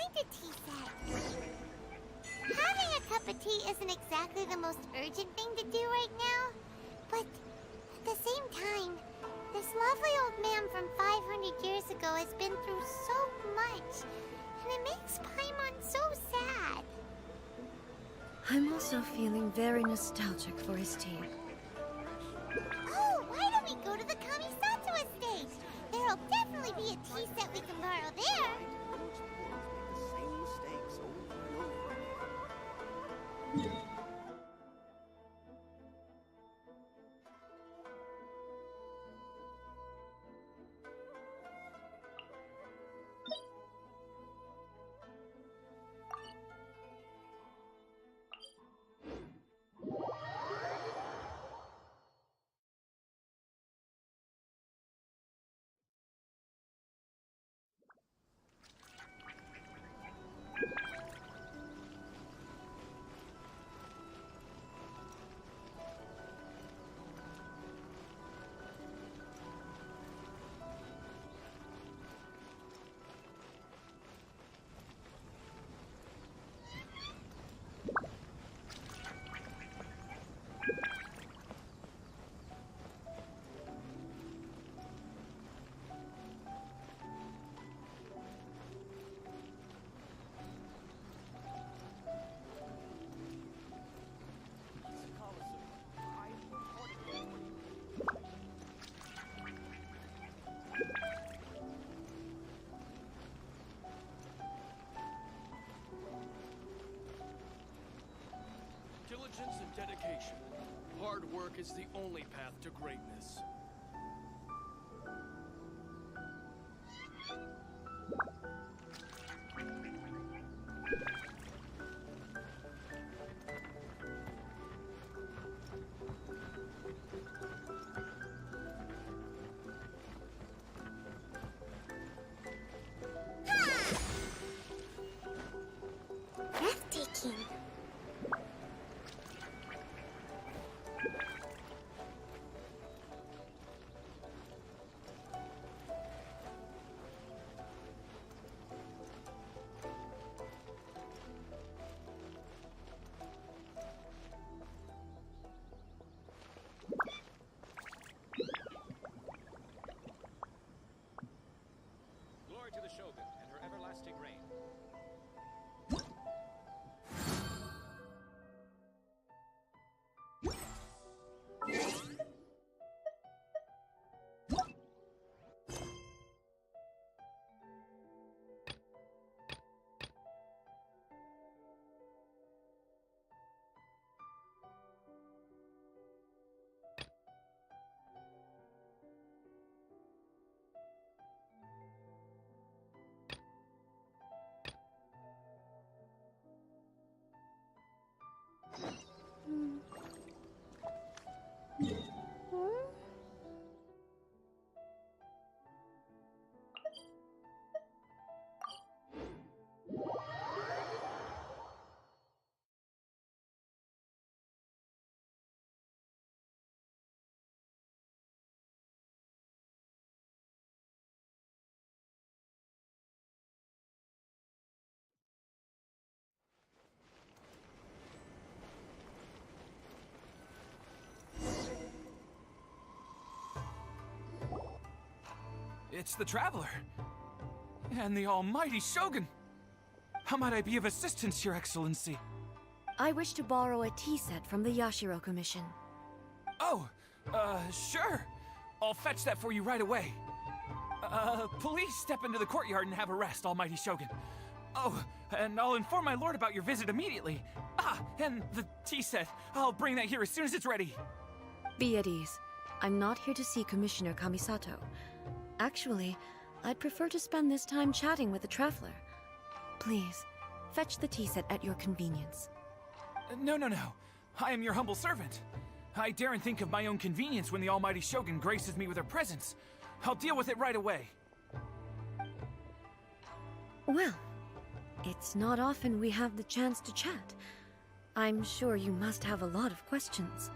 find a tea set. Having a cup of tea isn't exactly the most urgent thing to do right now, but at the same time, this lovely old man from 500 years ago has been through so much, and it makes Paimon so sad. I'm also feeling very nostalgic for his tea. Oh, why don't we go to the Kamisato estate? There'll definitely be a tea set we can borrow there. Same mistakes over and over. Diligence and dedication. Hard work is the only path to greatness. Breathtaking. Glory to the Shogun and her everlasting reign. It's the Traveler. And the almighty Shogun. How might I be of assistance, Your Excellency? I wish to borrow a tea set from the Yashiro Commission. Oh, sure. I'll fetch that for you right away. Please step into the courtyard and have a rest, almighty Shogun. Oh, and I'll inform my lord about your visit immediately. Ah, and the tea set. I'll bring that here as soon as it's ready. Be at ease. I'm not here to see Commissioner Kamisato. Actually, I'd prefer to spend this time chatting with the Traveler. Please, fetch the tea set at your convenience. No. I am your humble servant. I daren't think of my own convenience when the almighty Shogun graces me with her presence. I'll deal with it right away. Well, it's not often we have the chance to chat. I'm sure you must have a lot of questions.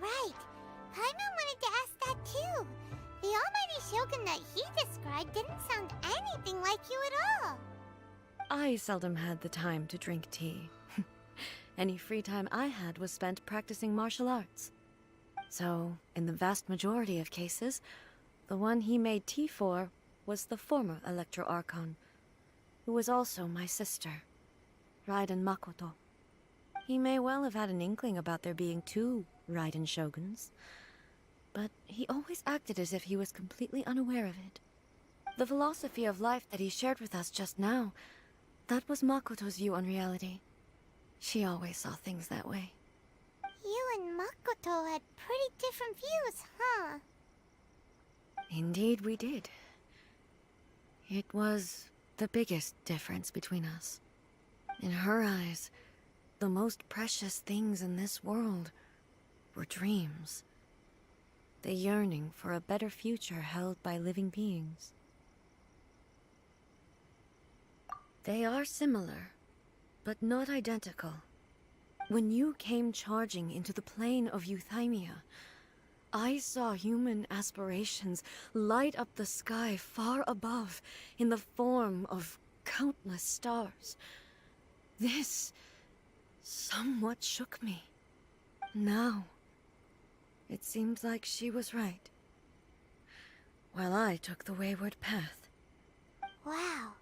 Right. Paimon wanted to ask that too. The almighty Shogun that he described didn't sound anything like you at all. I seldom had the time to drink tea. Any free time I had was spent practicing martial arts. So, in the vast majority of cases, the one he made tea for was the former Electro Archon, who was also my sister, Raiden Makoto. He may well have had an inkling about there being two Raiden Shoguns, but he always acted as if he was completely unaware of it. The philosophy of life that he shared with us just now, that was Makoto's view on reality. She always saw things that way. You and Makoto had pretty different views, huh? Indeed we did. It was the biggest difference between us. In her eyes, the most precious things in this world were dreams. The yearning for a better future held by living beings. They are similar, but not identical. When you came charging into the plane of Euthymia, I saw human aspirations light up the sky far above in the form of countless stars. This somewhat shook me. Now, it seemed like she was right, while I took the wayward path. Wow.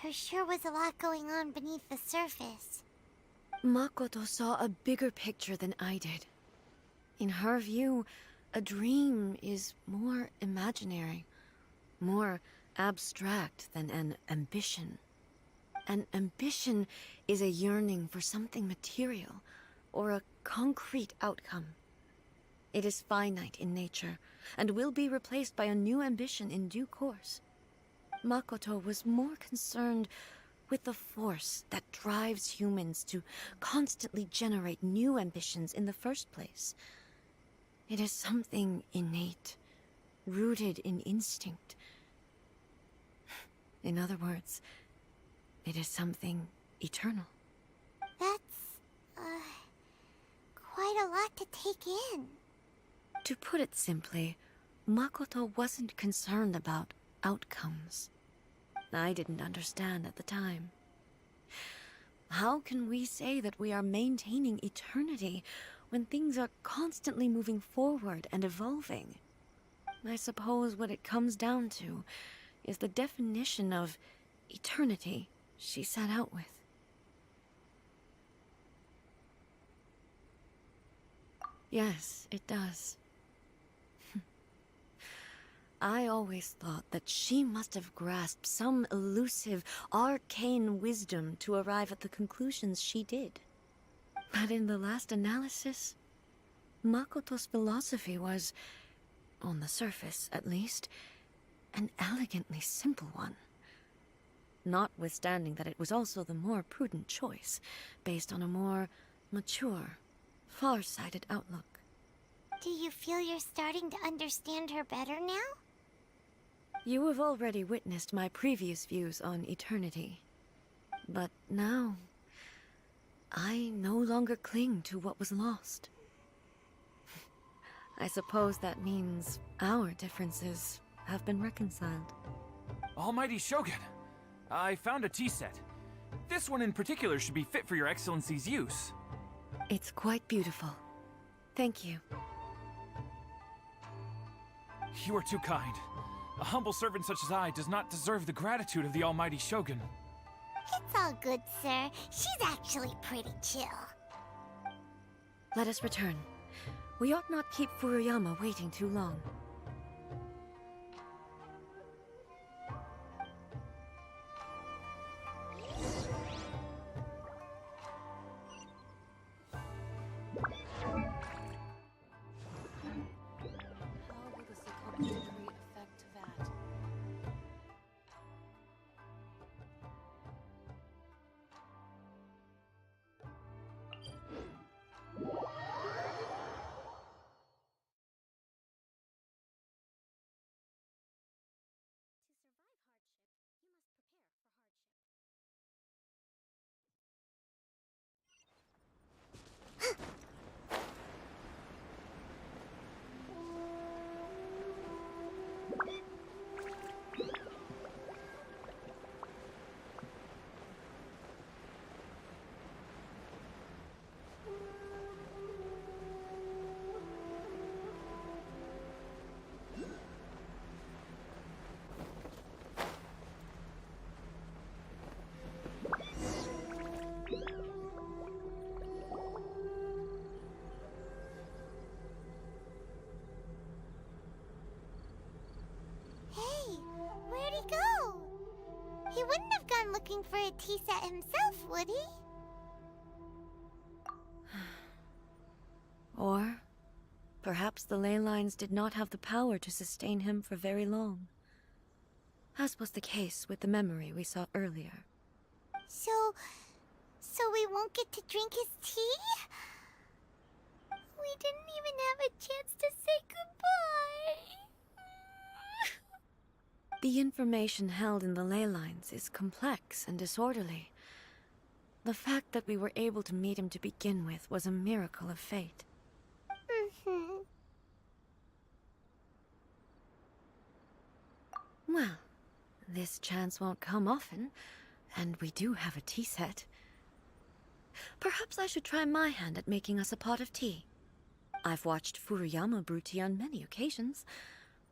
There sure was a lot going on beneath the surface. Makoto saw a bigger picture than I did. In her view, a dream is more imaginary, more abstract than an ambition. An ambition is a yearning for something material, or a concrete outcome. It is finite in nature, and will be replaced by a new ambition in due course. Makoto was more concerned with the force that drives humans to constantly generate new ambitions in the first place. It is something innate, rooted in instinct. In other words, it is something eternal. That's, quite a lot to take in. To put it simply, Makoto wasn't concerned about outcomes. I didn't understand at the time. How can we say that we are maintaining eternity when things are constantly moving forward and evolving? I suppose what it comes down to is the definition of eternity she set out with. Yes, it does. I always thought that she must have grasped some elusive, arcane wisdom to arrive at the conclusions she did. But in the last analysis, Makoto's philosophy was, on the surface at least, an elegantly simple one. Notwithstanding that it was also the more prudent choice, based on a more mature, far-sighted outlook. Do you feel you're starting to understand her better now? You have already witnessed my previous views on eternity. But now, I no longer cling to what was lost. I suppose that means our differences have been reconciled. Almighty Shogun, I found a tea set. This one in particular should be fit for your Excellency's use. It's quite beautiful. Thank you. You are too kind. A humble servant such as I does not deserve the gratitude of the Almighty Shogun. It's all good, sir. She's actually pretty chill. Let us return. We ought not keep Furuyama waiting too long. How will the Sokobi decree affect that? To survive hardship, you must prepare for hardship. looking for a tea set himself, would he? Or perhaps the ley lines did not have the power to sustain him for very long, as was the case with the memory we saw earlier. So we won't get to drink his tea? We didn't even have a chance to say goodbye. The information held in the ley lines is complex and disorderly. The fact that we were able to meet him to begin with was a miracle of fate. Well, this chance won't come often, and we do have a tea set. Perhaps I should try my hand at making us a pot of tea. I've watched Furuyama brew tea on many occasions.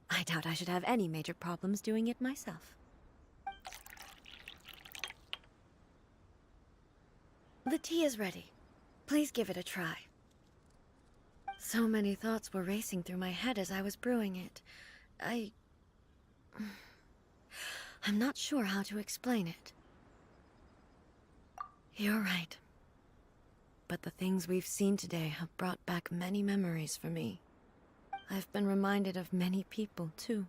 I doubt I should have any major problems doing it myself. The tea is ready. Please give it a try. So many thoughts were racing through my head as I was brewing it. I'm not sure how to explain it. You're right. But the things we've seen today have brought back many memories for me. I've been reminded of many people, too.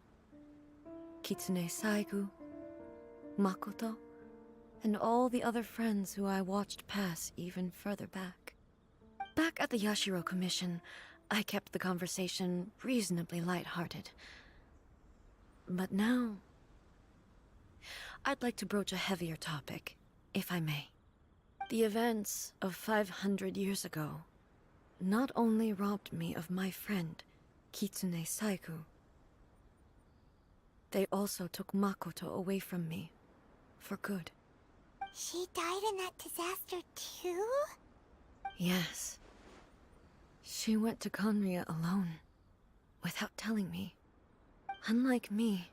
Kitsune Saigu, Makoto, and all the other friends who I watched pass even further back. Back at the Yashiro Commission, I kept the conversation reasonably lighthearted. But now, I'd like to broach a heavier topic, if I may. The events of 500 years ago not only robbed me of my friend, Kitsune Saigu, they also took Makoto away from me, for good. She died in that disaster too? Yes. She went to Conria alone, without telling me. Unlike me,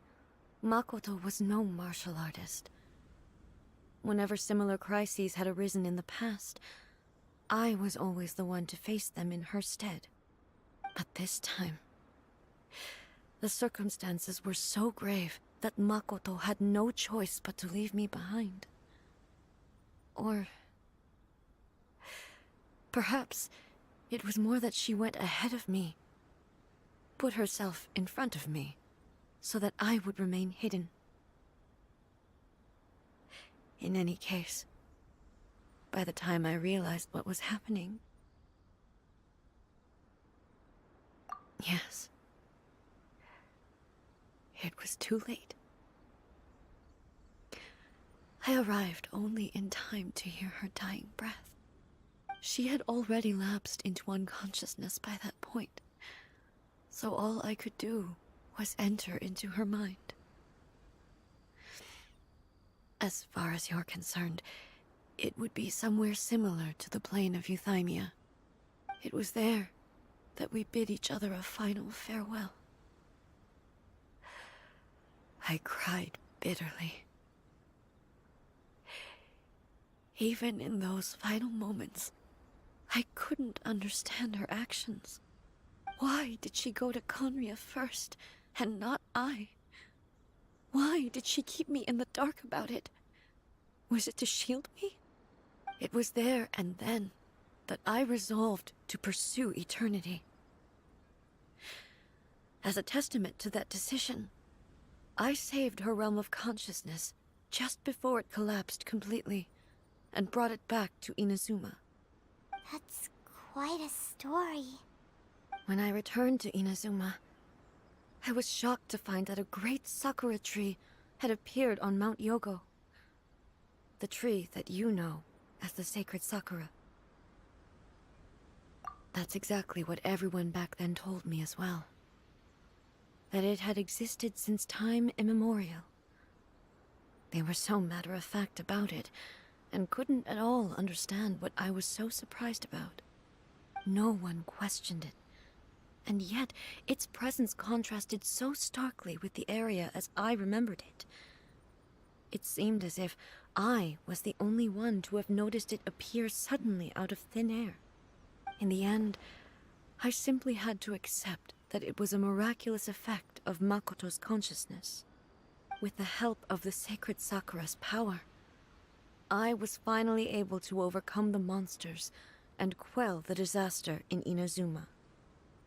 Makoto was no martial artist. Whenever similar crises had arisen in the past, I was always the one to face them in her stead. But this time, the circumstances were so grave that Makoto had no choice but to leave me behind. Or perhaps it was more that she went ahead of me, put herself in front of me, so that I would remain hidden. In any case, by the time I realized what was happening... Yes. It was too late. I arrived only in time to hear her dying breath. She had already lapsed into unconsciousness by that point, so all I could do was enter into her mind. As far as you're concerned, it would be somewhere similar to the plane of Euthymia. It was there that we bid each other a final farewell. I cried bitterly. Even in those final moments, I couldn't understand her actions. Why did she go to Conria first, and not I? Why did she keep me in the dark about it? Was it to shield me? It was there and then that I resolved to pursue eternity. As a testament to that decision, I saved her realm of consciousness just before it collapsed completely, and brought it back to Inazuma. That's quite a story. When I returned to Inazuma, I was shocked to find that a great sakura tree had appeared on Mount Yogo. The tree that you know as the sacred sakura. That's exactly what everyone back then told me as well. That it had existed since time immemorial. They were so matter-of-fact about it, and couldn't at all understand what I was so surprised about. No one questioned it. And yet, its presence contrasted so starkly with the area as I remembered it. It seemed as if I was the only one to have noticed it appear suddenly out of thin air. In the end, I simply had to accept that it was a miraculous effect of Makoto's consciousness. With the help of the sacred Sakura's power, I was finally able to overcome the monsters and quell the disaster in Inazuma.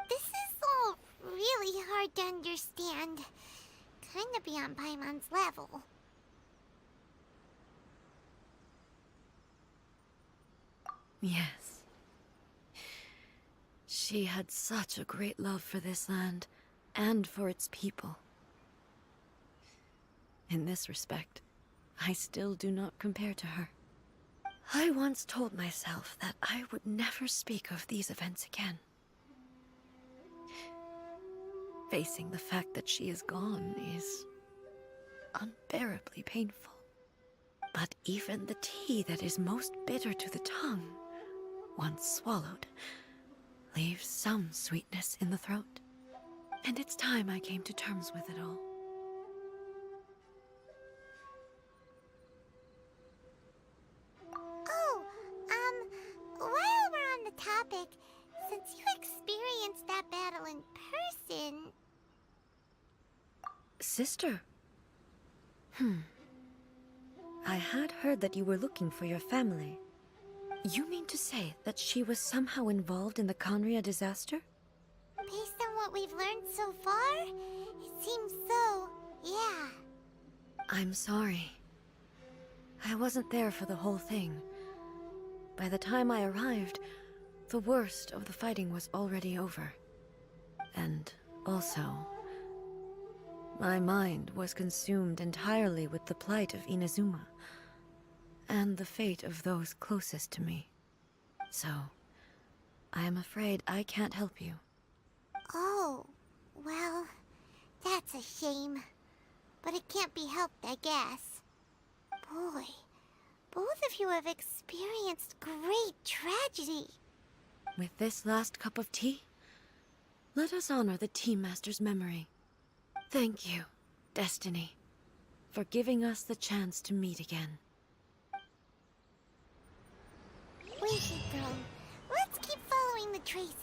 This is all really hard to understand. Kinda beyond Paimon's level. Yes. She had such a great love for this land, and for its people. In this respect, I still do not compare to her. I once told myself that I would never speak of these events again. Facing the fact that she is gone is unbearably painful. But even the tea that is most bitter to the tongue, once swallowed, leaves some sweetness in the throat. And it's time I came to terms with it all. Oh, while we're on the topic, since you experienced that battle in person... Sister? I had heard that you were looking for your family. You mean to say that she was somehow involved in the Conria disaster? Based on what we've learned so far, it seems so, yeah. I'm sorry. I wasn't there for the whole thing. By the time I arrived, the worst of the fighting was already over. And also, my mind was consumed entirely with the plight of Inazuma, and the fate of those closest to me. So, I am afraid I can't help you. Oh, well, that's a shame. But it can't be helped, I guess. Boy, both of you have experienced great tragedy. With this last cup of tea, let us honor the Tea Master's memory. Thank you, Destiny, for giving us the chance to meet again. We should go. Let's keep following the traces.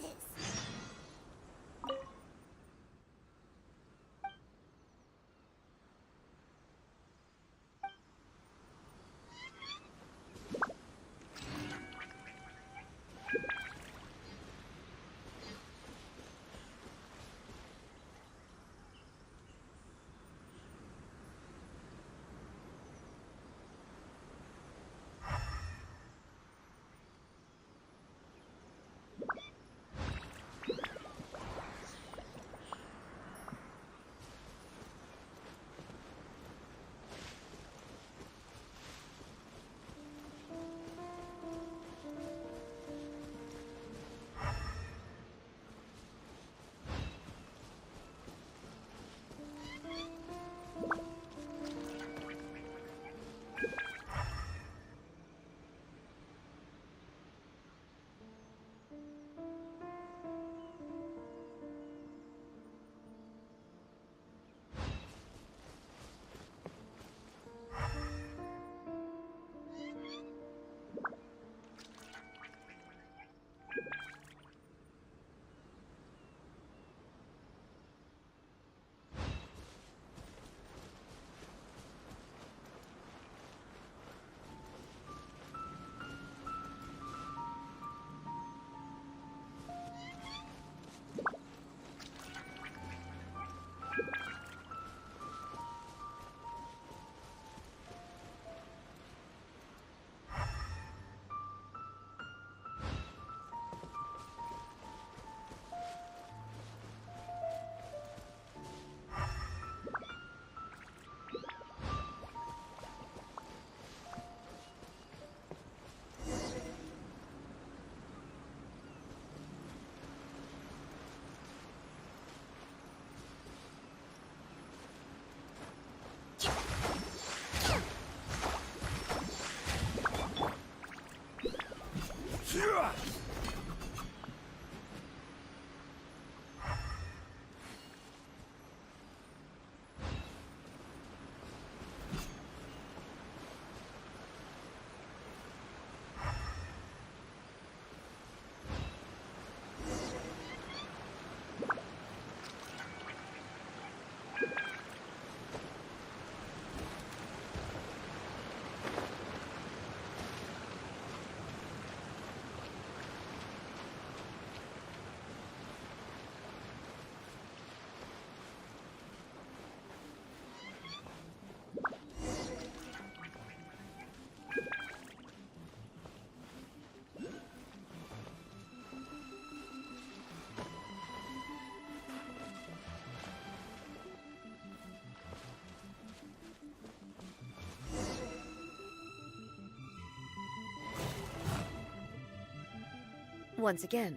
Once again,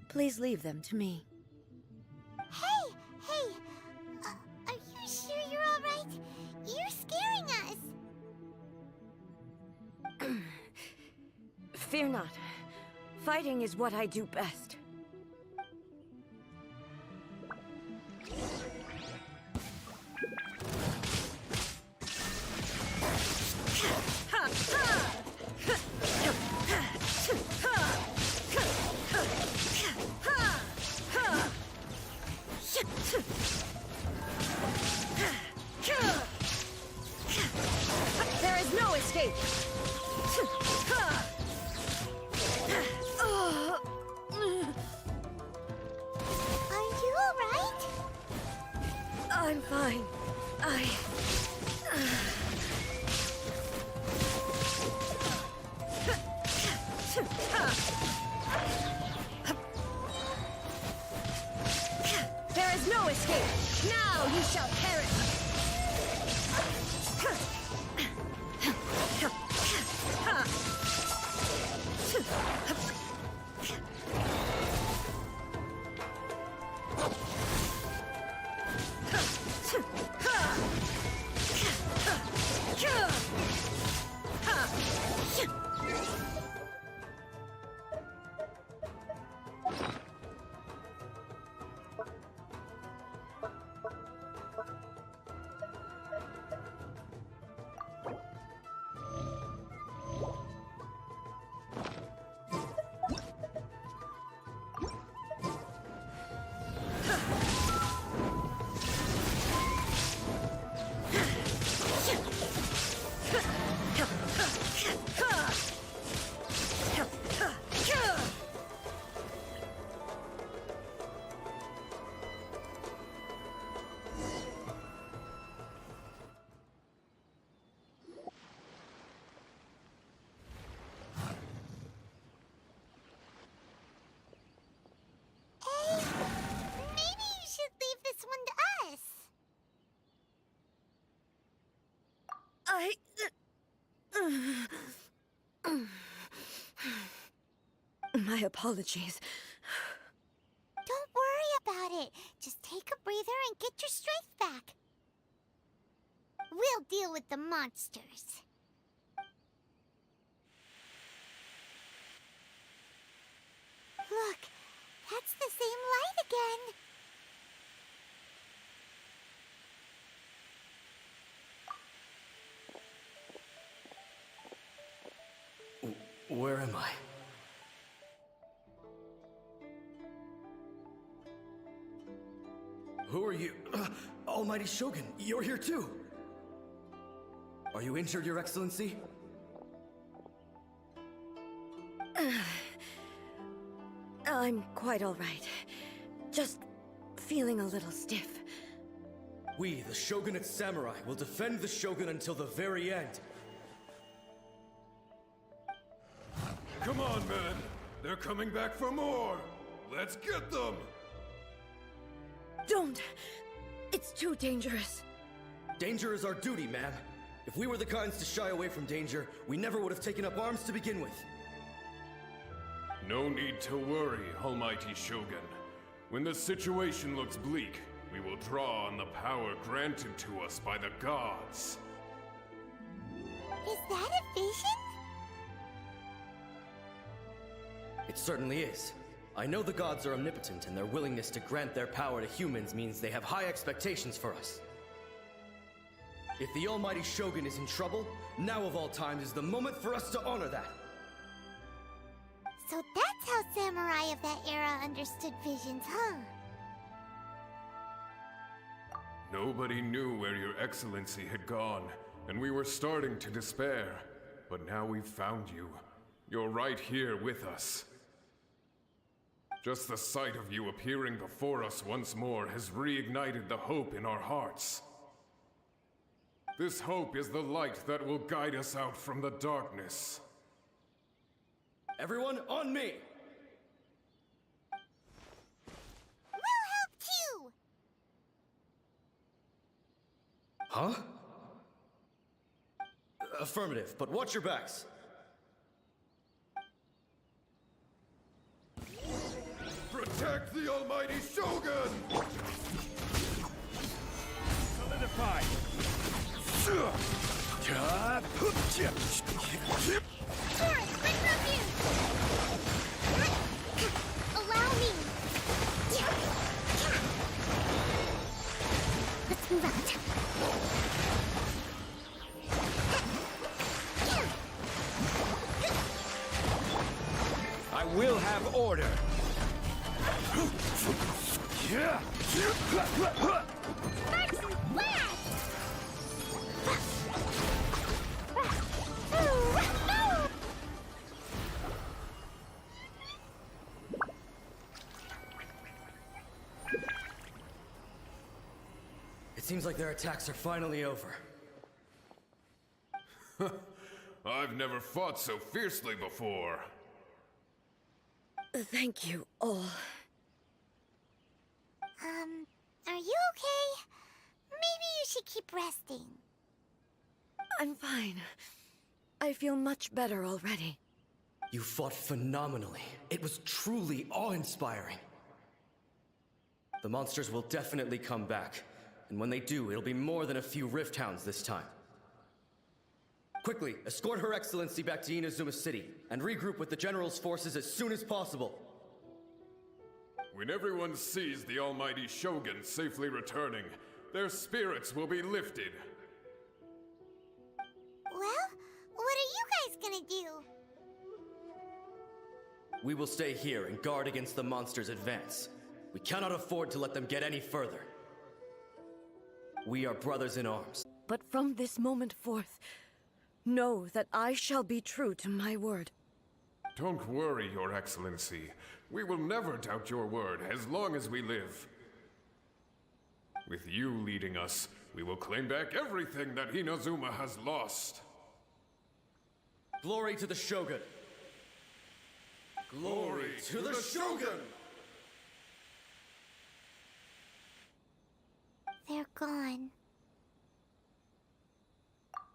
please leave them to me. Hey, hey! Are you sure you're alright? You're scaring us! Fear not. Fighting is what I do best. There is no escape! Are you alright? I'm fine. There is no escape! Now you shall perish! Maybe you should leave this one to us. My apologies. Don't worry about it. Just take a breather and get your strength back. We'll deal with the monsters. Look, that's the same light again. Where am I? Who are you? Almighty Shogun, you're here too! Are you injured, Your Excellency? I'm quite all right. Just feeling a little stiff. We, the Shogunate Samurai, will defend the Shogun until the very end. Come on, men! They're coming back for more! Let's get them! Don't! It's too dangerous. Danger is our duty, ma'am. If we were the kinds to shy away from danger, we never would have taken up arms to begin with. No need to worry, Almighty Shogun. When the situation looks bleak, we will draw on the power granted to us by the gods. Is that a vision? It certainly is. I know the gods are omnipotent, and their willingness to grant their power to humans means they have high expectations for us. If the Almighty Shogun is in trouble, now of all times is the moment for us to honor that. So that's how samurai of that era understood visions, huh? Nobody knew where Your Excellency had gone, and we were starting to despair. But now we've found you. You're right here with us. Just the sight of you appearing before us once more has reignited the hope in our hearts. This hope is the light that will guide us out from the darkness. Everyone, on me! We'll help too! Huh? Affirmative, but watch your backs. the almighty Shogun! Solidify! Taurus, quick review! Allow me! Let's move out. I will have order! Sparks and flash! It seems like their attacks are finally over. I've never fought so fiercely before. Thank you all. Are you okay? Maybe you should keep resting. I'm fine. I feel much better already. You fought phenomenally. It was truly awe-inspiring. The monsters will definitely come back. And when they do, it'll be more than a few Rift Hounds this time. Quickly, escort Her Excellency back to Inazuma City, and regroup with the General's forces as soon as possible. When everyone sees the almighty Shogun safely returning, their spirits will be lifted. Well, what are you guys gonna do? We will stay here and guard against the monsters' advance. We cannot afford to let them get any further. We are brothers in arms. But from this moment forth, know that I shall be true to my word. Don't worry, Your Excellency. We will never doubt your word as long as we live. With you leading us, we will claim back everything that Inazuma has lost. Glory to the Shogun! Glory to the Shogun! They're gone.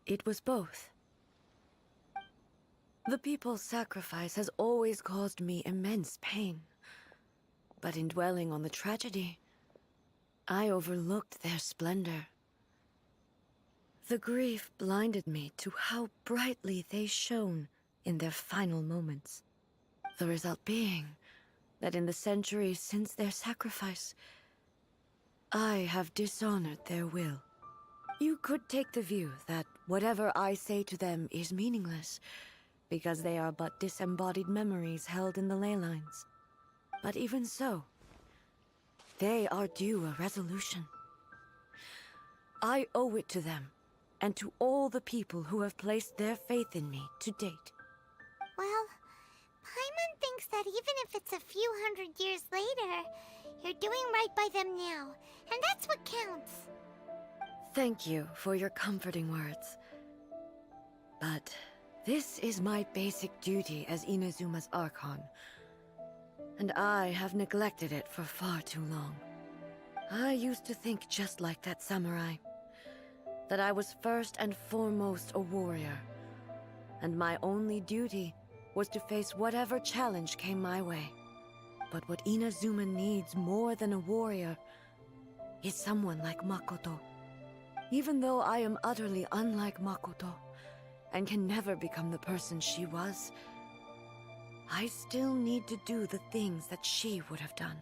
It was both. The people's sacrifice has always caused me immense pain. But in dwelling on the tragedy, I overlooked their splendor. The grief blinded me to how brightly they shone in their final moments. The result being that in the centuries since their sacrifice, I have dishonored their will. You could take the view that whatever I say to them is meaningless, because they are but disembodied memories held in the ley lines. But even so, they are due a resolution. I owe it to them, and to all the people who have placed their faith in me to date. Well, Paimon thinks that even if it's a few hundred years later, you're doing right by them now, and that's what counts. Thank you for your comforting words. But this is my basic duty as Inazuma's Archon, and I have neglected it for far too long. I used to think just like that samurai, that I was first and foremost a warrior, and my only duty was to face whatever challenge came my way. But what Inazuma needs more than a warrior is someone like Makoto. Even though I am utterly unlike Makoto, and can never become the person she was, I still need to do the things that she would have done.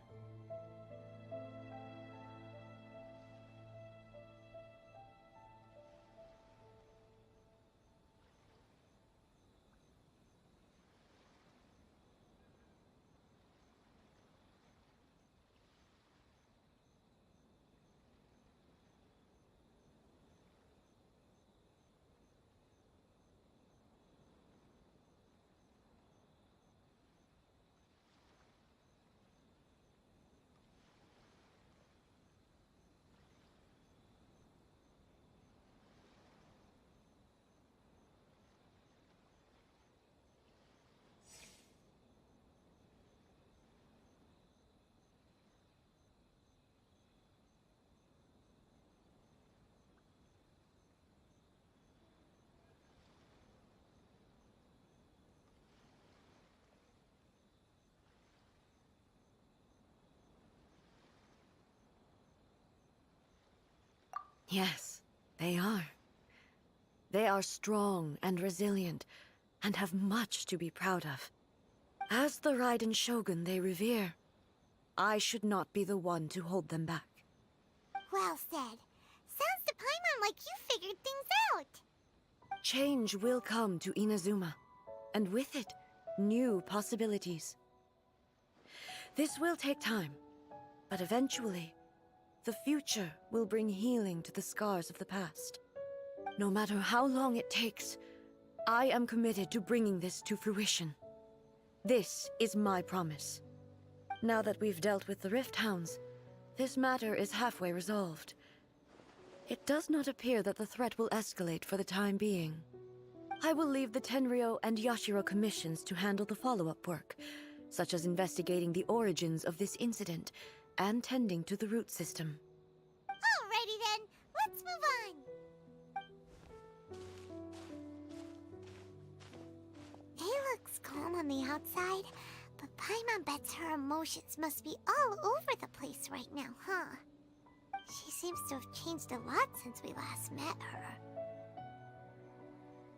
Yes, they are. They are strong and resilient, and have much to be proud of. As the Raiden Shogun they revere, I should not be the one to hold them back. Well said. Sounds to Paimon like you figured things out. Change will come to Inazuma, and with it, new possibilities. This will take time, but eventually, the future will bring healing to the scars of the past. No matter how long it takes, I am committed to bringing this to fruition. This is my promise. Now that we've dealt with the Rift Hounds, this matter is halfway resolved. It does not appear that the threat will escalate for the time being. I will leave the Tenryo and Yashiro commissions to handle the follow-up work, such as investigating the origins of this incident and tending to the root system. Alrighty then, let's move on. It looks calm on the outside, but Paimon bets her emotions must be all over the place right now, huh? She seems to have changed a lot since we last met her.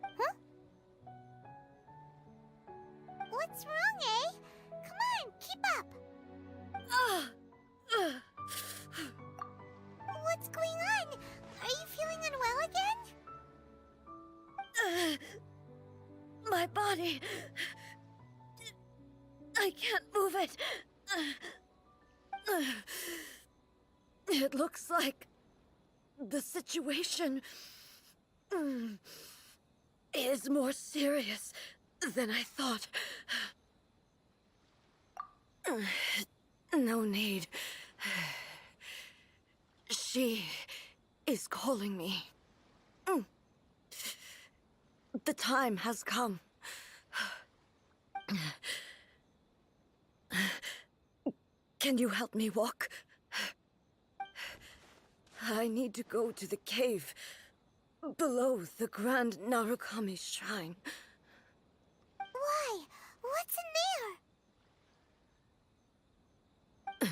Huh? What's wrong, eh? Come on, keep up! What's going on? Are you feeling unwell again? My body... I can't move it. It looks like the situation is more serious than I thought. No need. She is calling me. The time has come. Can you help me walk? I need to go to the cave below the Grand Narukami Shrine. Why? What's in there?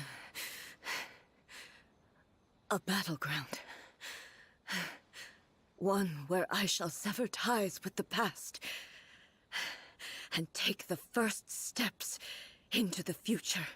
A battleground. One where I shall sever ties with the past and take the first steps into the future.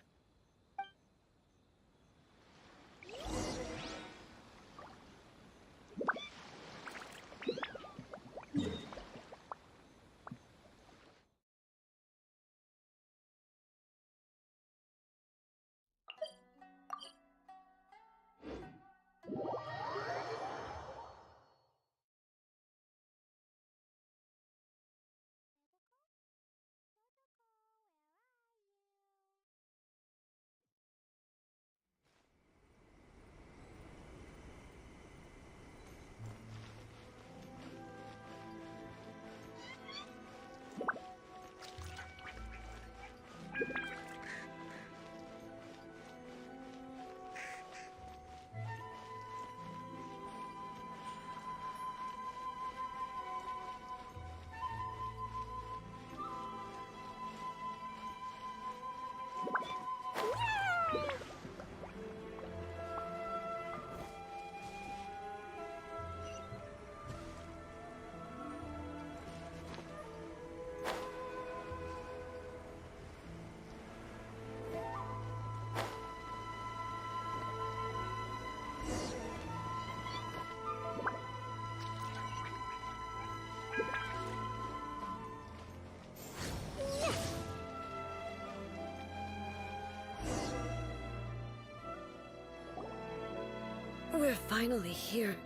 We're finally here.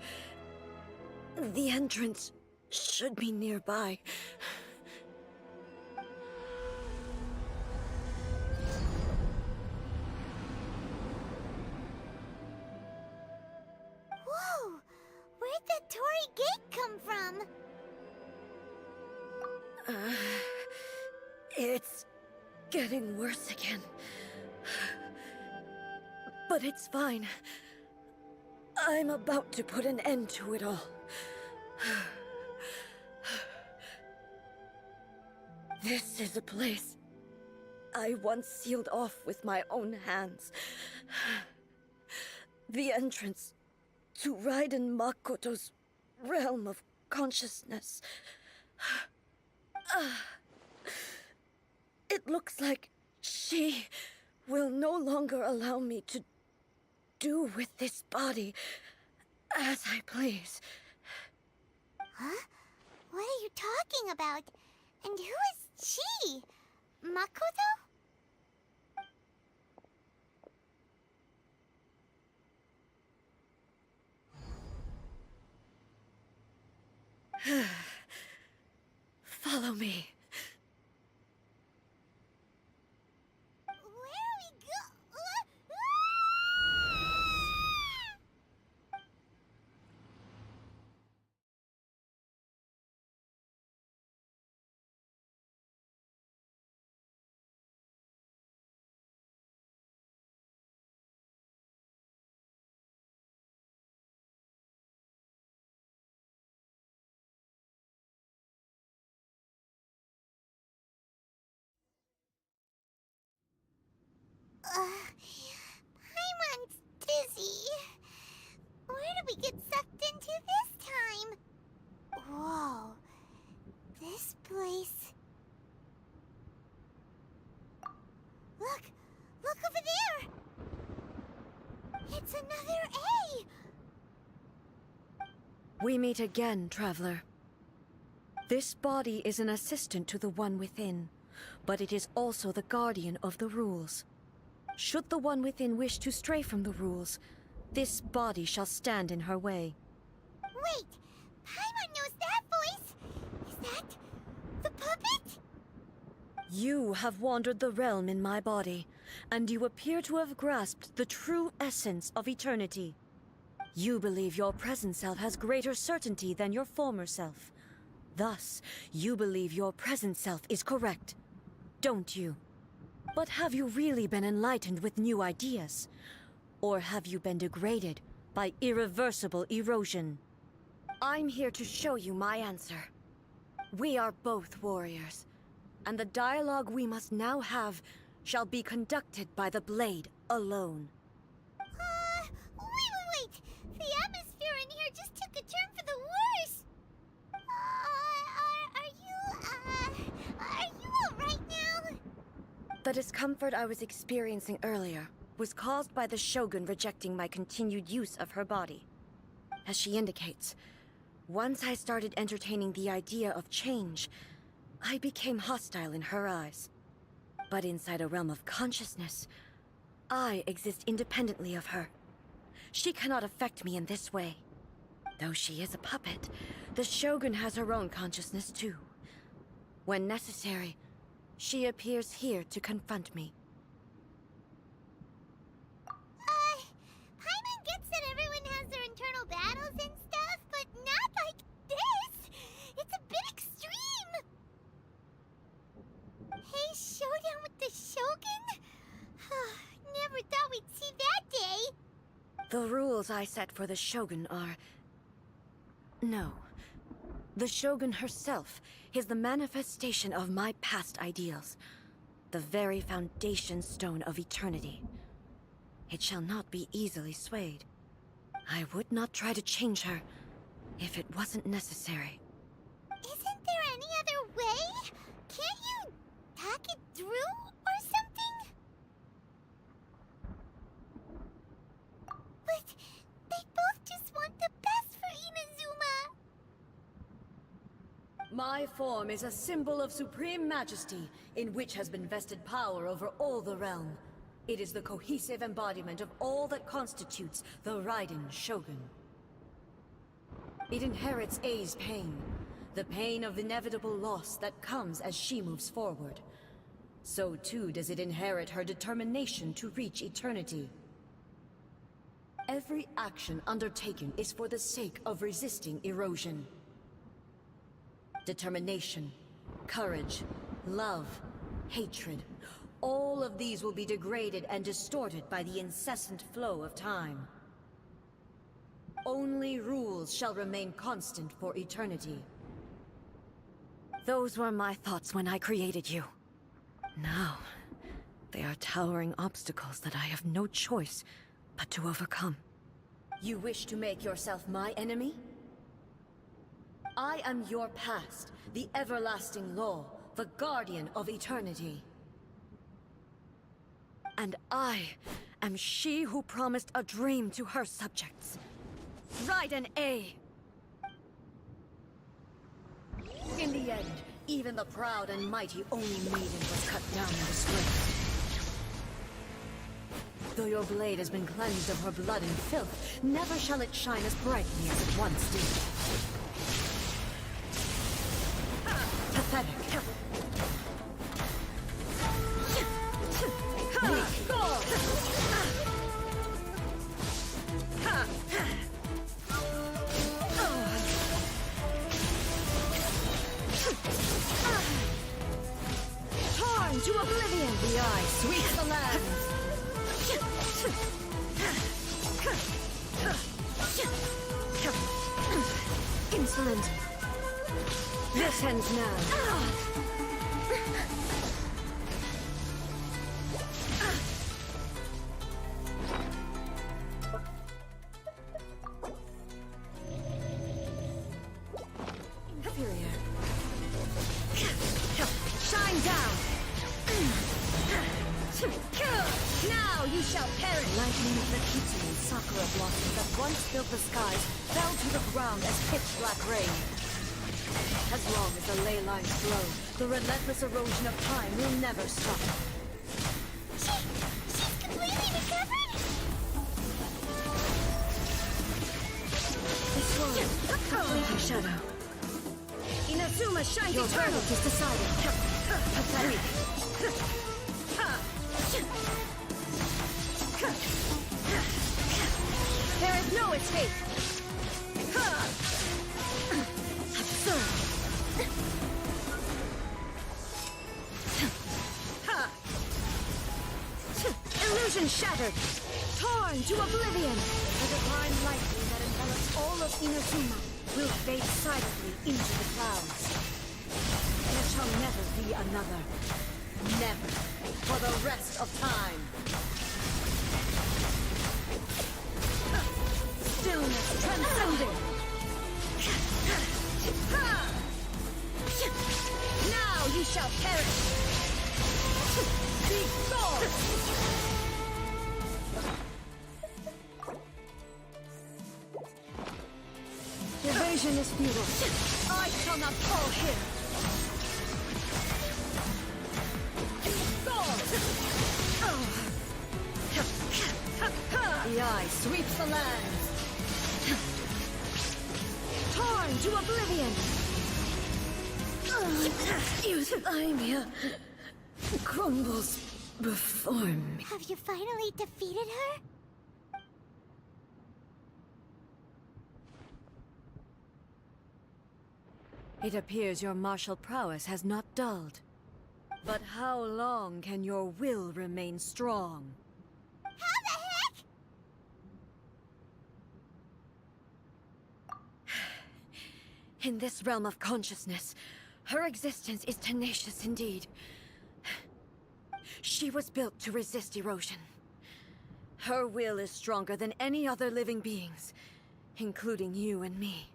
The entrance should be nearby. Whoa! Where'd that Torii gate come from? It's getting worse again. But it's fine. I'm about to put an end to it all. This is a place I once sealed off with my own hands. The entrance to Raiden Makoto's realm of consciousness. It looks like she will no longer allow me to do with this body as I please. Huh? What are you talking about? And who is she? Makoto? Follow me. Where are we go? Paimon's dizzy. Where did we get sucked into this time? Whoa. This place... Look! Look over there! It's another A! We meet again, traveler. This body is an assistant to the one within, but it is also the guardian of the rules. Should the one within wish to stray from the rules, this body shall stand in her way. Wait! Paimon knows that voice! Is that... the puppet? You have wandered the realm in my body, and you appear to have grasped the true essence of eternity. You believe your present self has greater certainty than your former self. Thus, you believe your present self is correct, don't you? But have you really been enlightened with new ideas? Or have you been degraded by irreversible erosion? I'm here to show you my answer. We are both warriors, and the dialogue we must now have shall be conducted by the blade alone. Wait! The atmosphere in here just took a turn for the worse! Are you alright now? The discomfort I was experiencing earlier was caused by the Shogun rejecting my continued use of her body. As she indicates, once I started entertaining the idea of change, I became hostile in her eyes. But inside a realm of consciousness, I exist independently of her. She cannot affect me in this way. Though she is a puppet, the Shogun has her own consciousness too. When necessary, she appears here to confront me. Paimon gets that everyone has their internal battles and stuff, but not like this! It's a bit extreme! Hey, showdown with the Shogun? Never thought we'd see that day! The rules I set for the Shogun are... No. The Shogun herself is the manifestation of my past ideals. The very foundation stone of eternity. It shall not be easily swayed. I would not try to change her if it wasn't necessary. Isn't there any other way? Can't you talk it through or something? But they both just want the best for Inazuma. My form is a symbol of supreme majesty, in which has been vested power over all the realm. It is the cohesive embodiment of all that constitutes the Raiden Shogun. It inherits Ei's pain, the pain of inevitable loss that comes as she moves forward. So too does it inherit her determination to reach eternity. Every action undertaken is for the sake of resisting erosion. Determination, courage, love, hatred, all of these will be degraded and distorted by the incessant flow of time. Only rules shall remain constant for eternity. Those were my thoughts when I created you. Now, they are towering obstacles that I have no choice but to overcome. You wish to make yourself my enemy? I am your past, the everlasting law, the guardian of eternity. And I am she who promised a dream to her subjects. Raiden A. In the end, even the proud and mighty Oni Maiden was cut down and disgraced. Though your blade has been cleansed of her blood and filth, never shall it shine as brightly as it once did. Pathetic. Weak. Torn to oblivion! The eye sweeps the land! Insolent! This ends now! Inferior. Shine down! Now you shall perish! Lightning of the Kitsu and Sakura blossoms that once filled the skies fell to the ground as pitch-black rain. As long as the ley lines flow, the relentless erosion of time will never stop. She's completely recovered? This one, completing shadow. Inazuma shines your verdict is decided. Pathetic. There is no escape. Absurd. Illusion shattered. Torn to oblivion. The divine lightning that envelops all of Inazuma will fade silently into the clouds. There shall never be another. Never. For the rest of time. Stillness transcending. Now you shall perish. Be gone. Evasion is futile. I shall not fall here. The eye sweeps the land. Torn to oblivion. Euthymia crumbles before me. Have you finally defeated her? It appears your martial prowess has not dulled. But how long can your will remain strong? How the heck? In this realm of consciousness, her existence is tenacious indeed. She was built to resist erosion. Her will is stronger than any other living being's, including you and me.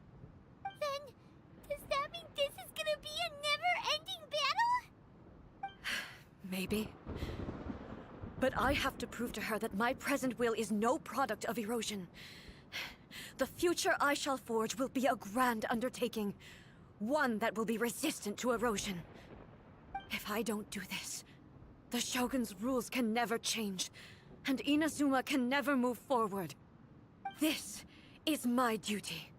Then, does that mean this is gonna be a never-ending battle? Maybe. But I have to prove to her that my present will is no product of erosion. The future I shall forge will be a grand undertaking. One that will be resistant to erosion. If I don't do this, the Shogun's rules can never change, and Inazuma can never move forward. This is my duty.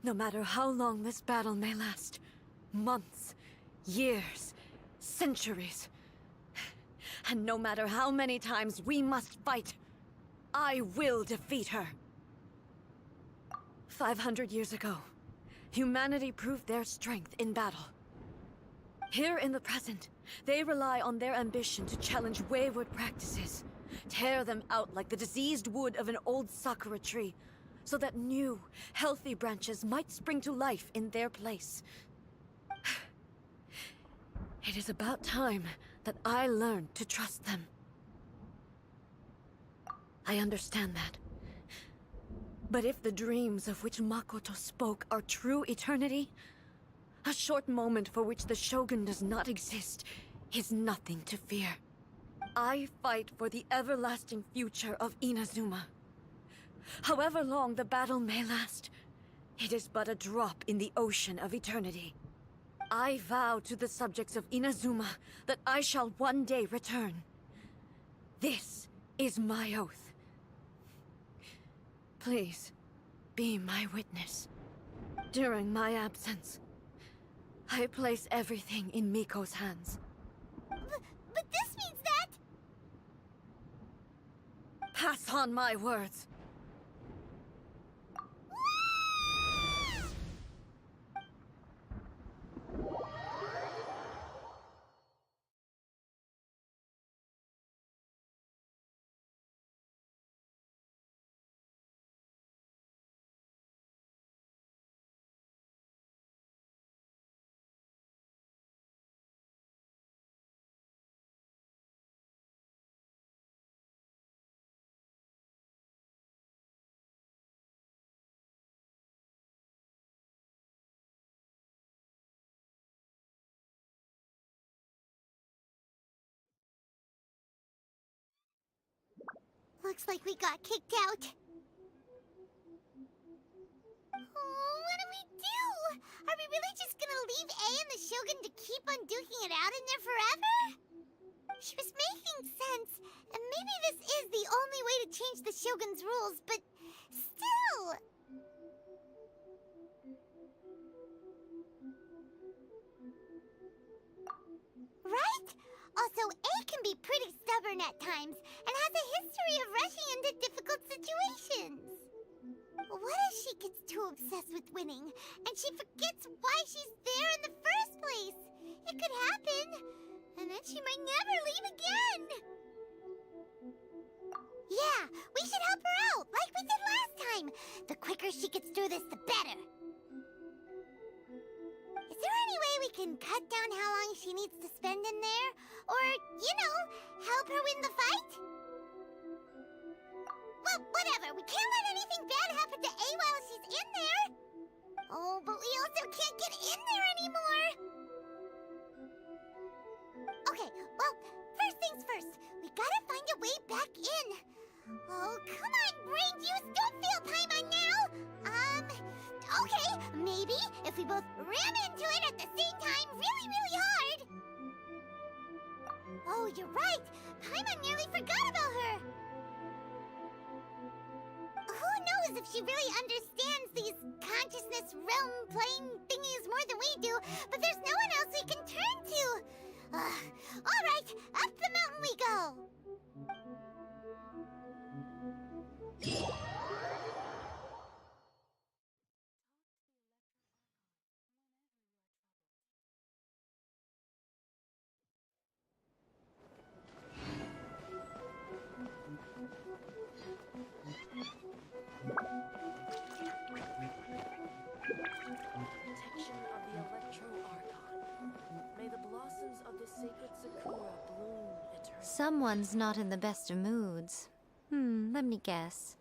No matter how long this battle may last, months, years, centuries, and no matter how many times we must fight, I will defeat her. 500 years ago, humanity proved their strength in battle. Here in the present, they rely on their ambition to challenge wayward practices, tear them out like the diseased wood of an old sakura tree, so that new, healthy branches might spring to life in their place. It is about time that I learned to trust them. I understand that. But if the dreams of which Makoto spoke are true eternity, a short moment for which the Shogun does not exist is nothing to fear. I fight for the everlasting future of Inazuma. However long the battle may last, it is but a drop in the ocean of eternity. I vow to the subjects of Inazuma that I shall one day return. This is my oath. Please, be my witness. During my absence, I place everything in Miko's hands. But this means that... Pass on my words. Looks like we got kicked out. Oh, what do we do? Are we really just gonna leave A and the Shogun to keep on duking it out in there forever? She was making sense, and maybe this is the only way to change the Shogun's rules, but still... Right? Also, A can be pretty stubborn at times, and has a history of rushing into difficult situations. What if she gets too obsessed with winning, and she forgets why she's there in the first place? It could happen, and then she might never leave again. Yeah, we should help her out, like we did last time. The quicker she gets through this, the better. Is there any way we can cut down how long she needs to spend in there? Or, you know, help her win the fight? Well, whatever. We can't let anything bad happen to A while she's in there. Oh, but we also can't get in there anymore. Okay, well, first things first. We gotta find a way back in. Oh, come on, brain juice. Don't fail Paimon now. Okay, maybe if we both ram into it at the same time really, really hard. Oh, you're right. Paimon nearly forgot about her. Who knows if she really understands these consciousness realm plane thingies more than we do, but there's no one else we can turn to. All right, up the mountain we go. Protection of the Electro Archon. May the blossoms of the sacred Sakura bloom eternally. Someone's not in the best of moods. Let me guess.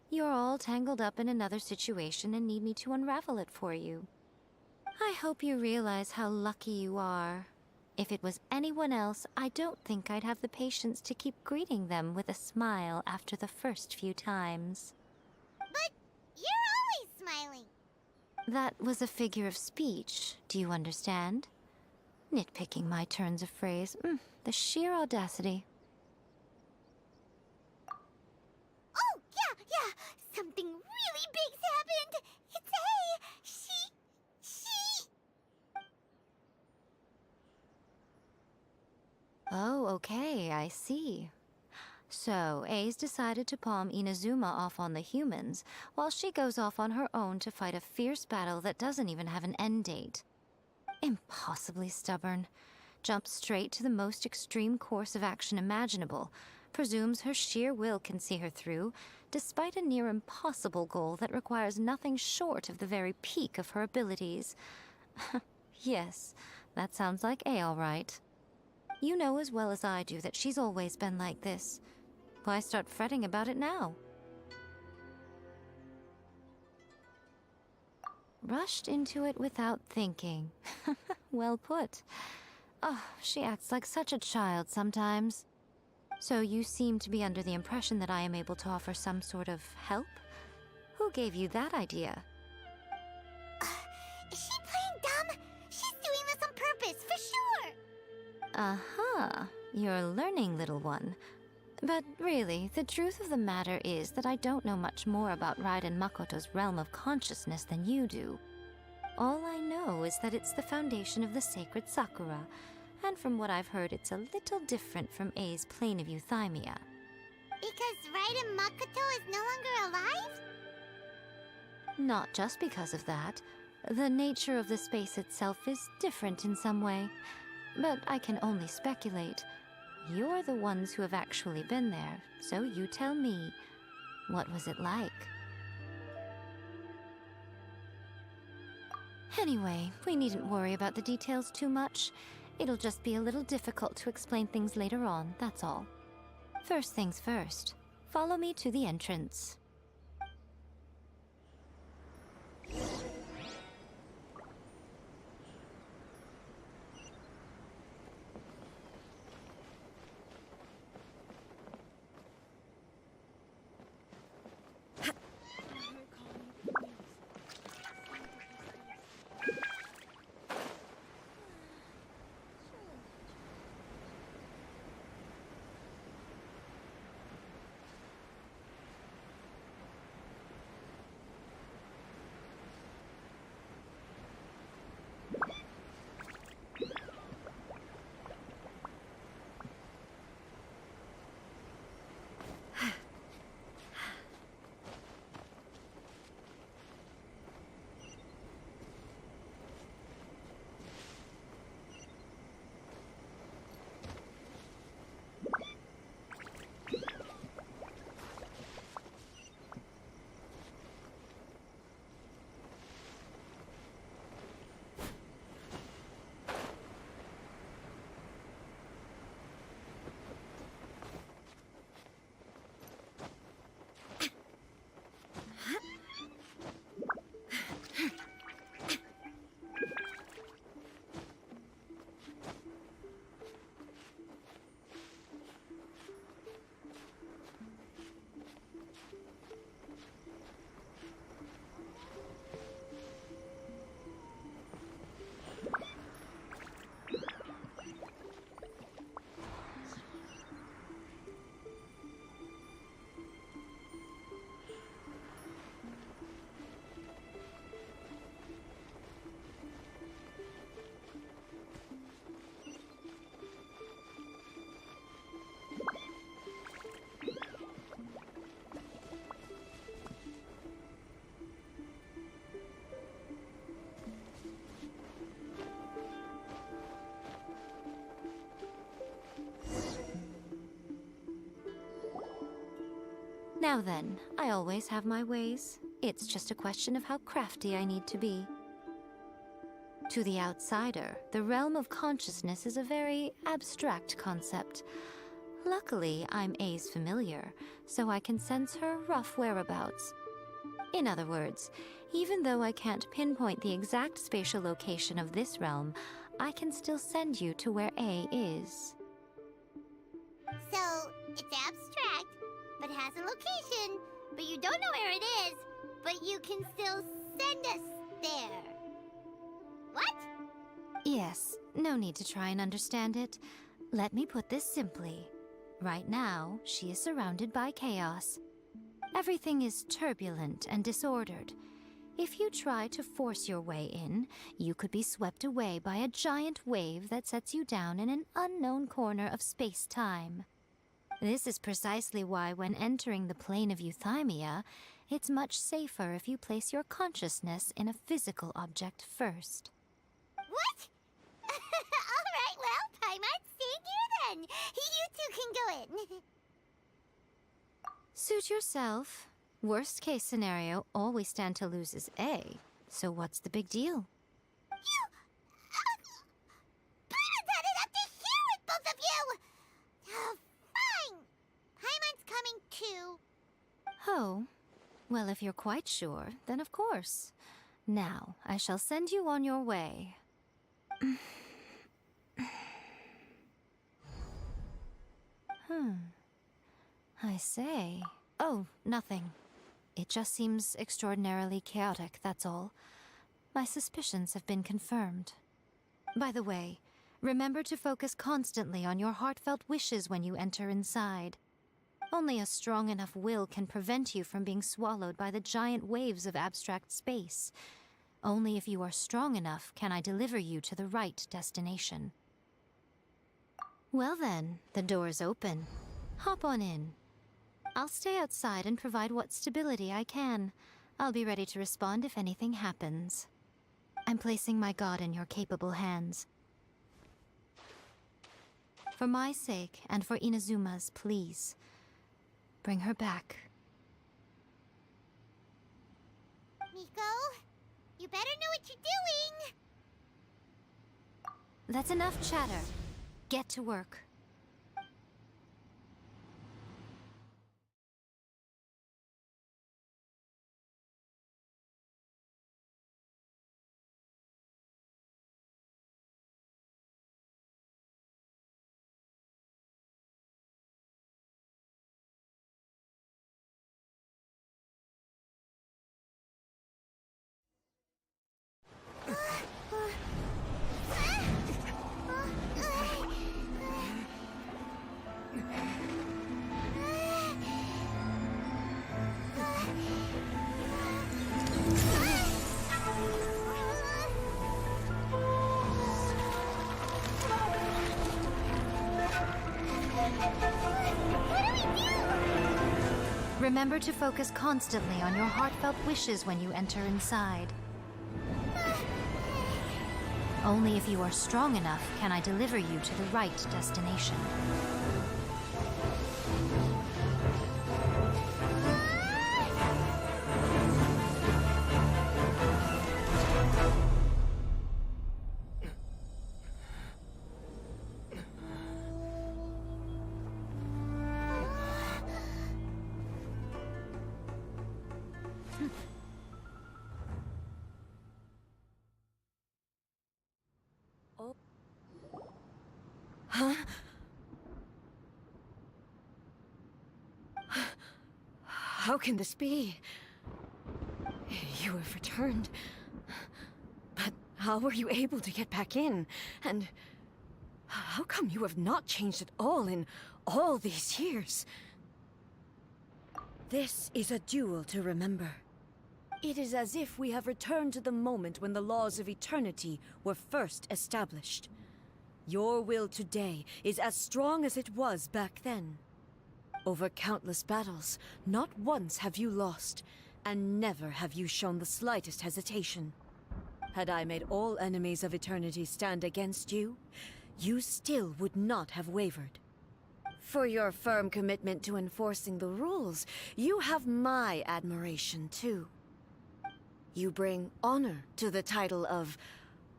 You're all tangled up in another situation and need me to unravel it for you. I hope you realize how lucky you are. If it was anyone else, I don't think I'd have the patience to keep greeting them with a smile after the first few times. But you're always smiling. That was a figure of speech, do you understand? Nitpicking my turns of phrase. The sheer audacity. Oh, yeah. Something really big's happened. It's A. She... Oh, okay, I see. So, A's decided to palm Inazuma off on the humans, while she goes off on her own to fight a fierce battle that doesn't even have an end date. Impossibly stubborn. Jumps straight to the most extreme course of action imaginable, presumes her sheer will can see her through, despite a near impossible goal that requires nothing short of the very peak of her abilities. Yes, that sounds like A all right. You know as well as I do that she's always been like this. Why start fretting about it now? Rushed into it without thinking. Well put. Oh, she acts like such a child sometimes. So you seem to be under the impression that I am able to offer some sort of help? Who gave you that idea? Is she playing dumb? She's doing this on purpose, for sure! Uh-huh. You're learning, little one. But really, the truth of the matter is that I don't know much more about Raiden Makoto's realm of consciousness than you do. All I know is that it's the foundation of the sacred Sakura, and from what I've heard, it's a little different from A's plane of euthymia. Because Raiden Makoto is no longer alive? Not just because of that. The nature of the space itself is different in some way. But I can only speculate. You're the ones who have actually been there, so you tell me. What was it like? Anyway, we needn't worry about the details too much. It'll just be a little difficult to explain things later on, that's all. First things first. Follow me to the entrance. Now then, I always have my ways. It's just a question of how crafty I need to be. To the outsider, the realm of consciousness is a very abstract concept. Luckily, I'm A's familiar, so I can sense her rough whereabouts. In other words, even though I can't pinpoint the exact spatial location of this realm, I can still send you to where A is. So, it's abstract, but has a location, but you don't know where it is, but you can still send us there. What? Yes, no need to try and understand it. Let me put this simply. Right now, she is surrounded by chaos. Everything is turbulent and disordered. If you try to force your way in, you could be swept away by a giant wave that sets you down in an unknown corner of space-time. This is precisely why when entering the plane of euthymia, it's much safer if you place your consciousness in a physical object first. What? Alright, well, Paimon, stay here then. You two can go in. Suit yourself. Worst case scenario, all we stand to lose is A. So what's the big deal? You... Paimon had it up to here with both of you! Oh, fine. Paimon's coming too. Oh. Well, if you're quite sure, then of course. Now, I shall send you on your way. I say. Oh, nothing. It just seems extraordinarily chaotic, that's all. My suspicions have been confirmed. By the way, remember to focus constantly on your heartfelt wishes when you enter inside. Only a strong enough will can prevent you from being swallowed by the giant waves of abstract space. Only if you are strong enough can I deliver you to the right destination. Well then, the door's open. Hop on in. I'll stay outside and provide what stability I can. I'll be ready to respond if anything happens. I'm placing my god in your capable hands. For my sake, and for Inazuma's, please. Bring her back. Miko, you better know what you're doing! That's enough chatter. Get to work. Remember to focus constantly on your heartfelt wishes when you enter inside. Only if you are strong enough can I deliver you to the right destination. Huh? How can this be? You have returned. But how were you able to get back in? And how come you have not changed at all in all these years? This is a duel to remember. It is as if we have returned to the moment when the laws of eternity were first established. Your will today is as strong as it was back then. Over countless battles, not once have you lost, and never have you shown the slightest hesitation. Had I made all enemies of eternity stand against you, you still would not have wavered. For your firm commitment to enforcing the rules, you have my admiration too. You bring honor to the title of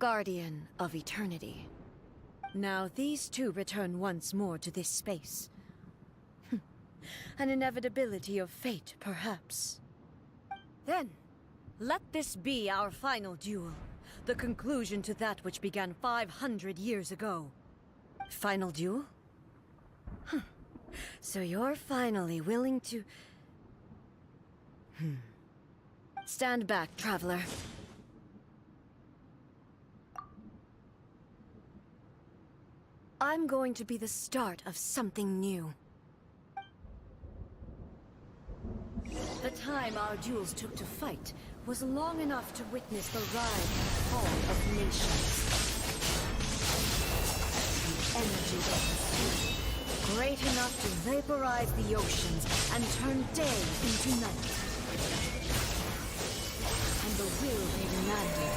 Guardian of Eternity. Now these two return once more to this space. An inevitability of fate, perhaps. Then, let this be our final duel. The conclusion to that which began 500 years ago. Final duel? So you're finally willing to... Stand back, traveler. I'm going to be the start of something new. The time our duels took to fight was long enough to witness the rise and fall of nations. The energy of the sea, great enough to vaporize the oceans and turn day into night. And the will they demanded,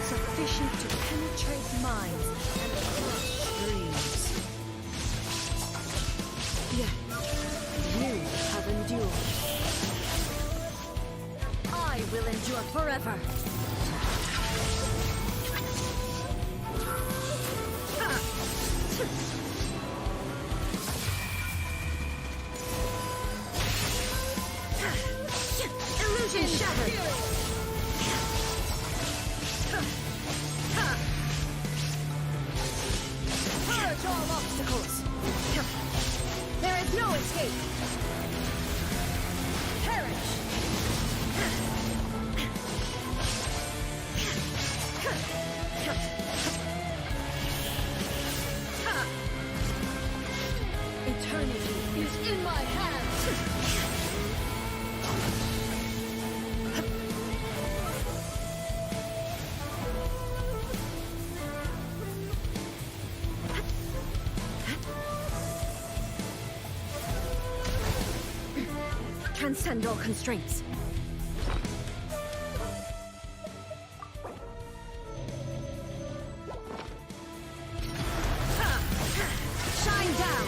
sufficient to penetrate minds and crush dreams. Yet, you have endured. I will endure forever. Illusion shattered. Purge all obstacles! There is no escape! Perish! Eternity is in my hands! Transcend all constraints. Shine down!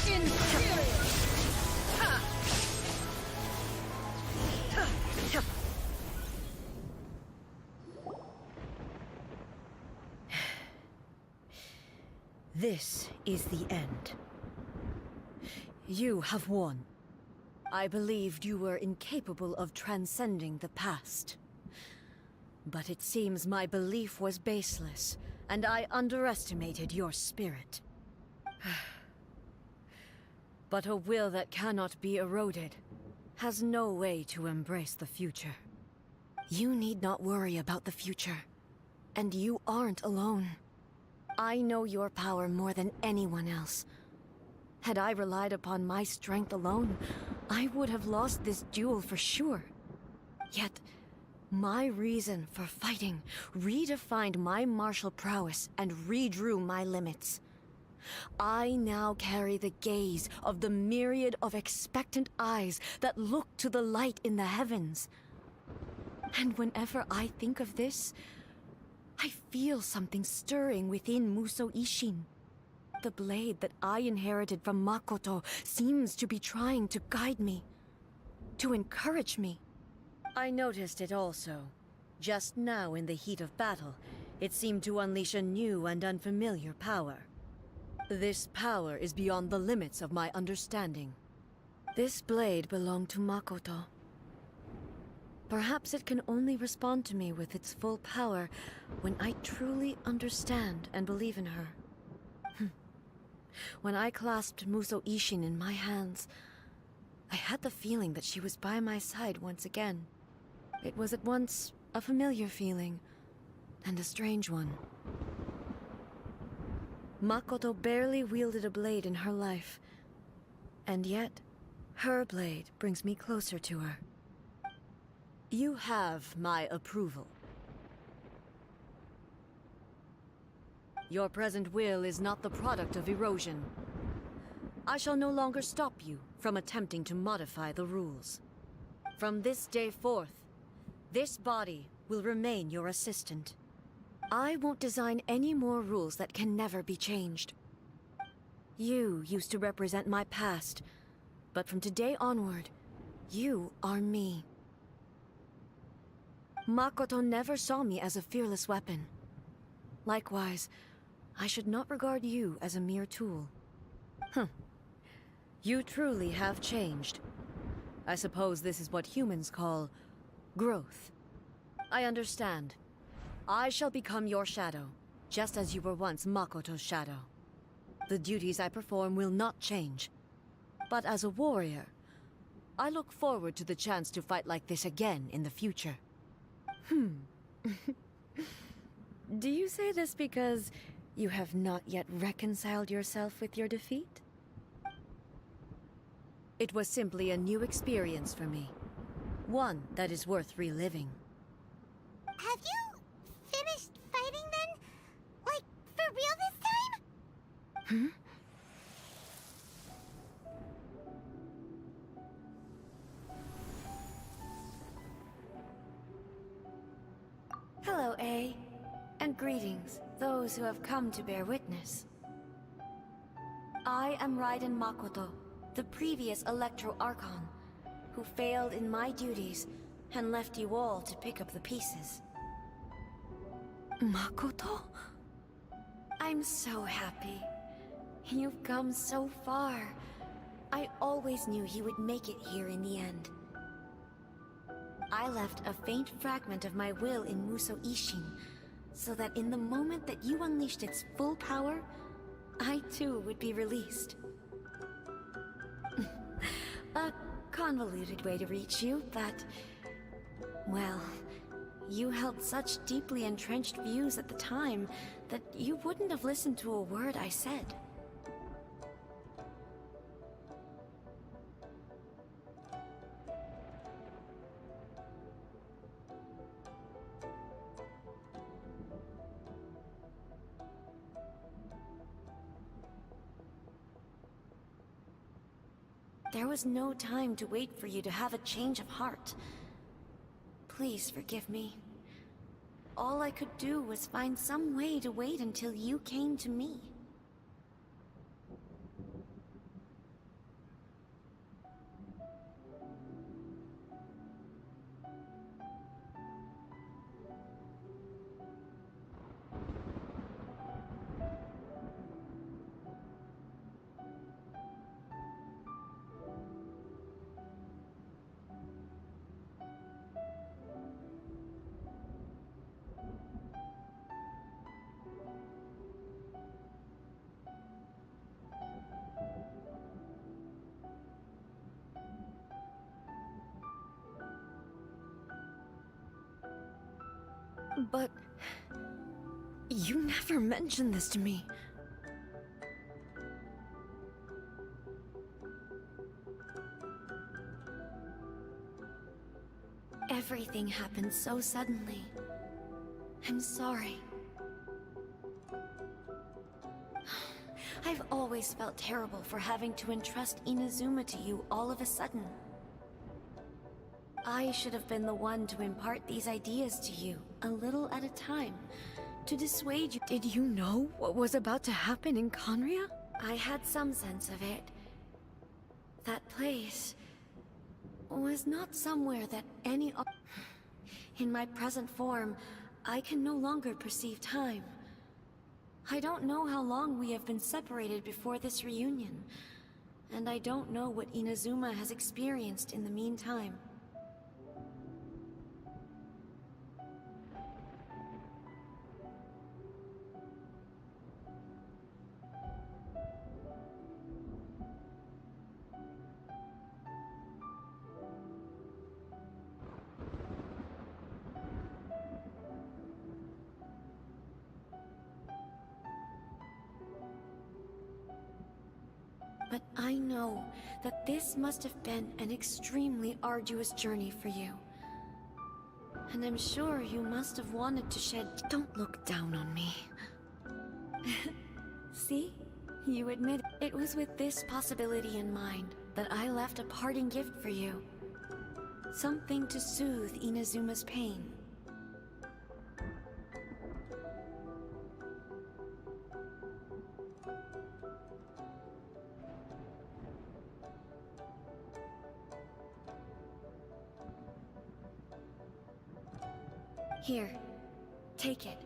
Inferior! This is the end. You have won. I believed you were incapable of transcending the past. But it seems my belief was baseless, and I underestimated your spirit. But a will that cannot be eroded has no way to embrace the future. You need not worry about the future, and you aren't alone. I know your power more than anyone else. Had I relied upon my strength alone, I would have lost this duel for sure. Yet, my reason for fighting redefined my martial prowess and redrew my limits. I now carry the gaze of the myriad of expectant eyes that look to the light in the heavens. And whenever I think of this, I feel something stirring within Musou Ishin. The blade that I inherited from Makoto seems to be trying to guide me, to encourage me. I noticed it also. Just now in the heat of battle, it seemed to unleash a new and unfamiliar power. This power is beyond the limits of my understanding. This blade belonged to Makoto. Perhaps it can only respond to me with its full power when I truly understand and believe in her. When I clasped Musou Ishin in my hands, I had the feeling that she was by my side once again. It was at once a familiar feeling and a strange one. Makoto barely wielded a blade in her life, and yet her blade brings me closer to her. You have my approval. Your present will is not the product of erosion. I shall no longer stop you from attempting to modify the rules. From this day forth, this body will remain your assistant. I won't design any more rules that can never be changed. You used to represent my past, but from today onward, you are me. Makoto never saw me as a fearless weapon. Likewise, I should not regard you as a mere tool. You truly have changed. I suppose this is what humans call growth. I understand. I shall become your shadow, just as you were once Makoto's shadow. The duties I perform will not change. But as a warrior, I look forward to the chance to fight like this again in the future. Do you say this because you have not yet reconciled yourself with your defeat? It was simply a new experience for me. One that is worth reliving. Have you finished fighting then? Like, for real this time? Hello, A. And greetings, those who have come to bear witness. I am Raiden Makoto, the previous Electro Archon, who failed in my duties and left you all to pick up the pieces. Makoto? I'm so happy. You've come so far. I always knew you would make it here in the end. I left a faint fragment of my will in Muso Ishin, so that in the moment that you unleashed its full power, I too would be released. A convoluted way to reach you, but... well, you held such deeply entrenched views at the time that you wouldn't have listened to a word I said. There was no time to wait for you to have a change of heart. Please forgive me. All I could do was find some way to wait until you came to me. But... you never mentioned this to me. Everything happened so suddenly. I'm sorry. I've always felt terrible for having to entrust Inazuma to you all of a sudden. I should have been the one to impart these ideas to you, a little at a time, to dissuade you. Did you know what was about to happen in Conria? I had some sense of it. That place was not somewhere that any... In my present form, I can no longer perceive time. I don't know how long we have been separated before this reunion, and I don't know what Inazuma has experienced in the meantime. But I know that this must have been an extremely arduous journey for you. And I'm sure you must have wanted to shed... Don't look down on me. See? You admit it. It was with this possibility in mind that I left a parting gift for you. Something to soothe Inazuma's pain. Here, take it,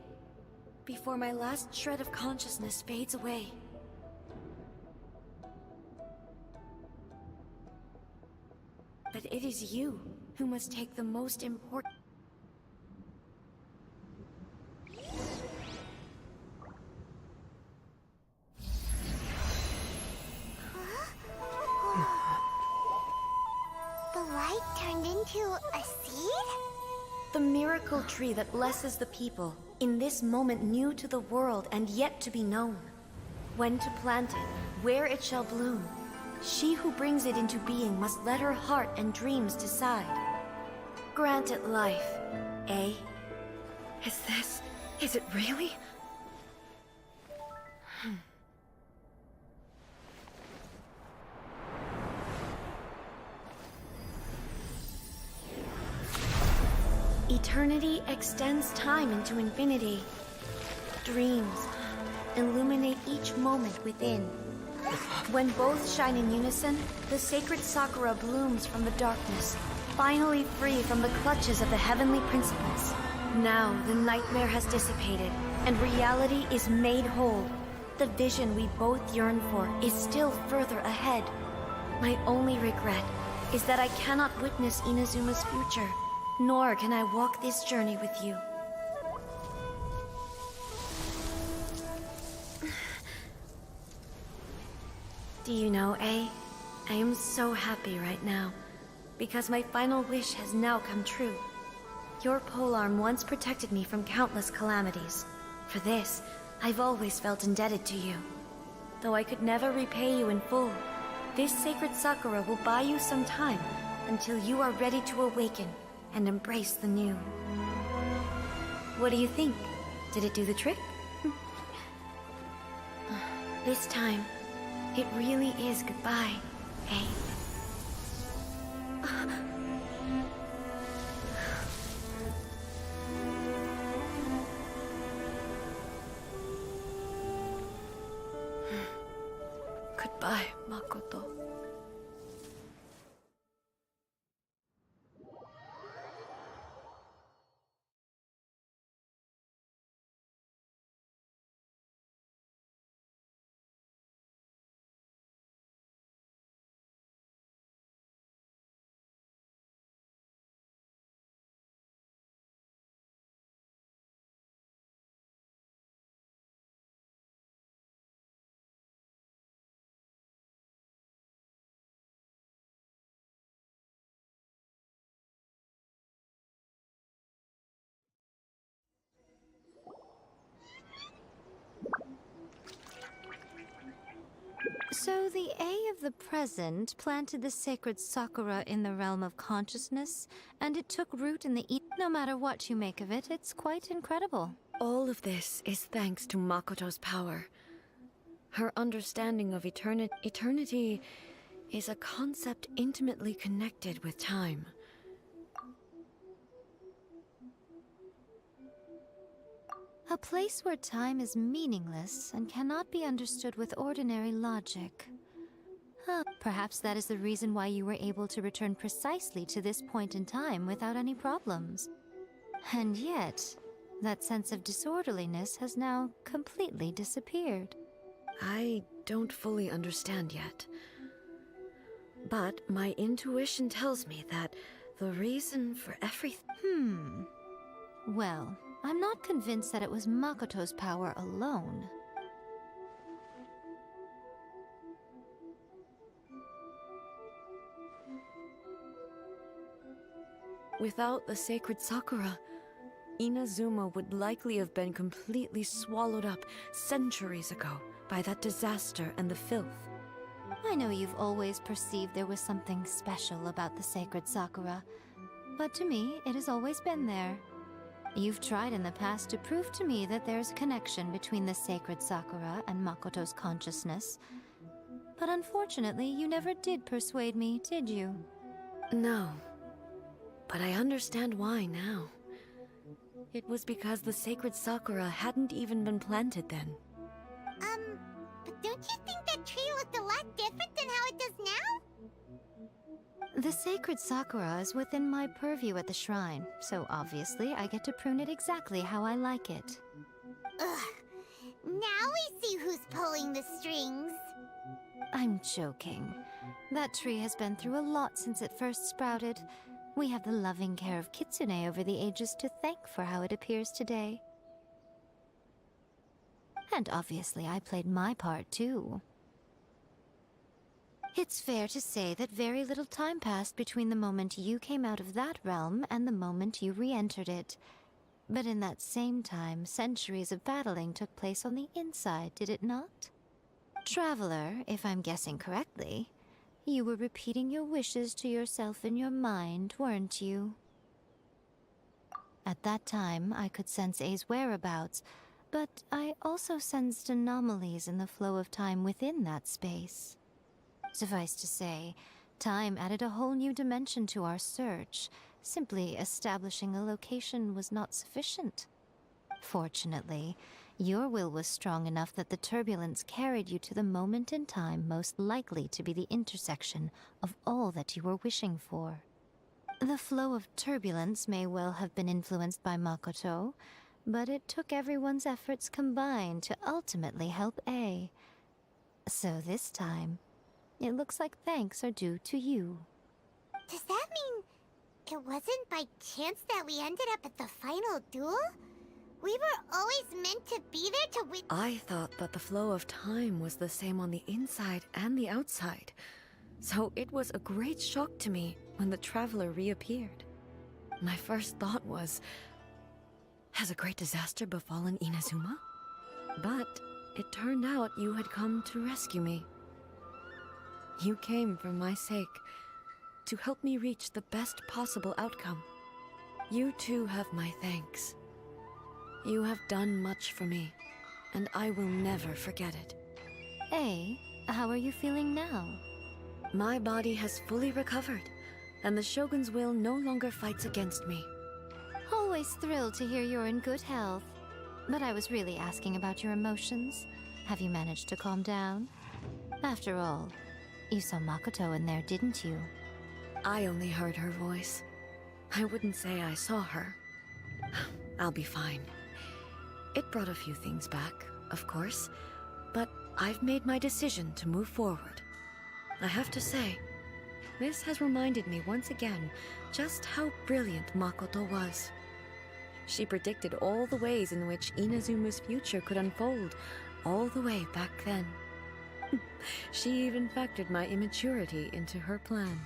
before my last shred of consciousness fades away. But it is you who must take the most important... The light turned into a seed? The miracle tree that blesses the people, in this moment new to the world and yet to be known. When to plant it, where it shall bloom. She who brings it into being must let her heart and dreams decide. Grant it life, eh? Is it really? Eternity extends time into infinity. Dreams illuminate each moment within. When both shine in unison, the sacred Sakura blooms from the darkness, finally free from the clutches of the heavenly principles. Now the nightmare has dissipated, and reality is made whole. The vision we both yearn for is still further ahead. My only regret is that I cannot witness Inazuma's future. nor can I walk this journey with you. Do you know, A? I am so happy right now, because my final wish has now come true. Your polearm once protected me from countless calamities. For this, I've always felt indebted to you. Though I could never repay you in full, this sacred Sakura will buy you some time until you are ready to awaken and embrace the new. What do you think? Did it do the trick? This time, it really is goodbye, eh? Goodbye, Makoto. So the A of the present planted the sacred Sakura in the realm of consciousness, and it took root in the No matter what you make of it, it's quite incredible. All of this is thanks to Makoto's power. Her understanding of eternity is a concept intimately connected with time. A place where time is meaningless and cannot be understood with ordinary logic. Perhaps that is the reason why you were able to return precisely to this point in time without any problems. And yet, that sense of disorderliness has now completely disappeared. I don't fully understand yet. But my intuition tells me that the reason for everything... Well, I'm not convinced that it was Makoto's power alone. Without the sacred Sakura, Inazuma would likely have been completely swallowed up centuries ago by that disaster and the filth. I know you've always perceived there was something special about the sacred Sakura, but to me, it has always been there. You've tried in the past to prove to me that there's a connection between the sacred Sakura and Makoto's consciousness, but unfortunately, you never did persuade me, did you? No, but I understand why now. It was because the sacred Sakura hadn't even been planted then. But don't you think that tree looked a lot different than how it does now? The sacred Sakura is within my purview at the shrine, so obviously I get to prune it exactly how I like it. Ugh. Now we see who's pulling the strings. I'm joking. That tree has been through a lot since it first sprouted. We have the loving care of Kitsune over the ages to thank for how it appears today. And obviously I played my part too. It's fair to say that very little time passed between the moment you came out of that realm and the moment you re-entered it. But in that same time, centuries of battling took place on the inside, did it not? Traveler, if I'm guessing correctly, you were repeating your wishes to yourself in your mind, weren't you? At that time, I could sense A's whereabouts, but I also sensed anomalies in the flow of time within that space. Suffice to say, time added a whole new dimension to our search. Simply establishing a location was not sufficient. Fortunately, your will was strong enough that the turbulence carried you to the moment in time most likely to be the intersection of all that you were wishing for. The flow of turbulence may well have been influenced by Makoto, but it took everyone's efforts combined to ultimately help A. So this time, it looks like thanks are due to you. Does that mean It wasn't by chance that we ended up at the final duel? We were always meant to be there to win. I thought that the flow of time was the same on the inside and the outside. So it was a great shock to me when the Traveler reappeared. My first thought was, has a great disaster befallen Inazuma? But it turned out you had come to rescue me. You came for my sake, to help me reach the best possible outcome. You too have my thanks. You have done much for me, and I will never forget it. Hey, how are you feeling now? My body has fully recovered, and the Shogun's will no longer fights against me. Always thrilled to hear you're in good health. But I was really asking about your emotions. Have you managed to calm down? After all, you saw Makoto in there, didn't you? I only heard her voice. I wouldn't say I saw her. I'll be fine. It brought a few things back, of course, but I've made my decision to move forward. I have to say, this has reminded me once again just how brilliant Makoto was. She predicted all the ways in which Inazuma's future could unfold, all the way back then. She even factored my immaturity into her plan.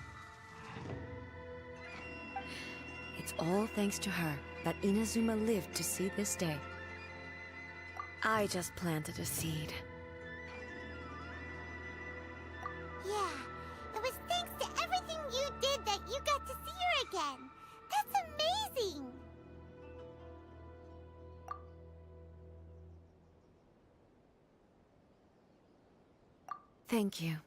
It's all thanks to her that Inazuma lived to see this day. I just planted a seed. Yeah, it was thanks to everything you did that you got to see her again. That's amazing! Thank you.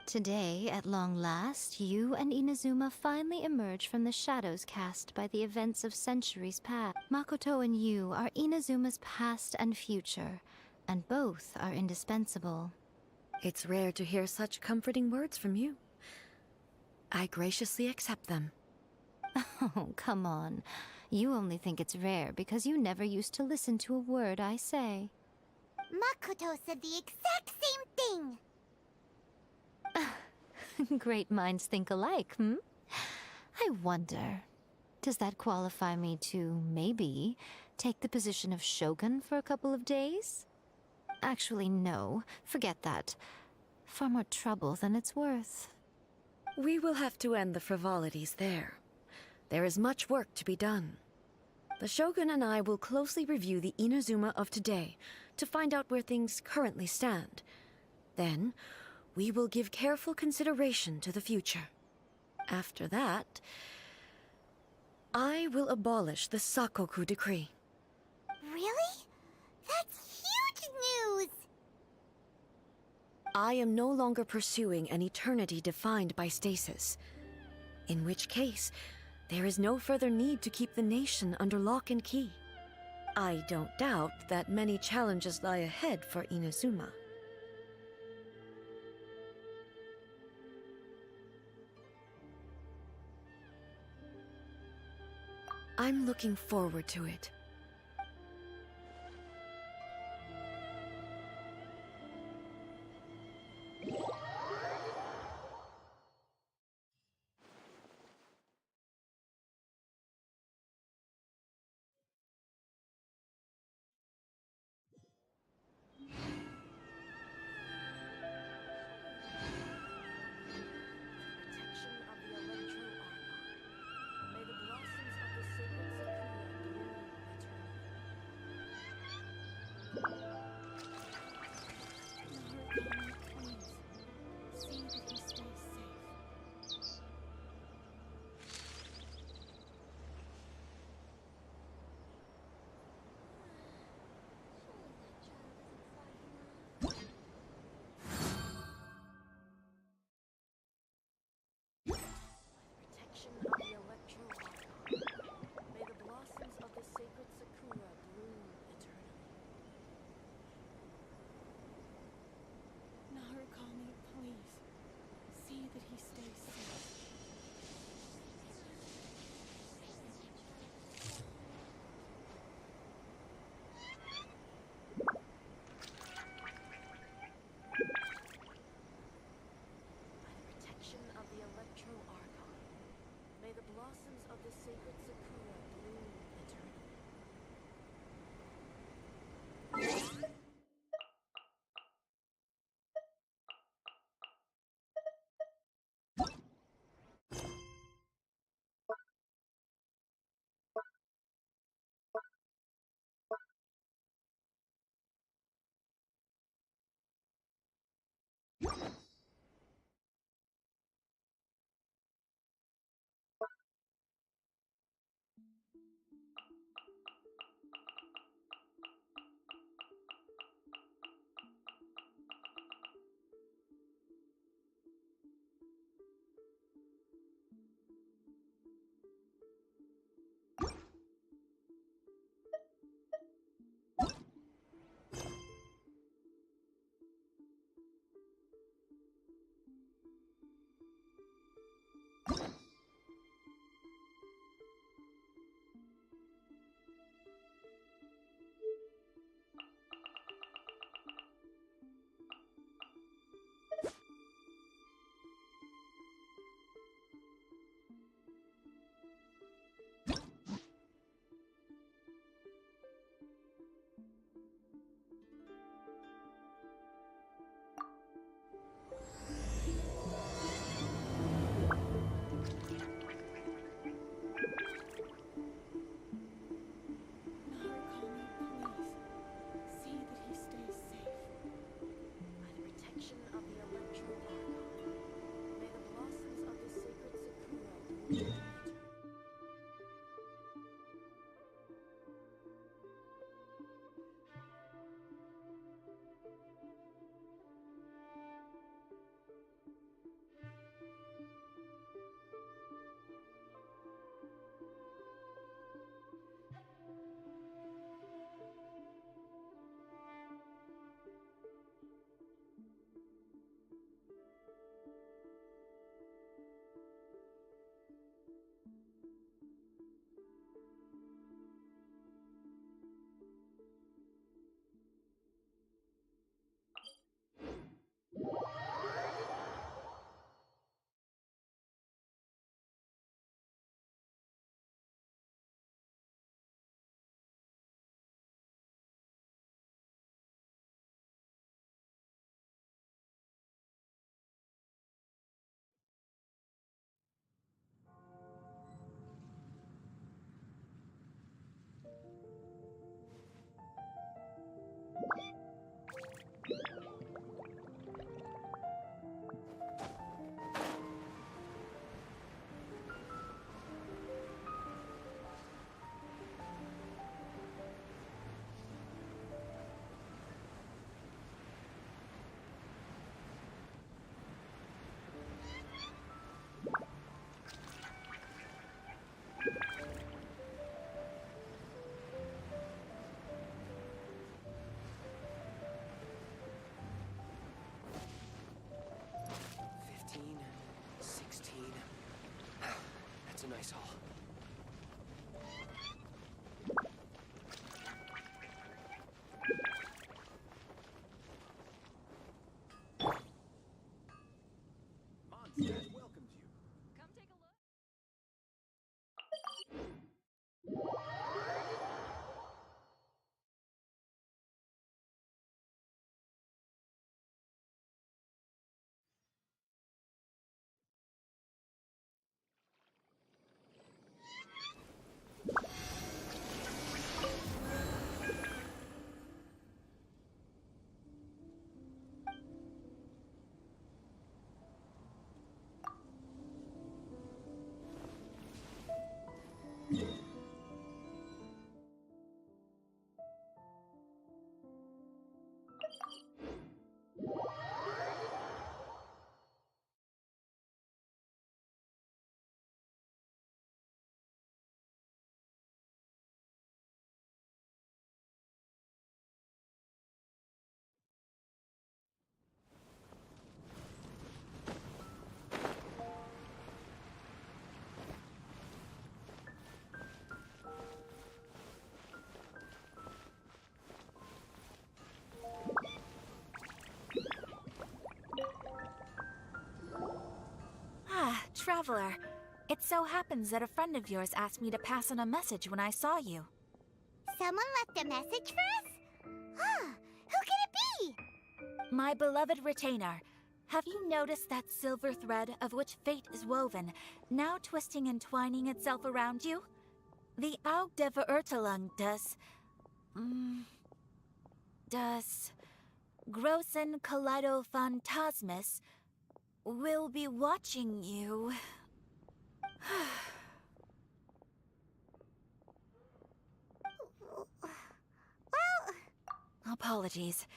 Today, at long last, you and Inazuma finally emerge from the shadows cast by the events of centuries past. Makoto and you are Inazuma's past and future, and both are indispensable. It's rare to hear such comforting words from you. I graciously accept them. Oh, come on. You only think it's rare because you never used to listen to a word I say. Makoto said the exact same thing! Great minds think alike, hmm? I wonder, does that qualify me to, maybe, take the position of Shogun for a couple of days? Actually, no. Forget that. Far more trouble than it's worth. We will have to end the frivolities there. There is much work to be done. The Shogun and I will closely review the Inazuma of today to find out where things currently stand. Then, we will give careful consideration to the future. After that, I will abolish the Sakoku Decree. Really? That's huge news! I am no longer pursuing an eternity defined by stasis. In which case, there is no further need to keep the nation under lock and key. I don't doubt that many challenges lie ahead for Inazuma. I'm looking forward to it. Protection of the Electro Archon. May the blossoms of the sacred Sakura bloom the sacred Sakura bloom eternally. That's a nice haul. Mondstadt welcomes you. Come take a look. Traveler. It so happens that a friend of yours asked me to pass on a message when I saw you. Someone left a message for us? Huh, who could it be? My beloved retainer, have you noticed that silver thread of which fate is woven, now twisting and twining itself around you? The Aug der Verurteilung does Großen Kaleido Phantasmus will be watching you. Apologies.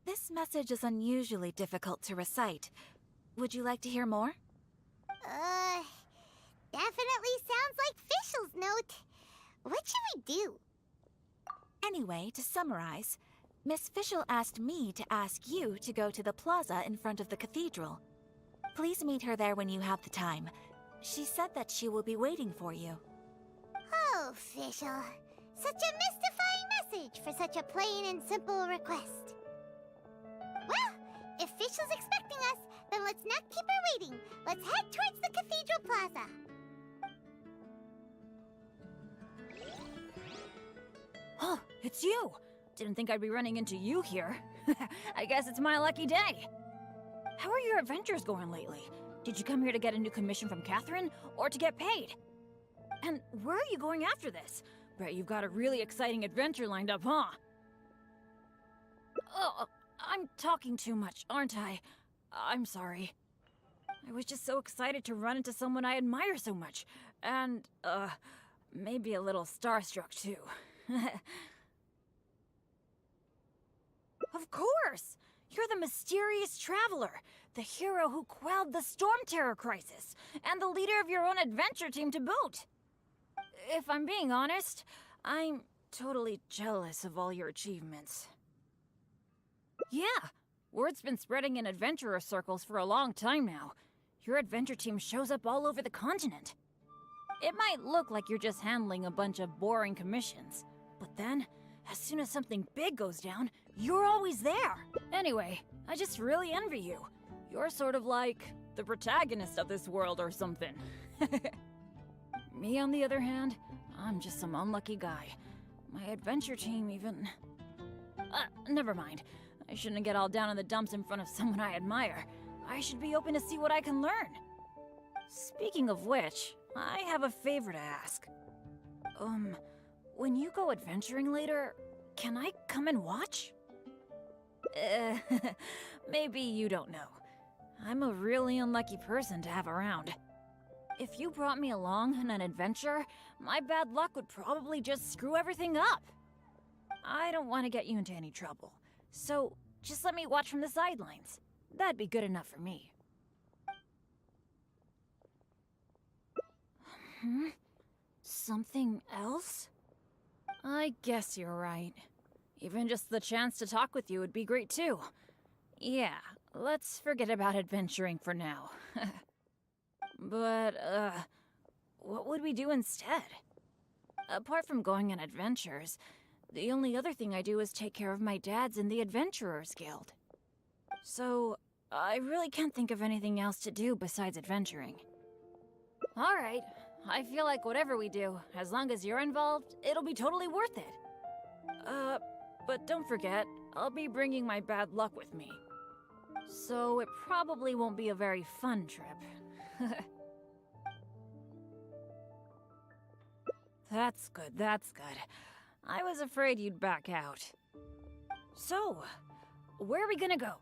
This message is unusually difficult to recite. Would you like to hear more? Definitely sounds like Fischl's note. What should we do? Anyway, to summarize, Miss Fischl asked me to ask you to go to the plaza in front of the cathedral. Please meet her there when you have the time. She said that she will be waiting for you. Oh, Fischl. Such a mystifying message for such a plain and simple request. Well, if Fischl's expecting us, then let's not keep her waiting. Let's head towards the cathedral plaza. Oh, it's you! Didn't think I'd be running into you here. I guess it's my lucky day. How are your adventures going lately? Did you come here to get a new commission from Catherine, or to get paid? And where are you going after this? Bet you've got a really exciting adventure lined up, huh? Oh, I'm talking too much, aren't I? I'm sorry. I was just so excited to run into someone I admire so much. And, maybe a little starstruck, too. Of course! You're the mysterious traveler, the hero who quelled the Storm Terror crisis, and the leader of your own adventure team to boot. If I'm being honest, I'm totally jealous of all your achievements. Yeah, word's been spreading in adventurer circles for a long time now. Your adventure team shows up all over the continent. It might look like you're just handling a bunch of boring commissions, but then, as soon as something big goes down, you're always there. Anyway, I just really envy you. You're sort of like the protagonist of this world or something. Me, on the other hand, I'm just some unlucky guy. My adventure team even... never mind. I shouldn't get all down in the dumps in front of someone I admire. I should be open to see what I can learn. Speaking of which, I have a favor to ask. When you go adventuring later, can I come and watch? Maybe you don't know. I'm a really unlucky person to have around. If you brought me along on an adventure, my bad luck would probably just screw everything up. I don't want to get you into any trouble, so just let me watch from the sidelines. That'd be good enough for me. Something else? I guess you're right. Even just the chance to talk with you would be great too. Yeah, let's forget about adventuring for now. But, what would we do instead? Apart from going on adventures, the only other thing I do is take care of my dads in the Adventurers Guild. So, I really can't think of anything else to do besides adventuring. Alright, I feel like whatever we do, as long as you're involved, it'll be totally worth it. But don't forget, I'll be bringing my bad luck with me. So it probably won't be a very fun trip. That's good, that's good. I was afraid you'd back out. So, where are we gonna go?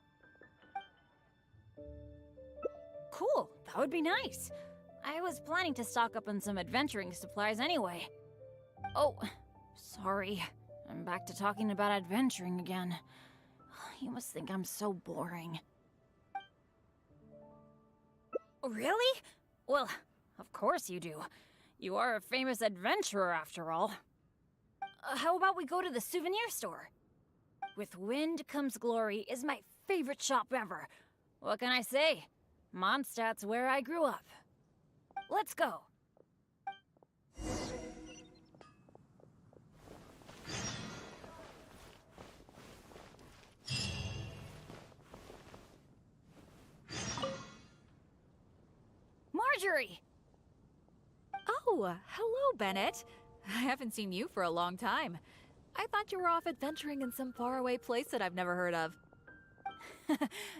Cool, that would be nice. I was planning to stock up on some adventuring supplies anyway. Oh, sorry. I'm back to talking about adventuring again. You must think I'm so boring. Really? Well, of course you do. You are a famous adventurer after all. How about we go to the souvenir store? With Wind Comes Glory is my favorite shop ever. What can I say? Mondstadt's where I grew up. Let's go. Marjorie! Oh, hello, Bennett. I haven't seen you for a long time. I thought you were off adventuring in some faraway place that I've never heard of.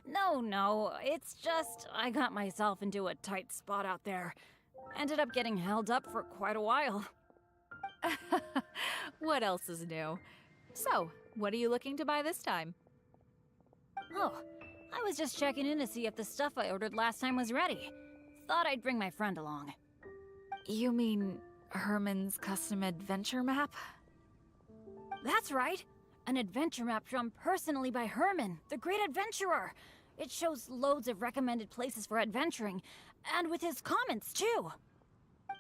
No, it's just I got myself into a tight spot out there. Ended up getting held up for quite a while. What else is new? So, what are you looking to buy this time? Oh, I was just checking in to see if the stuff I ordered last time was ready. Thought I'd bring my friend along. You mean Herman's custom adventure map? That's right! An adventure map drawn personally by Herman, the great adventurer! It shows loads of recommended places for adventuring, and with his comments, too!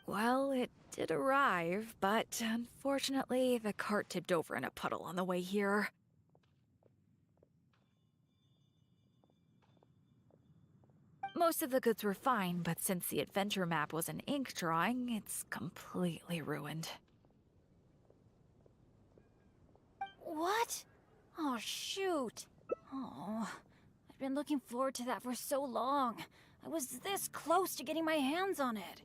Well, it did arrive, but unfortunately, the cart tipped over in a puddle on the way here. Most of the goods were fine, but since the adventure map was an ink drawing, it's completely ruined. What? Oh, shoot. Oh, I've been looking forward to that for so long. I was this close to getting my hands on it.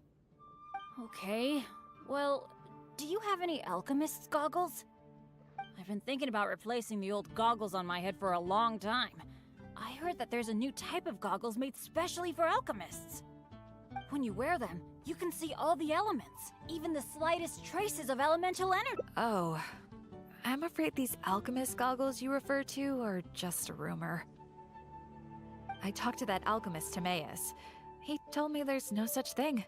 Okay, well, do you have any alchemist's goggles? I've been thinking about replacing the old goggles on my head for a long time. I heard that there's a new type of goggles made specially for alchemists. When you wear them, you can see all the elements, even the slightest traces of elemental energy. Oh, I'm afraid these alchemist goggles you refer to are just a rumor. I talked to that alchemist, Timaeus. He told me there's no such thing.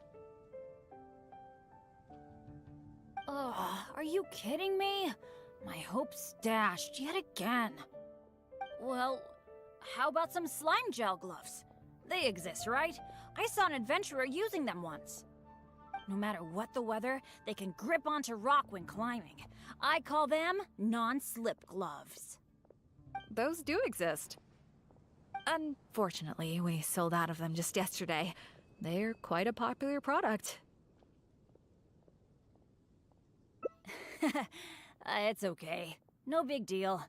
Ugh, are you kidding me? My hopes dashed yet again. Well, how about some slime gel gloves? They exist, right? I saw an adventurer using them once. No matter what the weather, they can grip onto rock when climbing. I call them non-slip gloves. Those do exist. Unfortunately, we sold out of them just yesterday. They're quite a popular product. It's okay. No big deal.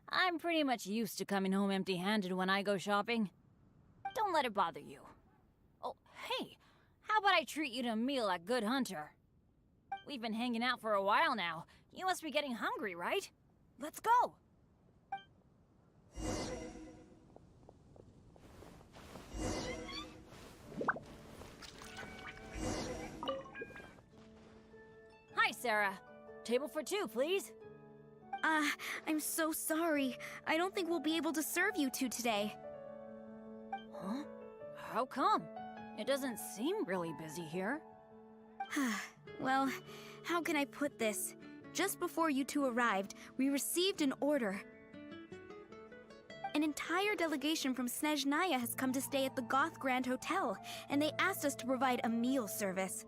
I'm pretty much used to coming home empty-handed when I go shopping. Don't let it bother you. Oh, hey, how about I treat you to a meal at Good Hunter? We've been hanging out for a while now. You must be getting hungry, right? Let's go! Hi, Sarah. Table for two, please. I'm so sorry. I don't think we'll be able to serve you two today. Huh? How come? It doesn't seem really busy here. Well, how can I put this? Just before you two arrived, we received an order. An entire delegation from Snezhnaya has come to stay at the Goth Grand Hotel, and they asked us to provide a meal service.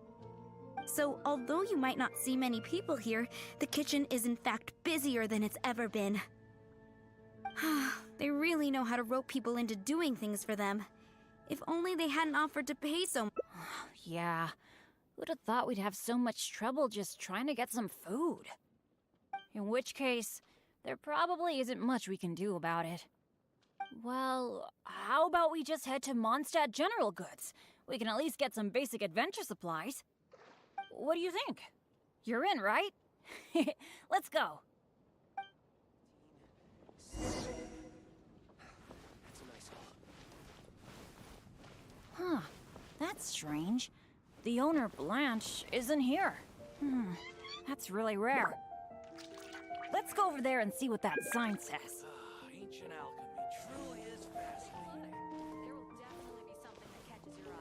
So, although you might not see many people here, the kitchen is in fact busier than it's ever been. They really know how to rope people into doing things for them. If only they hadn't offered to pay so much. Yeah, who'd have thought we'd have so much trouble just trying to get some food? In which case, there probably isn't much we can do about it. Well, how about we just head to Mondstadt General Goods? We can at least get some basic adventure supplies. What do you think? You're in, right? Let's go. That's a nice haul. Huh. That's strange. The owner, Blanche, isn't here. That's really rare. Let's go over there and see what that sign says. Ancient alchemy truly is fascinating. There will definitely be something that catches your eye.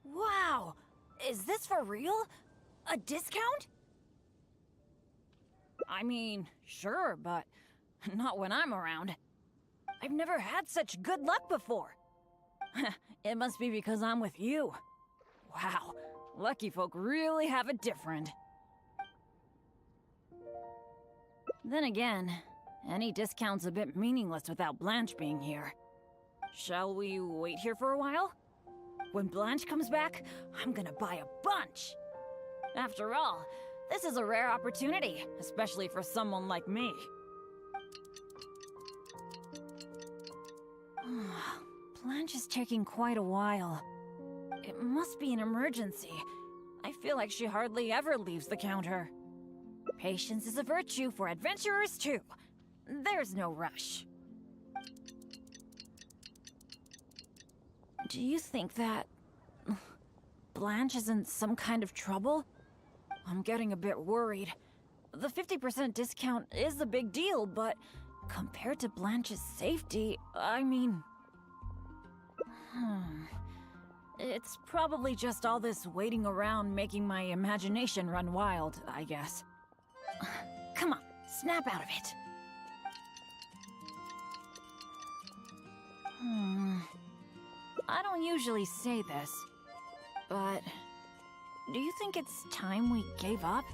Wow! Is this for real? A discount? I mean, sure, but not when I'm around. I've never had such good luck before. It must be because I'm with you. Wow, lucky folk really have it different. Then again, any discount's a bit meaningless without Blanche being here. Shall we wait here for a while? When Blanche comes back, I'm gonna buy a bunch. After all, This is a rare opportunity, especially for someone like me. Blanche is taking quite a while. It must be an emergency. I feel like she hardly ever leaves the counter. Patience is a virtue for adventurers too. There's no rush. Do you think that Blanche is in some kind of trouble? I'm getting a bit worried. The 50% discount is a big deal, but compared to Blanche's safety, I mean... It's probably just all this waiting around making my imagination run wild, I guess. Come on, snap out of it. I don't usually say this, but do you think it's time we gave up?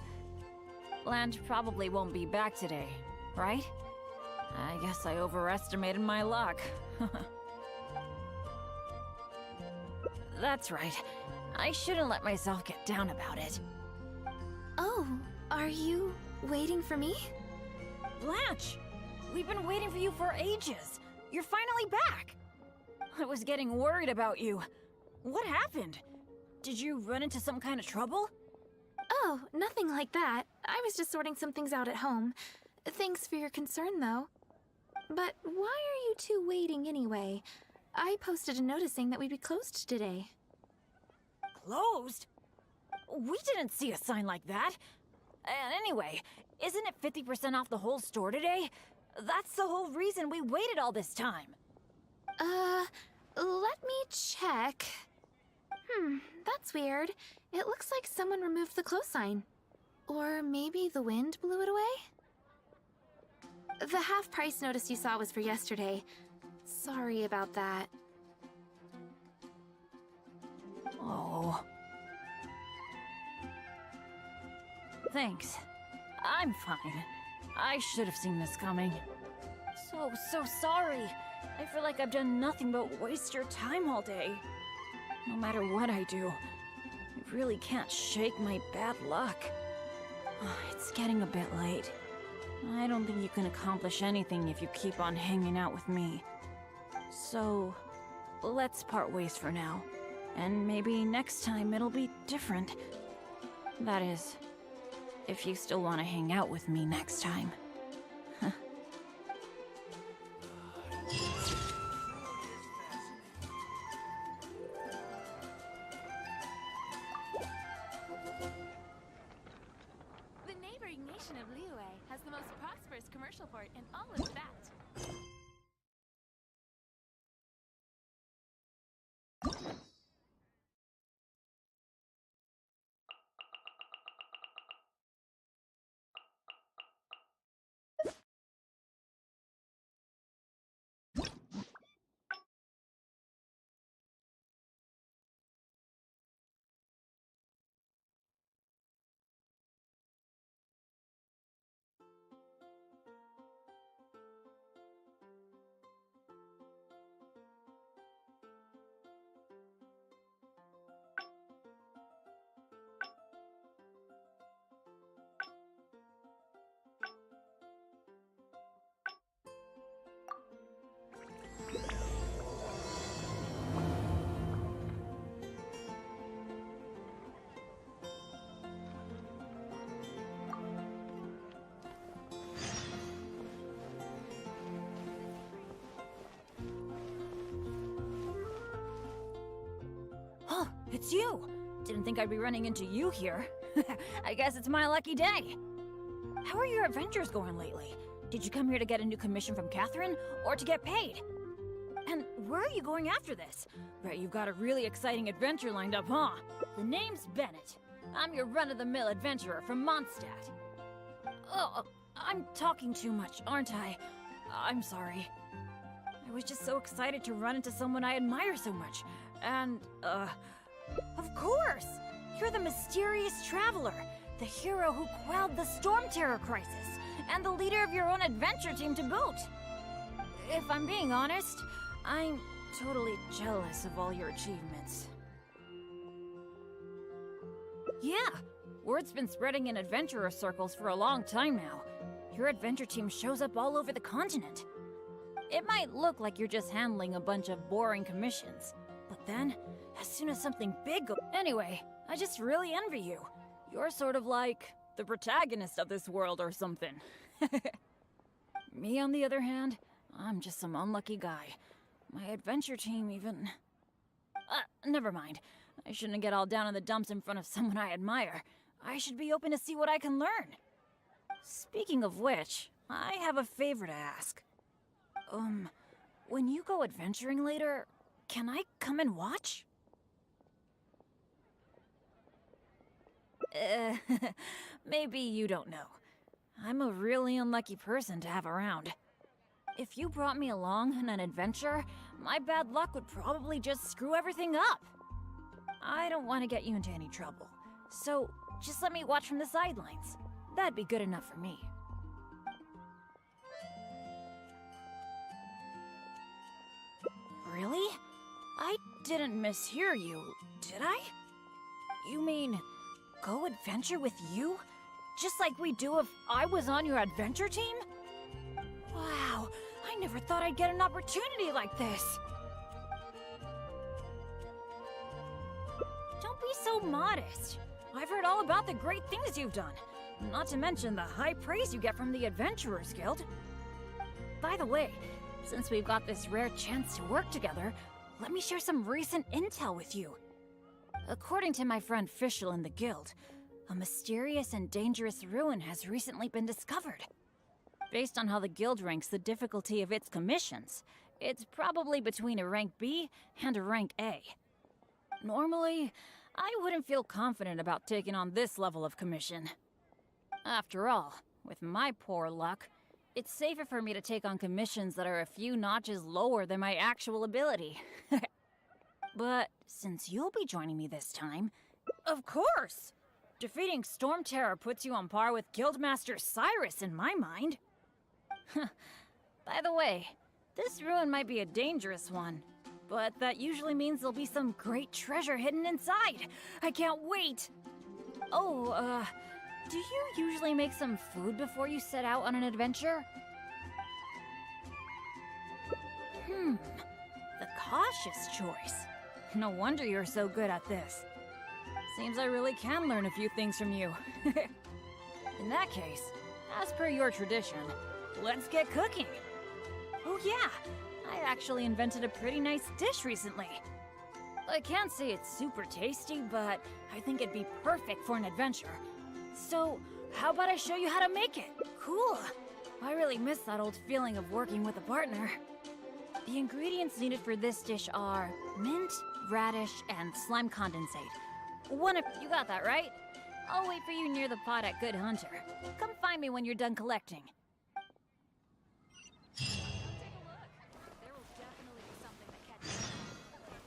Blanche probably won't be back today, right? I guess I overestimated my luck. That's right. I shouldn't let myself get down about it. Oh, are you waiting for me? Blanche! We've been waiting for you for ages. You're finally back! I was getting worried about you. What happened? Did you run into some kind of trouble? Oh, nothing like that. I was just sorting some things out at home. Thanks for your concern, though. But why are you two waiting anyway? I posted a notice saying that we'd be closed today. Closed? We didn't see a sign like that. And anyway, isn't it 50% off the whole store today? That's the whole reason we waited all this time. Let me check. That's weird. It looks like someone removed the close sign. Or maybe the wind blew it away? The half-price notice you saw was for yesterday. Sorry about that. Oh. Thanks. I'm fine. I should have seen this coming. So sorry. I feel like I've done nothing but waste your time all day. No matter what I do, I really can't shake my bad luck. It's getting a bit late. I don't think you can accomplish anything if you keep on hanging out with me. So, let's part ways for now. And maybe next time it'll be different. That is, if you still want to hang out with me next time. The neighboring nation of Liyue has the most prosperous commercial port in all of that. It's you! Didn't think I'd be running into you here. I guess it's my lucky day. How are your adventures going lately? Did you come here to get a new commission from Catherine, or to get paid? And where are you going after this? Bet you've got a really exciting adventure lined up, huh? The name's Bennett. I'm your run-of-the-mill adventurer from Mondstadt. Oh, I'm talking too much, aren't I? I'm sorry. I was just so excited to run into someone I admire so much. And, of course! You're the mysterious traveler, the hero who quelled the Storm Terror crisis, and the leader of your own adventure team to boot. If I'm being honest, I'm totally jealous of all your achievements. Yeah, Word's been spreading in adventurer circles for a long time now. Your adventure team shows up all over the continent. It might look like you're just handling a bunch of boring commissions, but then, as soon as something big goes... Anyway, I just really envy you. You're sort of like the protagonist of this world or something. Me, on the other hand, I'm just some unlucky guy. My adventure team even... never mind. I shouldn't get all down in the dumps in front of someone I admire. I should be open to see what I can learn. Speaking of which, I have a favor to ask. When you go adventuring later, can I come and watch? Maybe you don't know. I'm a really unlucky person to have around. If you brought me along on an adventure, my bad luck would probably just screw everything up. I don't want to get you into any trouble, so just let me watch from the sidelines. That'd be good enough for me. Really? I didn't mishear you, did I? You mean, go adventure with you? Just like we do if I was on your adventure team? Wow, I never thought I'd get an opportunity like this. Don't be so modest. I've heard all about the great things you've done. Not to mention the high praise you get from the Adventurers Guild. By the way, since we've got this rare chance to work together, let me share some recent intel with you. According to my friend Fischl in the Guild, a mysterious and dangerous ruin has recently been discovered. Based on how the Guild ranks the difficulty of its commissions, it's probably between a rank B and a rank A. Normally, I wouldn't feel confident about taking on this level of commission. After all, with my poor luck, it's safer for me to take on commissions that are a few notches lower than my actual ability. But since you'll be joining me this time, of course! Defeating Storm Terror puts you on par with Guildmaster Cyrus in my mind. By the way, this ruin might be a dangerous one, but that usually means there'll be some great treasure hidden inside. I can't wait! Oh, do you usually make some food before you set out on an adventure? The cautious choice. No wonder you're so good at this. Seems I really can learn a few things from you. In that case, as per your tradition, let's get cooking. Oh yeah, I actually invented a pretty nice dish recently. I can't say it's super tasty, but I think it'd be perfect for an adventure. So, how about I show you how to make it? Cool. I really miss that old feeling of working with a partner. The ingredients needed for this dish are mint, radish, and slime condensate. You got that, right? I'll wait for you near the pot at Good Hunter. Come find me when you're done collecting. Take a look. There will definitely be something that catches your eye.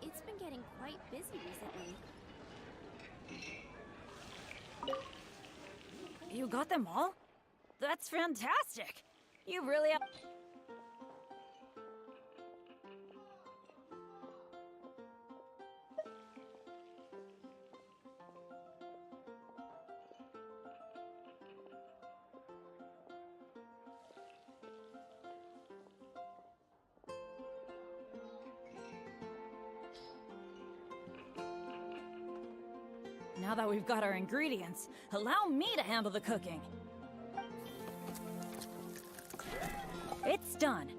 It's been getting quite busy recently. You got them all? That's fantastic! You really have... Now that we've got our ingredients, allow me to handle the cooking. It's done.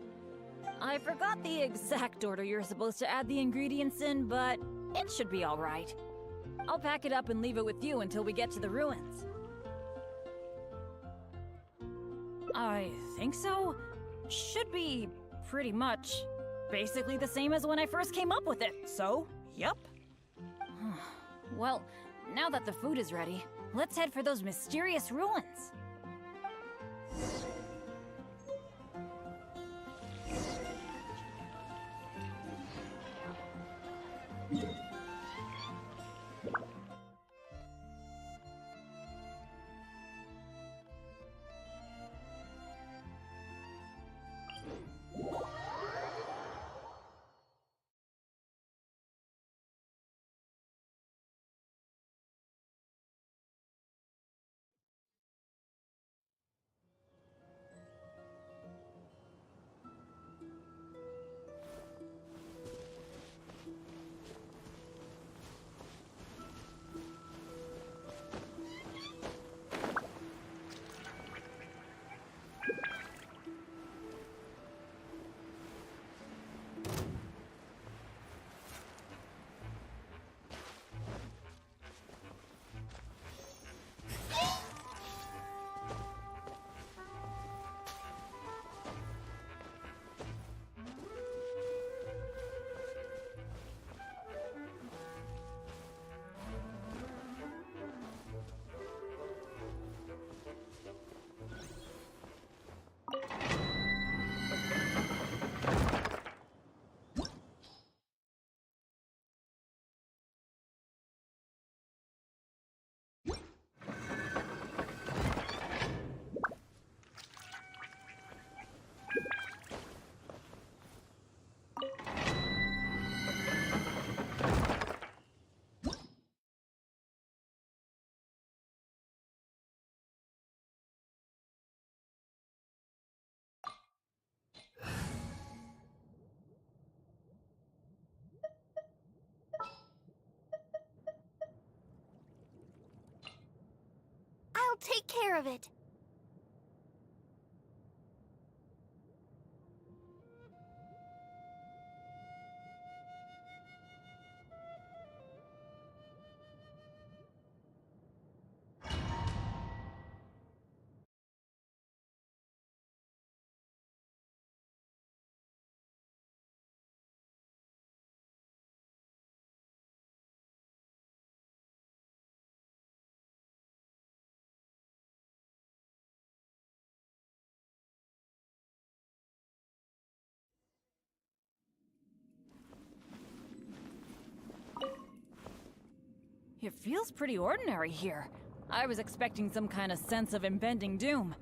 I forgot the exact order you're supposed to add the ingredients in, but it should be all right. I'll pack it up and leave it with you until we get to the ruins. I think so. Should be pretty much basically the same as when I first came up with it, so, yep. Well, now that the food is ready, let's head for those mysterious ruins. care of it. It feels pretty ordinary here. I was expecting some kind of sense of impending doom.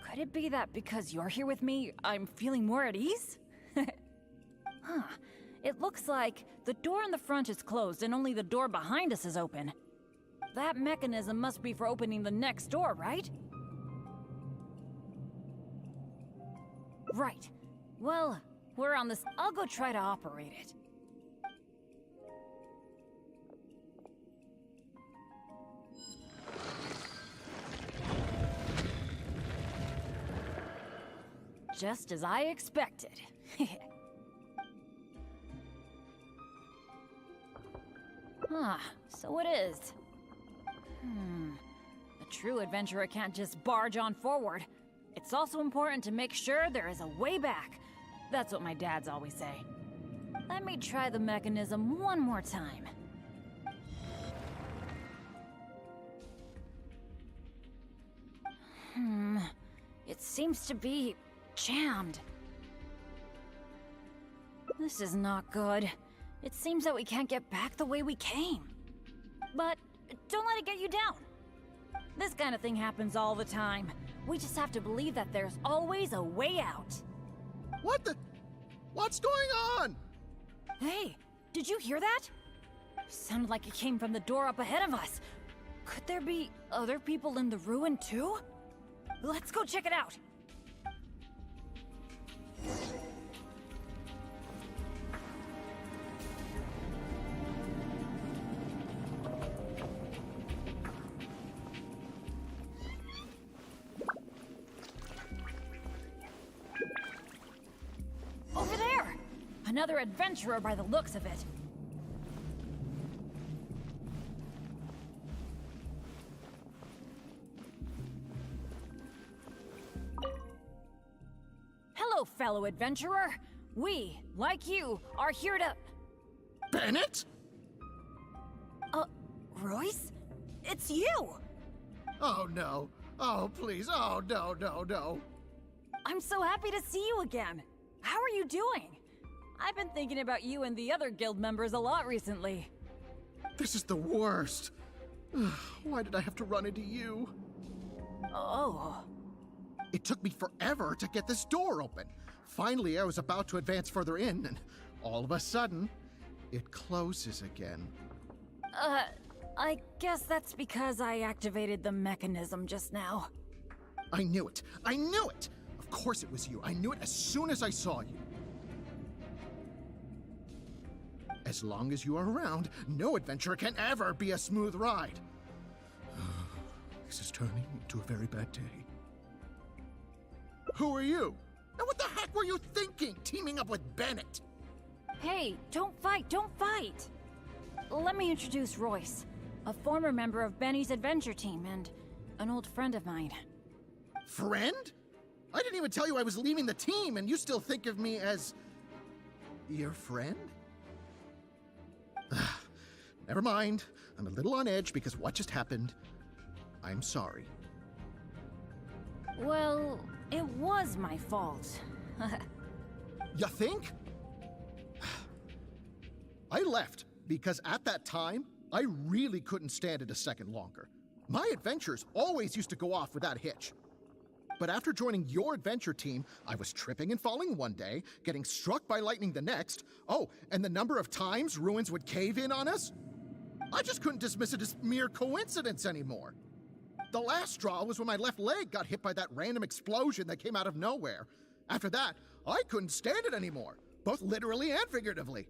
Could it be that because you're here with me, I'm feeling more at ease? Huh. It looks like the door in the front is closed and only the door behind us is open. That mechanism must be for opening the next door, right? Right. Well, we're on this. I'll go try to operate it. Just as I expected. Huh, so it is. A true adventurer can't just barge on forward. It's also important to make sure there is a way back. That's what my dads always say. Let me try the mechanism one more time. It seems to be jammed. This is not good. It seems that we can't get back the way we came. But don't let it get you down. This kind of thing happens all the time. We just have to believe that there's always a way out. What the? What's going on? Hey, did you hear that? Sounded like it came from the door up ahead of us. Could there be other people in the ruin too? Let's go check it out. Over there! Another adventurer by the looks of it. Hello, fellow adventurer. We, like you, are here to... Bennett? Royce? It's you! Oh, no. Oh, please. Oh, no, no, no. I'm so happy to see you again. How are you doing? I've been thinking about you and the other guild members a lot recently. This is the worst. Why did I have to run into you? Oh. It took me forever to get this door open. Finally, I was about to advance further in, and all of a sudden, it closes again. I guess that's because I activated the mechanism just now. I knew it. I knew it! Of course it was you. I knew it as soon as I saw you. As long as you are around, no adventure can ever be a smooth ride. This is turning into a very bad day. Who are you? And what the heck were you thinking, teaming up with Bennett? Hey, don't fight, don't fight! Let me introduce Royce, a former member of Benny's adventure team and an old friend of mine. Friend? I didn't even tell you I was leaving the team, and you still think of me as... your friend? Never mind. I'm a little on edge because what just happened. I'm sorry. Well, it was my fault. You think? I left because at that time, I really couldn't stand it a second longer. My adventures always used to go off without a hitch. But after joining your adventure team, I was tripping and falling one day, getting struck by lightning the next. Oh, and the number of times ruins would cave in on us? I just couldn't dismiss it as mere coincidence anymore. The last straw was when my left leg got hit by that random explosion that came out of nowhere. After that, I couldn't stand it anymore, both literally and figuratively.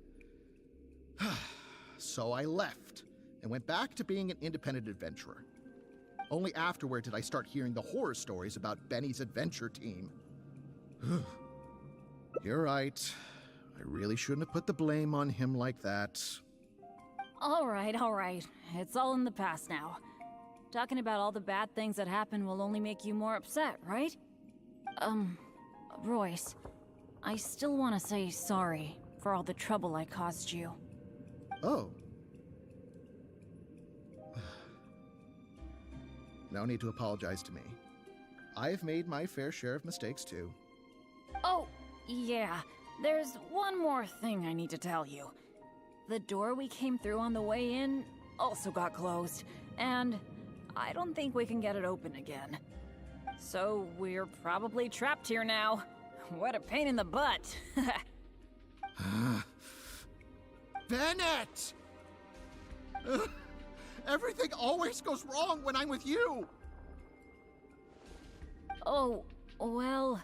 So I left and went back to being an independent adventurer. Only afterward did I start hearing the horror stories about Benny's adventure team. You're right. I really shouldn't have put the blame on him like that. All right. It's all in the past now. Talking about all the bad things that happened will only make you more upset, right? Royce, I still want to say sorry for all the trouble I caused you. Oh. No need to apologize to me. I've made my fair share of mistakes too. Oh, yeah. There's one more thing I need to tell you. The door we came through on the way in also got closed, and I don't think we can get it open again. So we're probably trapped here now. What a pain in the butt. Bennett! Everything always goes wrong when I'm with you! Oh, well,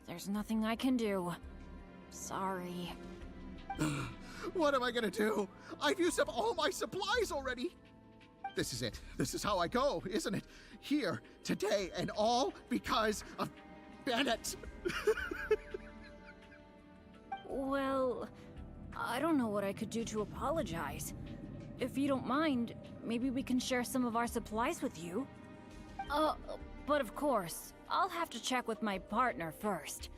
there's nothing I can do. Sorry. What am I gonna do? I've used up all my supplies already! This is it. This is how I go, isn't it? Here, today, and all because of Bennett. Well, I don't know what I could do to apologize. If you don't mind, maybe we can share some of our supplies with you. But of course, I'll have to check with my partner first.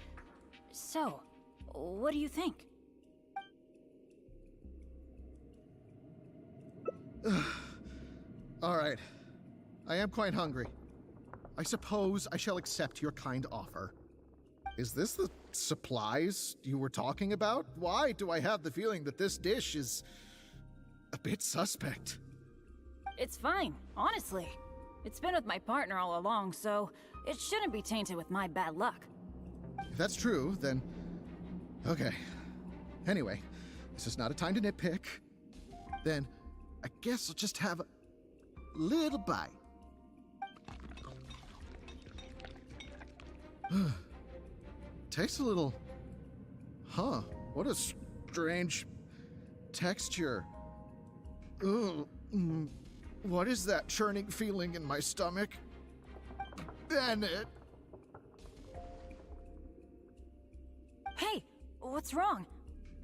So, what do you think? All right. I am quite hungry. I suppose I shall accept your kind offer. Is this the supplies you were talking about? Why do I have the feeling that this dish is a bit suspect? It's fine, honestly. It's been with my partner all along, so it shouldn't be tainted with my bad luck. If that's true, then... okay. Anyway, this is not a time to nitpick. Then, I guess I'll just have a little bite. Tastes a little... huh, what a strange texture. Ugh. What is that churning feeling in my stomach? Bennett! Hey, what's wrong?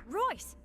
Royce!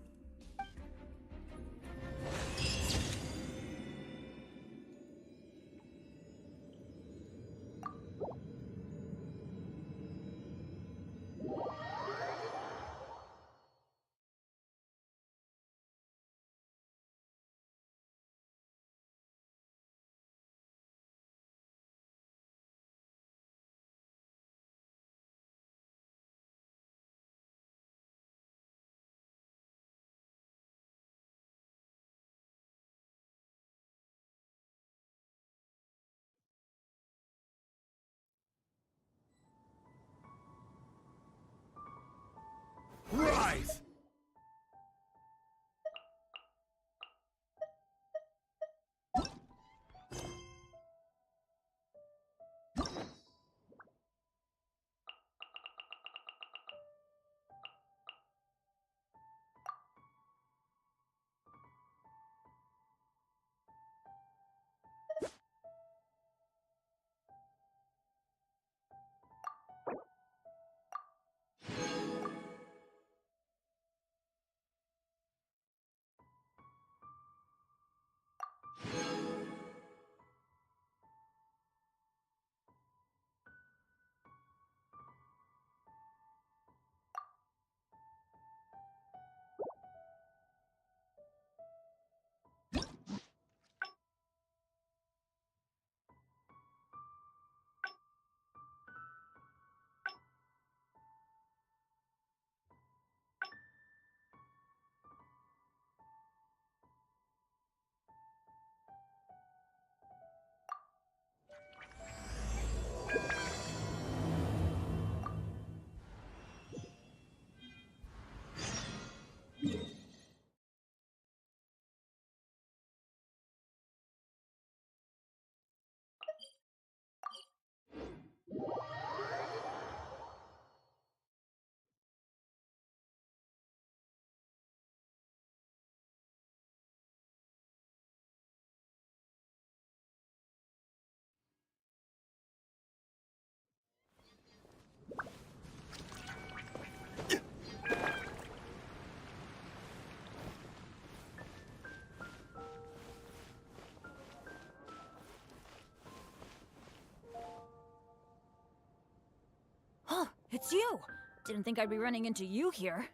it's you! Didn't think I'd be running into you here.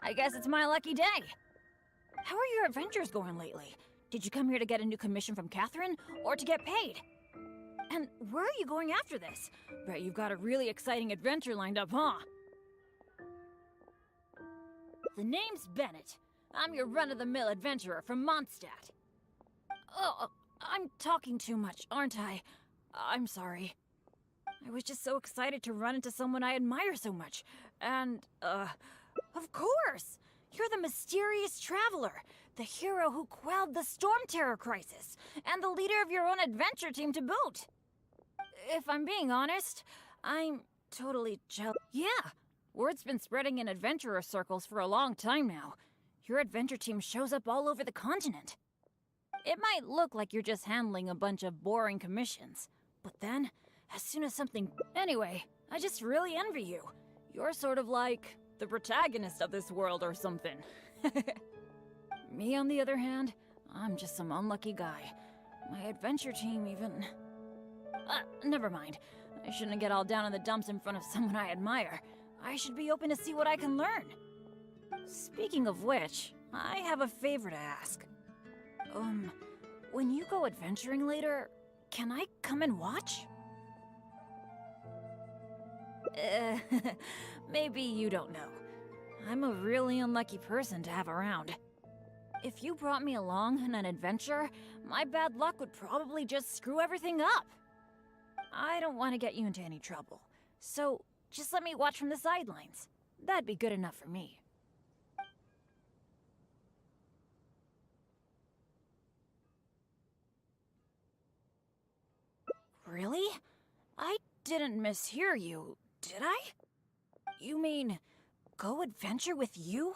I guess it's my lucky day. How are your adventures going lately? Did you come here to get a new commission from Catherine, or to get paid? And where are you going after this? Bet you've got a really exciting adventure lined up, huh? The name's Bennett. I'm your run-of-the-mill adventurer from Mondstadt. Oh, I'm talking too much, aren't I? I'm sorry. I was just so excited to run into someone I admire so much. And, of course! You're the mysterious traveler, the hero who quelled the Storm Terror crisis, and the leader of your own adventure team to boot. If I'm being honest, I'm totally jealous. Yeah, word's been spreading in adventurer circles for a long time now. Your adventure team shows up all over the continent. It might look like you're just handling a bunch of boring commissions, but then, as soon as something... Anyway, I just really envy you. You're sort of like the protagonist of this world or something. Me, on the other hand, I'm just some unlucky guy. My adventure team even... never mind. I shouldn't get all down in the dumps in front of someone I admire. I should be open to see what I can learn. Speaking of which, I have a favor to ask. When you go adventuring later, can I come and watch? Maybe you don't know. I'm a really unlucky person to have around. If you brought me along on an adventure, my bad luck would probably just screw everything up. I don't want to get you into any trouble, so just let me watch from the sidelines. That'd be good enough for me. Really? I didn't mishear you, did I? You mean, go adventure with you?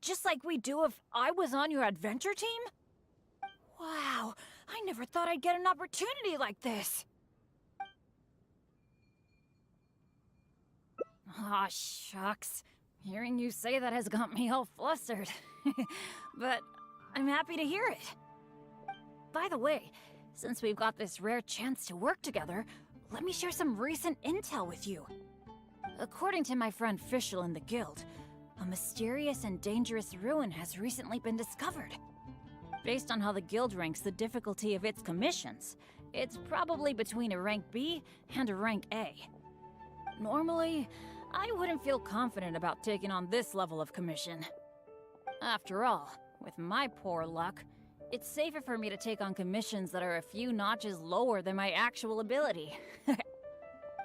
Just like we do if I was on your adventure team? Wow, I never thought I'd get an opportunity like this. Aw, shucks. Hearing you say that has got me all flustered. But I'm happy to hear it. By the way, since we've got this rare chance to work together, let me share some recent intel with you. According to my friend Fischl in the Guild, a mysterious and dangerous ruin has recently been discovered. Based on how the Guild ranks the difficulty of its commissions, it's probably between a rank B and a rank A. Normally, I wouldn't feel confident about taking on this level of commission. After all, with my poor luck, it's safer for me to take on commissions that are a few notches lower than my actual ability.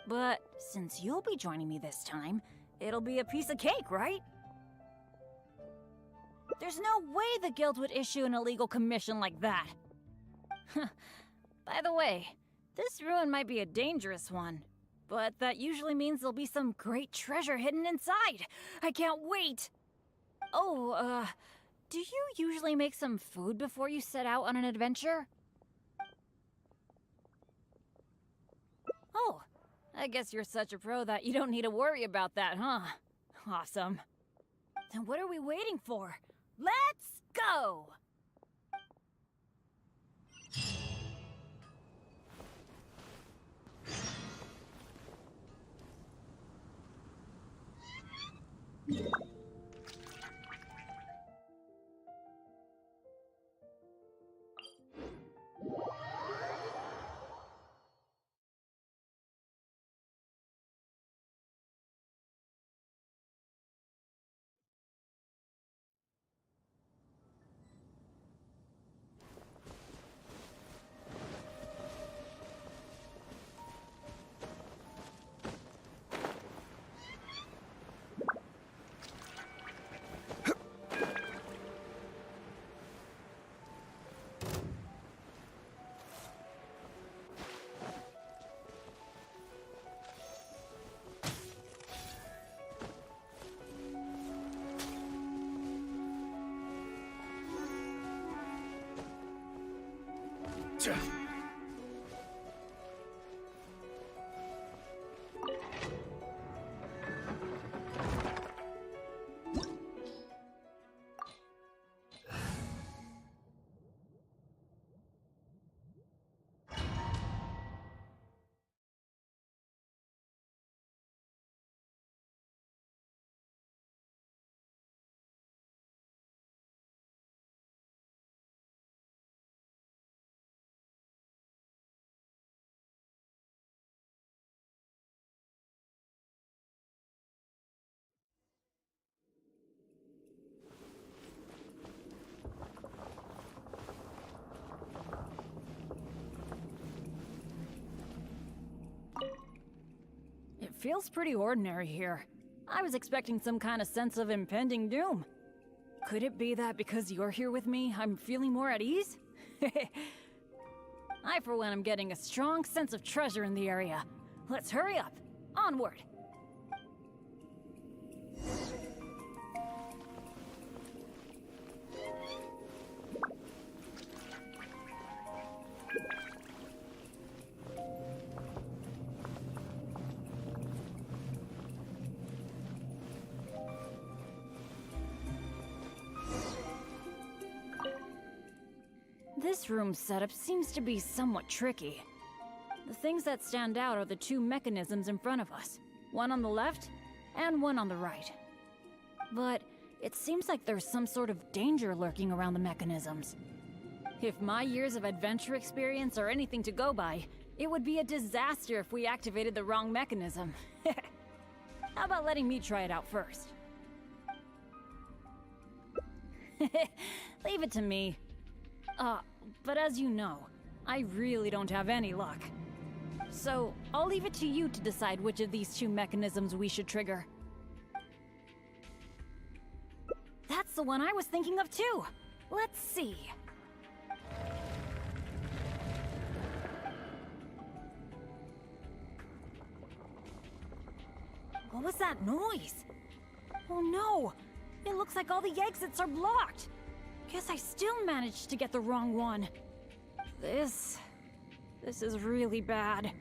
But since you'll be joining me this time, it'll be a piece of cake, right? There's no way the Guild would issue an illegal commission like that. By the way, this ruin might be a dangerous one, but that usually means there'll be some great treasure hidden inside. I can't wait! Oh, do you usually make some food before you set out on an adventure? Oh, I guess you're such a pro that you don't need to worry about that, huh? Awesome. Then what are we waiting for? Let's go! Gotcha. feels pretty ordinary here. I was expecting some kind of sense of impending doom. Could it be that because you're here with me, I'm feeling more at ease? I, for one, am getting a strong sense of treasure in the area. Let's hurry up. Onward. This room's setup seems to be somewhat tricky. The things that stand out are the two mechanisms in front of us, one on the left and one on the right. But it seems like there's some sort of danger lurking around the mechanisms. If my years of adventure experience are anything to go by, it would be a disaster if we activated the wrong mechanism. How about letting me try it out first? Leave it to me. But as you know, I really don't have any luck. So, I'll leave it to you to decide which of these two mechanisms we should trigger. That's the one I was thinking of too! Let's see. What was that noise? Oh no! It looks like all the exits are blocked! Guess I still managed to get the wrong one. This is really bad.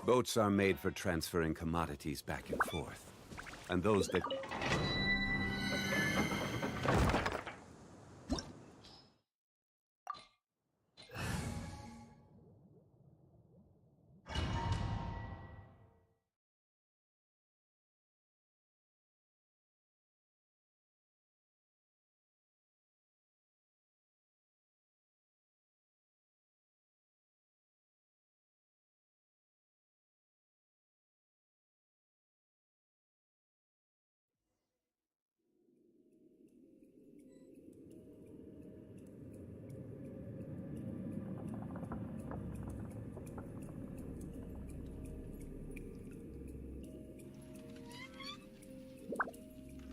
Boats are made for transferring commodities back and forth. And those that...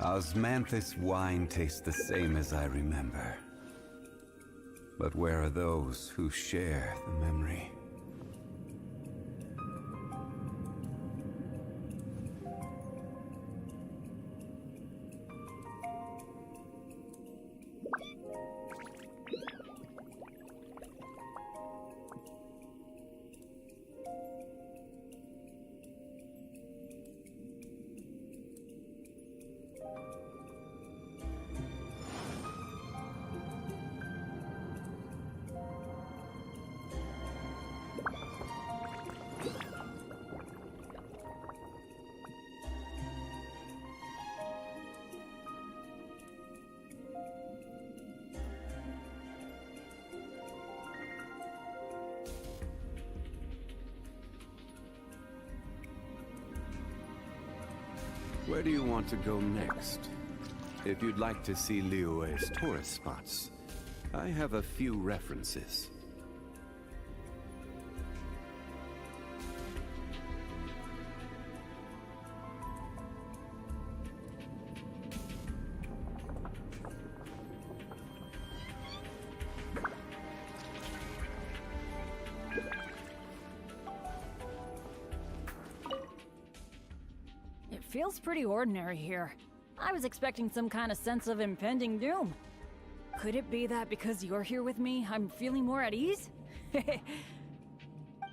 Osmanthus wine tastes the same as I remember. But where are those who share the memory? Where do you want to go next? If you'd like to see Liyue's tourist spots, I have a few references. It feels pretty ordinary here. I was expecting some kind of sense of impending doom. Could it be that because you're here with me, I'm feeling more at ease?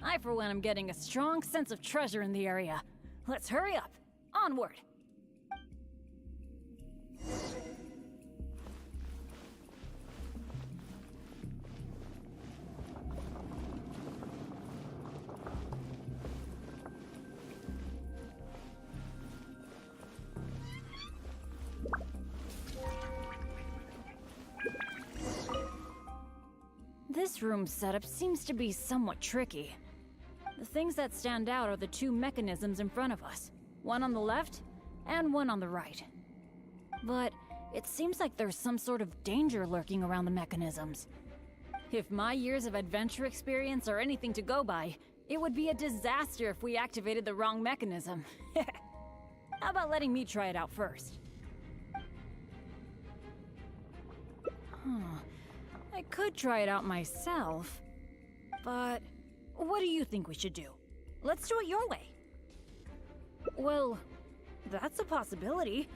I, for one, am getting a strong sense of treasure in the area. Let's hurry up. Onward. This room's setup seems to be somewhat tricky. The things that stand out are the two mechanisms in front of us, one on the left and one on the right. But it seems like there's some sort of danger lurking around the mechanisms. If my years of adventure experience are anything to go by, it would be a disaster if we activated the wrong mechanism. How about letting me try it out first? I could try it out myself, but what do you think we should do? Let's do it your way. Well, that's a possibility.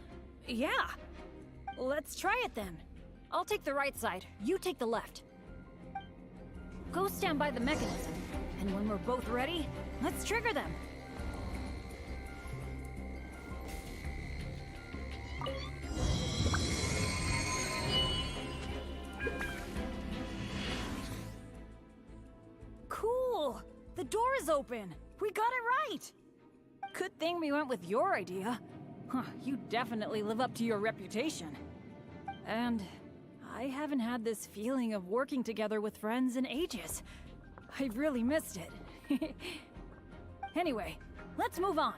Yeah. Let's try it then. I'll take the right side, you take the left. Go stand by the mechanism, and when we're both ready, let's trigger them. Cool! The door is open! We got it right! Good thing we went with your idea. Huh, you definitely live up to your reputation. And I haven't had this feeling of working together with friends in ages. I really missed it. Anyway, let's move on.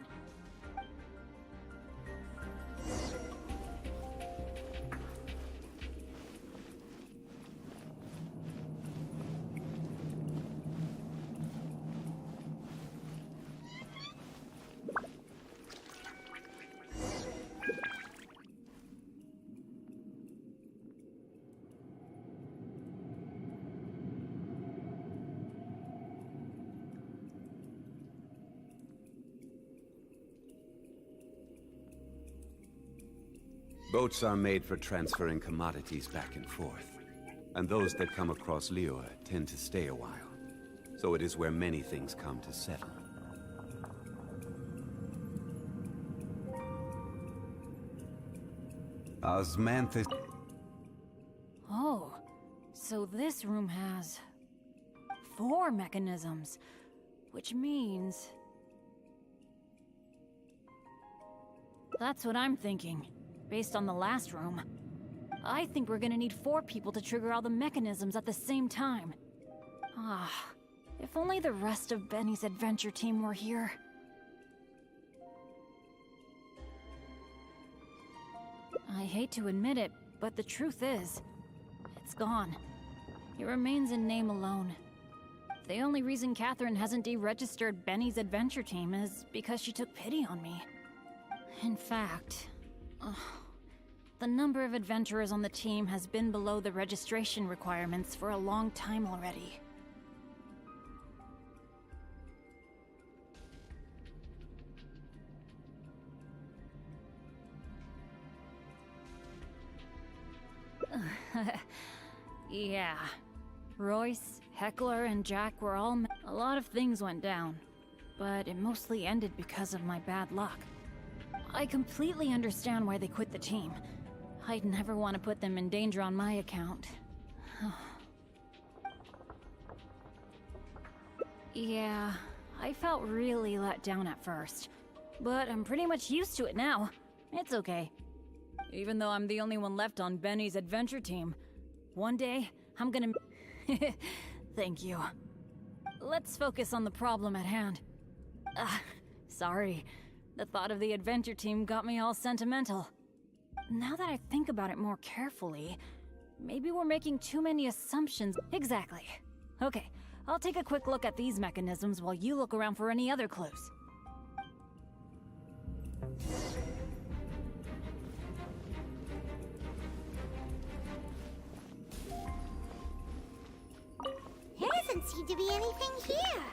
Boats are made for transferring commodities back and forth. And those that come across Liyue tend to stay a while. So it is where many things come to settle. Osmanthus... Oh, so this room has 4 mechanisms, which means... That's what I'm thinking. Based on the last room, I think we're gonna need 4 people to trigger all the mechanisms at the same time. Ah, if only the rest of Benny's adventure team were here. I hate to admit it, but the truth is, it's gone. It remains in name alone. The only reason Catherine hasn't deregistered Benny's adventure team is because she took pity on me. In fact... the number of adventurers on the team has been below the registration requirements for a long time already. Yeah. Royce, Heckler, and Jack were all... A lot of things went down, but it mostly ended because of my bad luck. I completely understand why they quit the team. I'd never want to put them in danger on my account. Yeah, I felt really let down at first. But I'm pretty much used to it now. It's okay. Even though I'm the only one left on Benny's adventure team, one day, I'm gonna... Thank you. Let's focus on the problem at hand. Sorry. The thought of the adventure team got me all sentimental. Now that I think about it more carefully, maybe we're making too many assumptions. Exactly. Okay, I'll take a quick look at these mechanisms while you look around for any other clues. There doesn't seem to be anything here.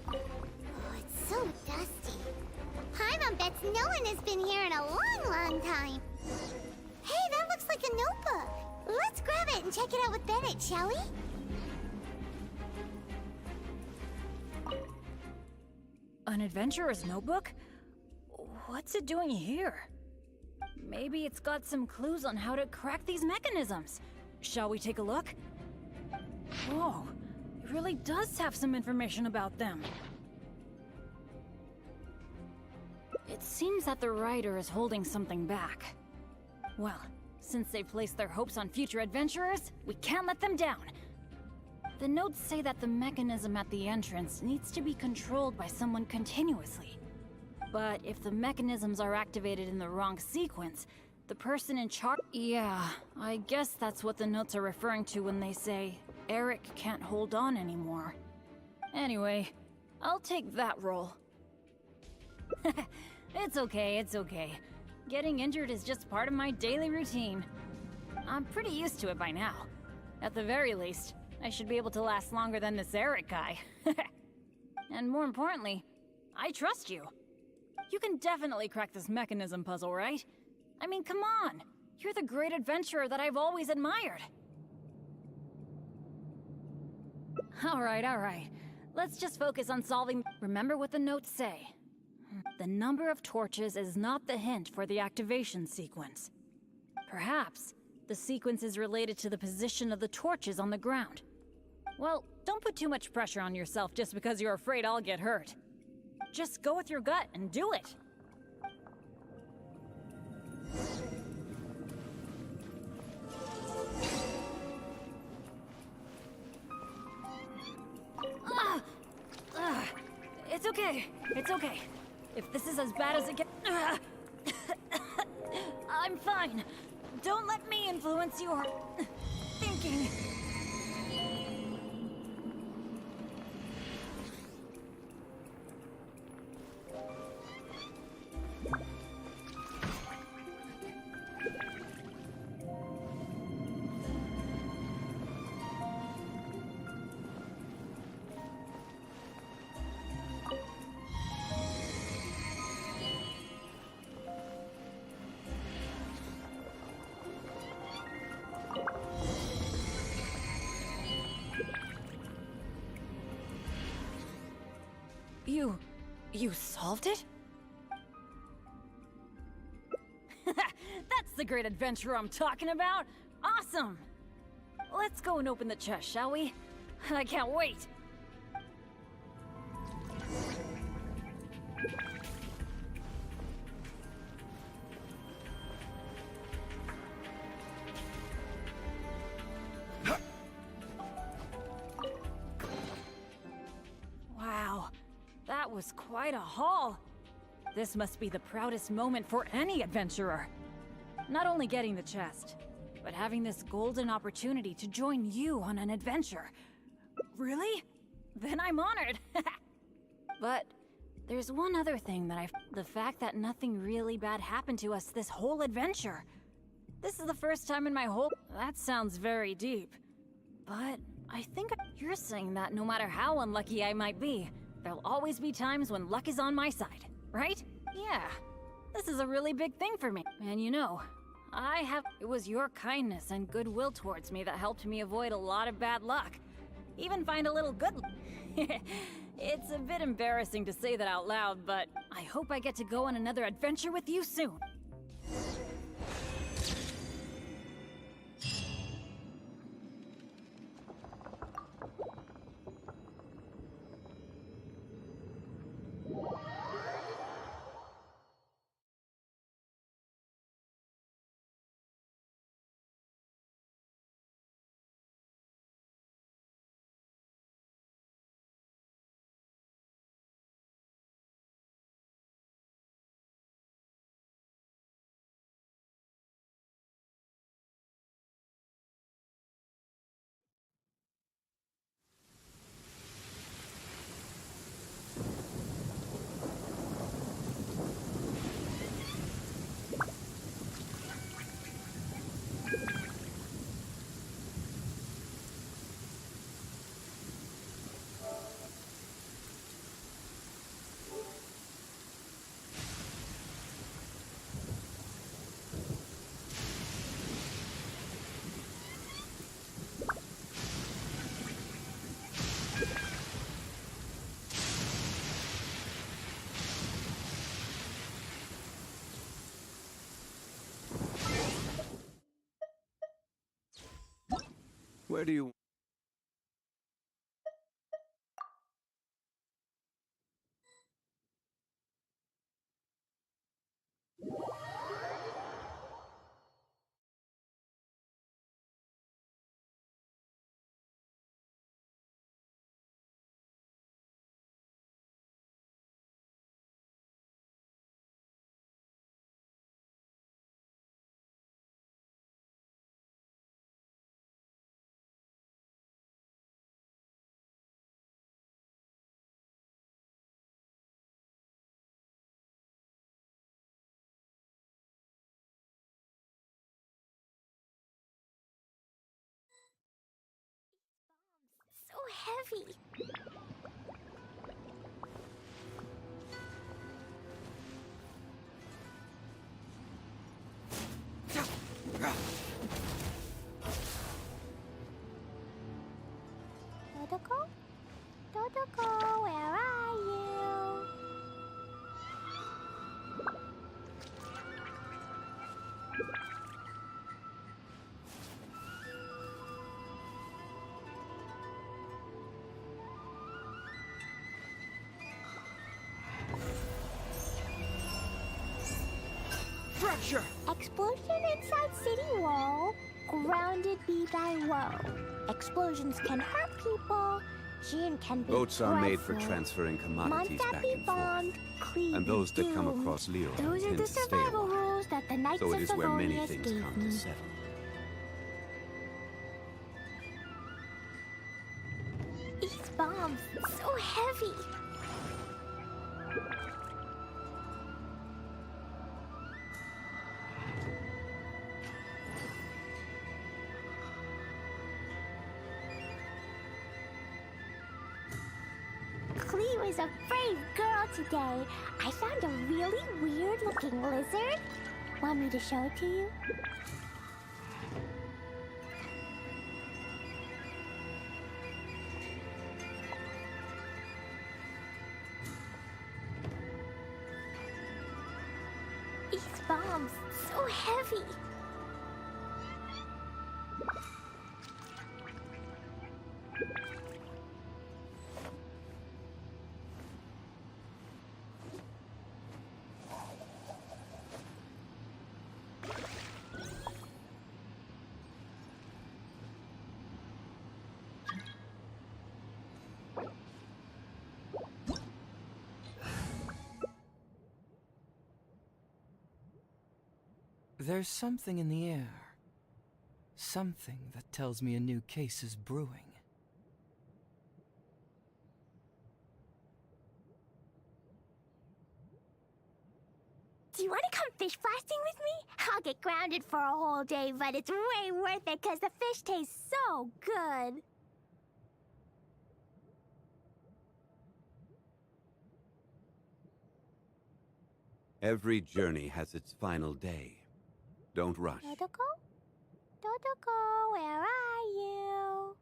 Oh, it's so dusty. Paimon bets no one has been here in a long, long time. Hey, that looks like a notebook. Let's grab it and check it out with Bennett, shall we? An adventurer's notebook? What's it doing here? Maybe it's got some clues on how to crack these mechanisms. Shall we take a look? Whoa, it really does have some information about them. It seems that the writer is holding something back. Well, since they placed their hopes on future adventurers, we can't let them down. The notes say that the mechanism at the entrance needs to be controlled by someone continuously. But if the mechanisms are activated in the wrong sequence, the person in charge... Yeah, I guess that's what the notes are referring to when they say, Eric can't hold on anymore. Anyway, I'll take that role. It's okay, it's okay. Getting injured is just part of my daily routine. I'm pretty used to it by now. At the very least, I should be able to last longer than this Eric guy. And more importantly, I trust you. You can definitely crack this mechanism puzzle, right? I mean, come on! You're the great adventurer that I've always admired. Alright. Let's just focus on solving... Remember what the notes say. The number of torches is not the hint for the activation sequence. Perhaps the sequence is related to the position of the torches on the ground. Well, don't put too much pressure on yourself just because you're afraid I'll get hurt. Just go with your gut and do it. It's okay. It's okay. If this is as bad as it gets... I'm fine. Don't let me influence your... thinking. You solved it? That's the great adventure I'm talking about! Awesome! Let's go and open the chest, shall we? I can't wait! Wow, that was quite a haul. This must be the proudest moment for any adventurer. Not only getting the chest, but having this golden opportunity to join you on an adventure. Really? Then I'm honored. But there's one other thing that the fact that nothing really bad happened to us this whole adventure. This is the first time in my whole... That sounds very deep. But I think you're saying that no matter how unlucky I might be, there'll always be times when luck is on my side, right? Yeah. This is a really big thing for me. And you know, it was your kindness and goodwill towards me that helped me avoid a lot of bad luck. Even find a little good... It's a bit embarrassing to say that out loud, but I hope I get to go on another adventure with you soon. Where do you... So heavy. Dodoko? Dodoko, where are you? Fracture! Explosion inside city wall. Grounded be thy woe. Explosions can hurt people. Jin can be Boats are made for dreadful. transferring commodities Monster back be and forth. bombed, cleave And those be that come doomed. across Leo Those are tend the to stay a survival while. rules that the Knights So it of is where many Favonius things gave come me. to settle. These bombs, so heavy. Cleo is a brave girl today. I found a really weird-looking lizard. Want me to show it to you? These bombs, so heavy. There's something in the air. Something that tells me a new case is brewing. Do you want to come fish blasting with me? I'll get grounded for a whole day, but it's way worth it because the fish tastes so good. Every journey has its final day. Don't rush. Dodoko? Dodoko, where are you?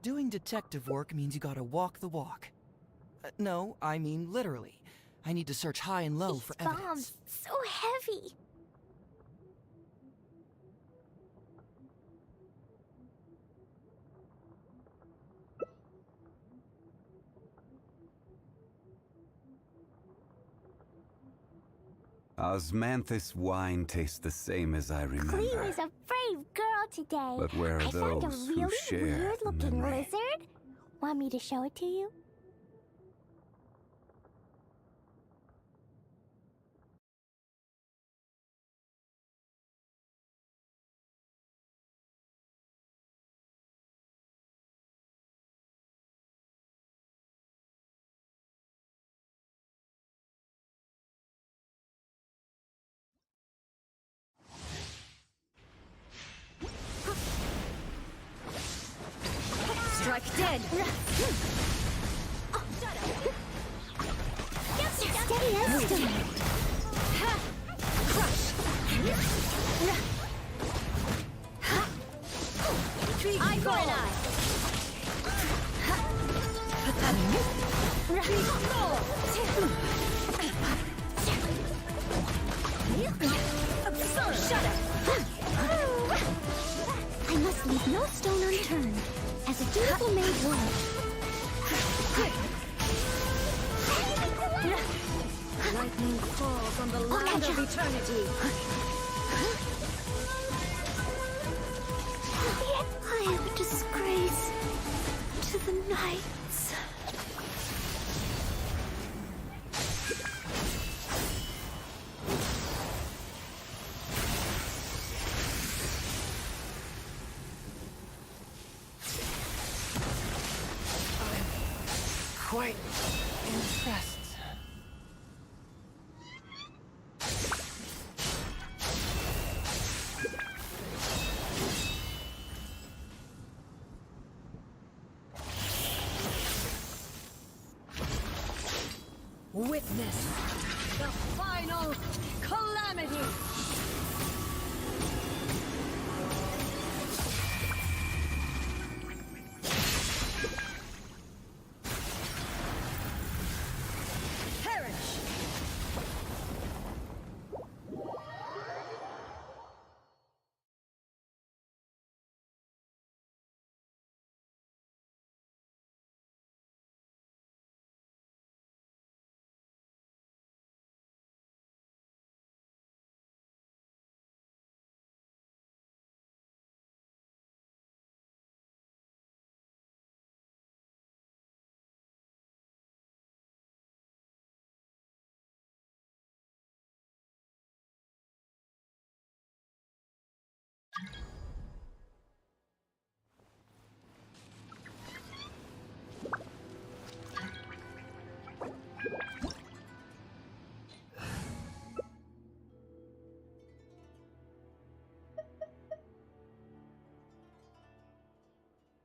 Doing detective work means you gotta walk the walk. No, I mean literally. I need to search high and low for evidence. Bombs, so heavy. Osmanthus wine tastes the same as I remember. Cleo is a brave girl today. But where are I found a those who really share weird-looking memory? lizard. Want me to show it to you? Strike dead! Steady as stone. Crush! Eye for an eye! Absurd! Shut it! I must leave no stone unturned, as a dutiful maid would. Lightning falls on the land of eternity. I am a disgrace to the knights. Quite impressed. Witness the final calamity! Perish!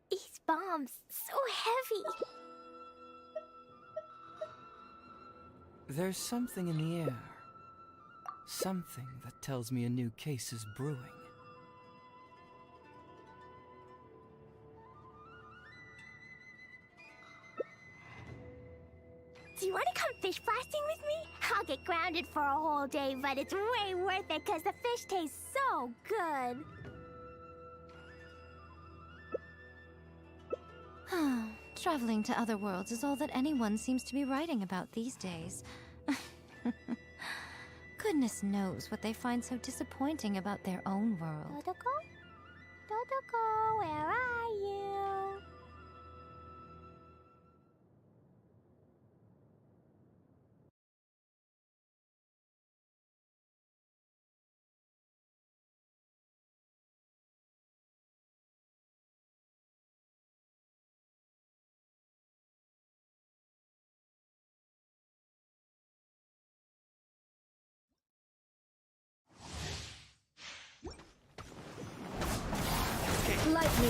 These bombs, so heavy. There's something in the air. Something that tells me a new case is brewing. Do you want to come fish blasting with me? I'll get grounded for a whole day, but it's way worth it because the fish taste so good. Traveling to other worlds is all that anyone seems to be writing about these days. Goodness knows what they find so disappointing about their own world. Dodoko? Dodoko, where are you? Lightning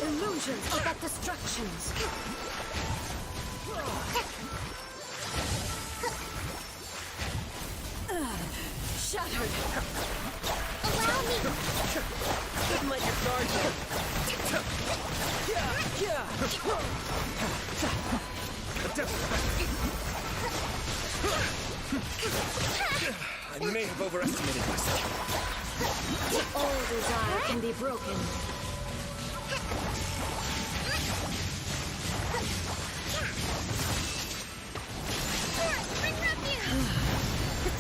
illusions are but distractions. Shattered. Allow me. Couldn't let your guard down. I may have overestimated myself. All desire can be broken.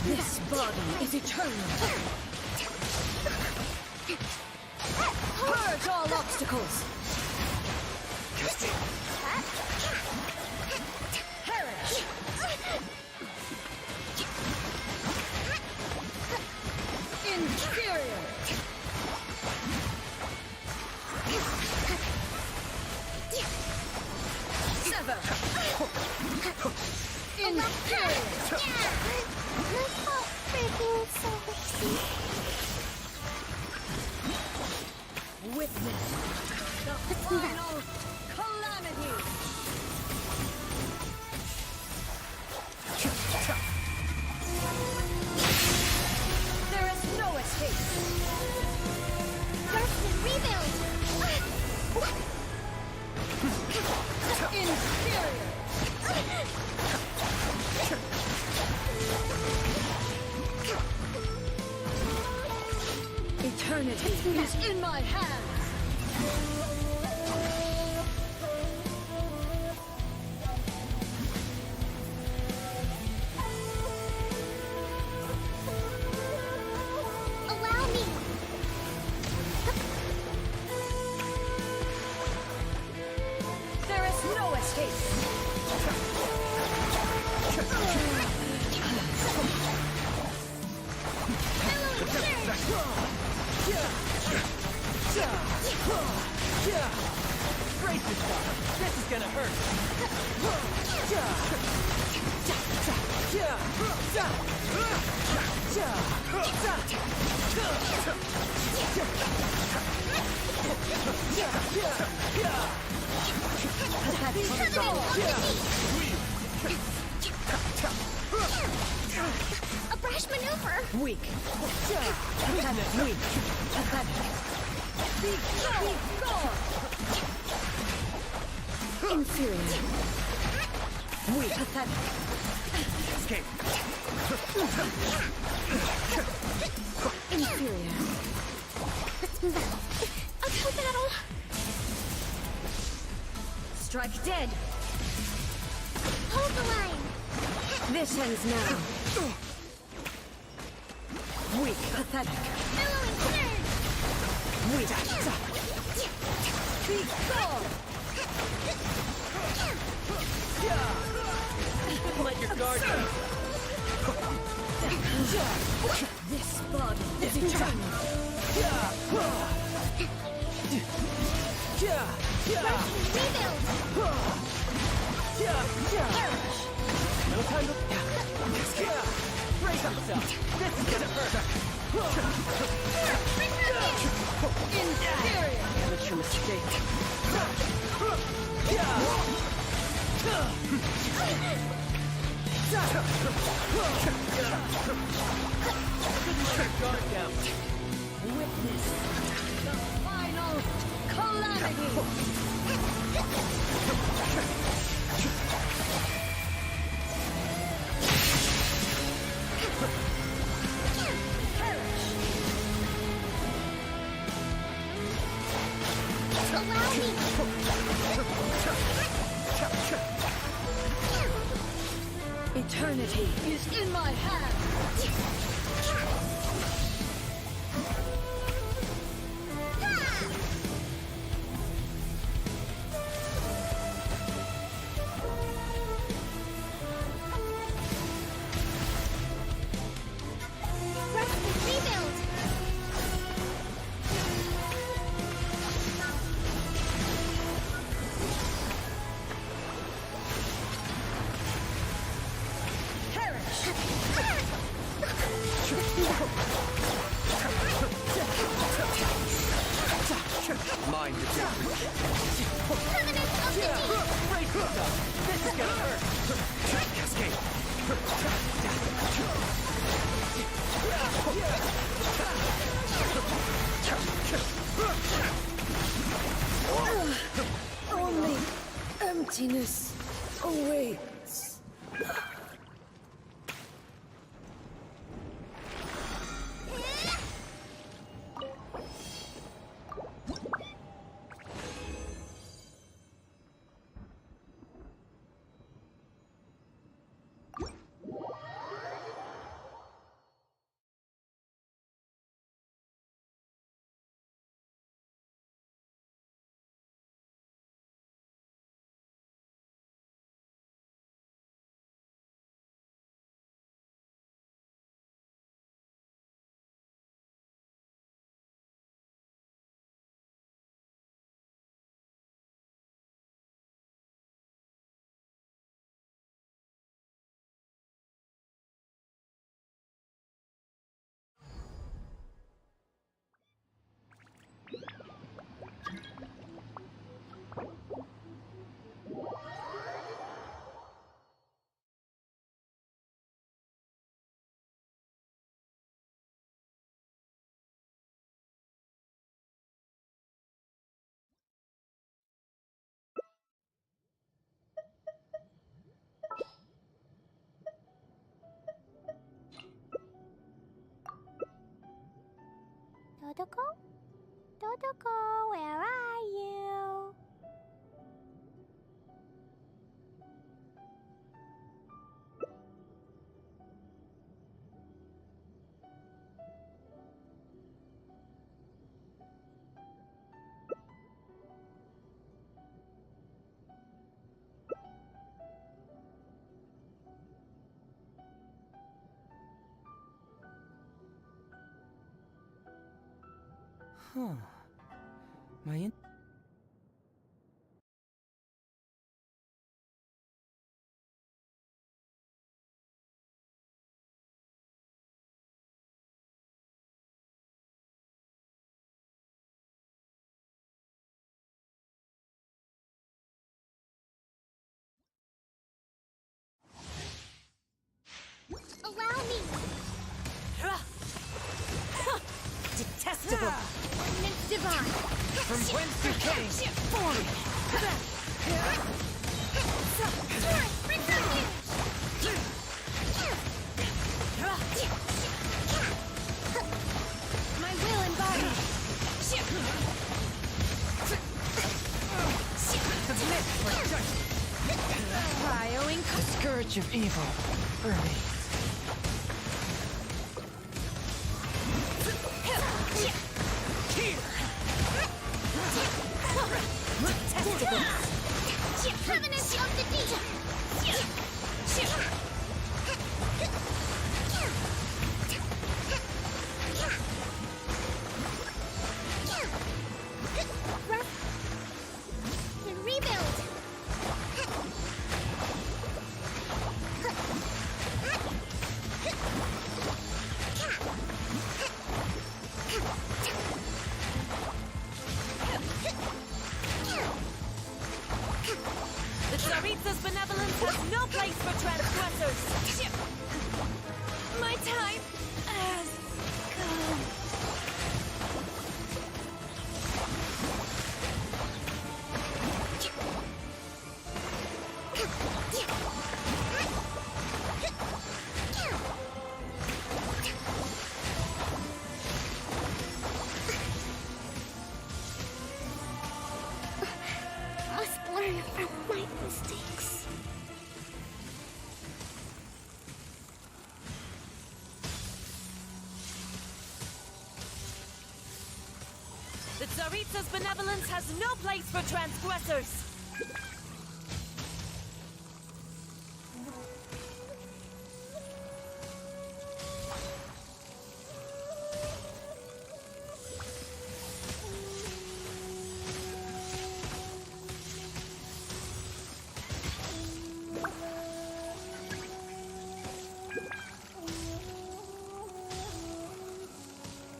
This body is eternal. Purge all obstacles. Perish. Inferior. Sever. Inferior. My fault for being so lazy. Witness the final calamity. There is no escape. Rebuild! Eternity is in my hands! Allow me! There is no escape! Brace yourself. This is gonna hurt. A brash maneuver! Weak. Weak. Pathetic. Inferior. Weak. Pathetic. Escape. Inferior. A battle! Strike dead. Hold the line! This ends now. Weak. Pathetic. Billowing surge! Weak. Be gone! Let your guard down. This body is eternal. Rebuild! No time to... Brace yourself. This is gonna hurt. Inferior. Amateur mistake. Guard down. Witness the final calamity. Allow me! Eternity is in my hands. Rebuild! Mind the difference. Permanent of the deep! Brace yourself. This is gonna hurt. Escape. Only emptiness awaits. Dodoko? Dodoko, where are you? Huh. My Allow me! Detestable! Ordnance divine! From whence you came! Form! My will embodied! Submit for judgment! Cryoing scourge of evil. Burning. Covenant of the Deep! And rebuild! The Tsaritsa's benevolence has no place for transgressors! My time has come. Must learn from my mistakes. The Tsaritsa's benevolence has no place for transgressors!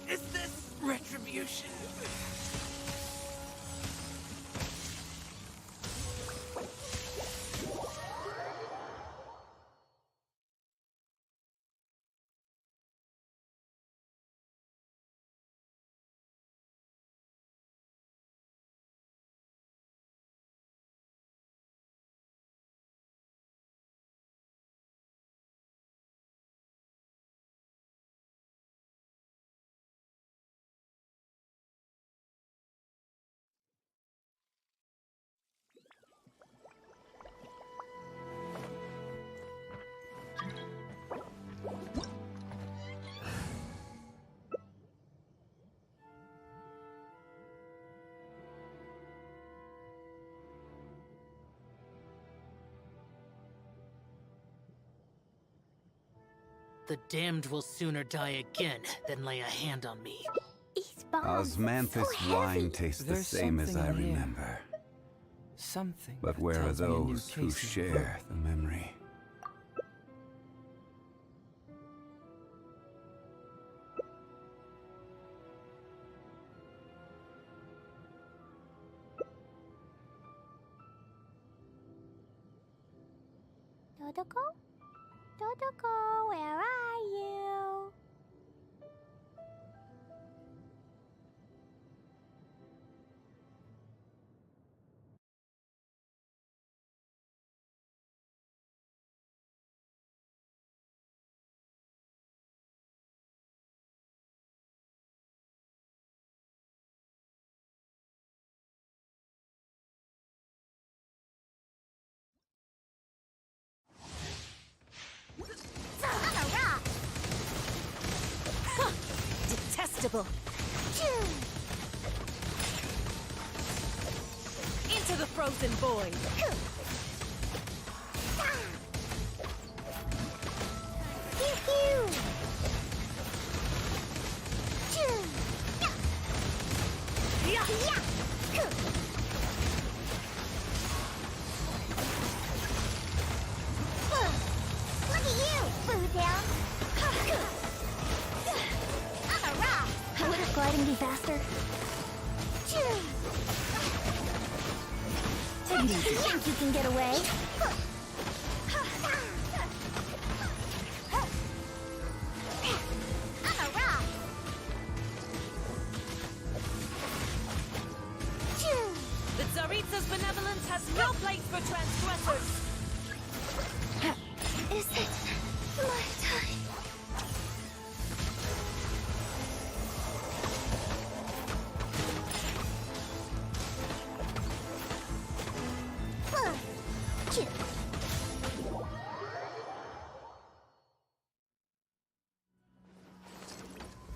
Is this retribution? The damned will sooner die again than lay a hand on me. Osmanthus wine tastes the There's same as I something in the air. remember. Something. But that where are tells me a new those who case is share the memory? Dodoko? Dodoko, where are you? indestructible. Into the frozen void. Pew pew! Look at you, Boo Down! I'm a rock! Wouldn't gliding be faster? Take it easy. Think you can get away? I'm a rock! The Tsaritsa's benevolence has no place for transgressors! Is it my time?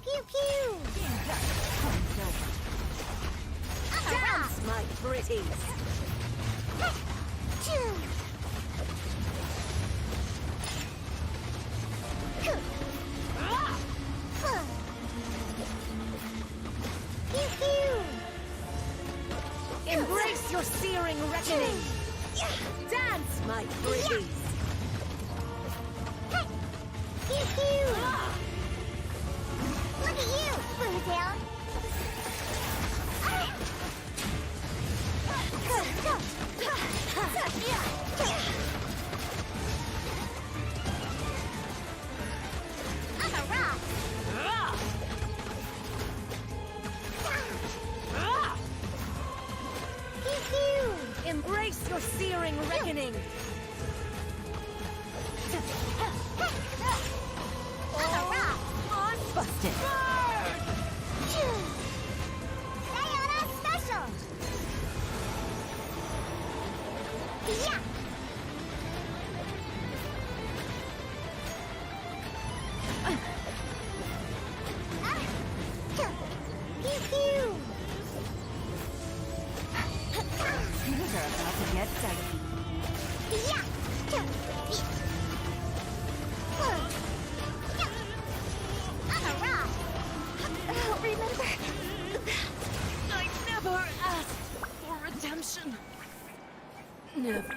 Pew pew! I'm a rock! Dance, my pretties! Pew pew! Embrace your searing reckoning! Dance, my pretties! Pew pew! Look at you, Boo Down! I'm a rock! Pew pew! Embrace your searing reckoning! I'm a rock! Busted! Sayonara special! Yeah! Pew pew! Things are about to get dicey. Yeah! I'm a rock! Remember I never asked for redemption. Never.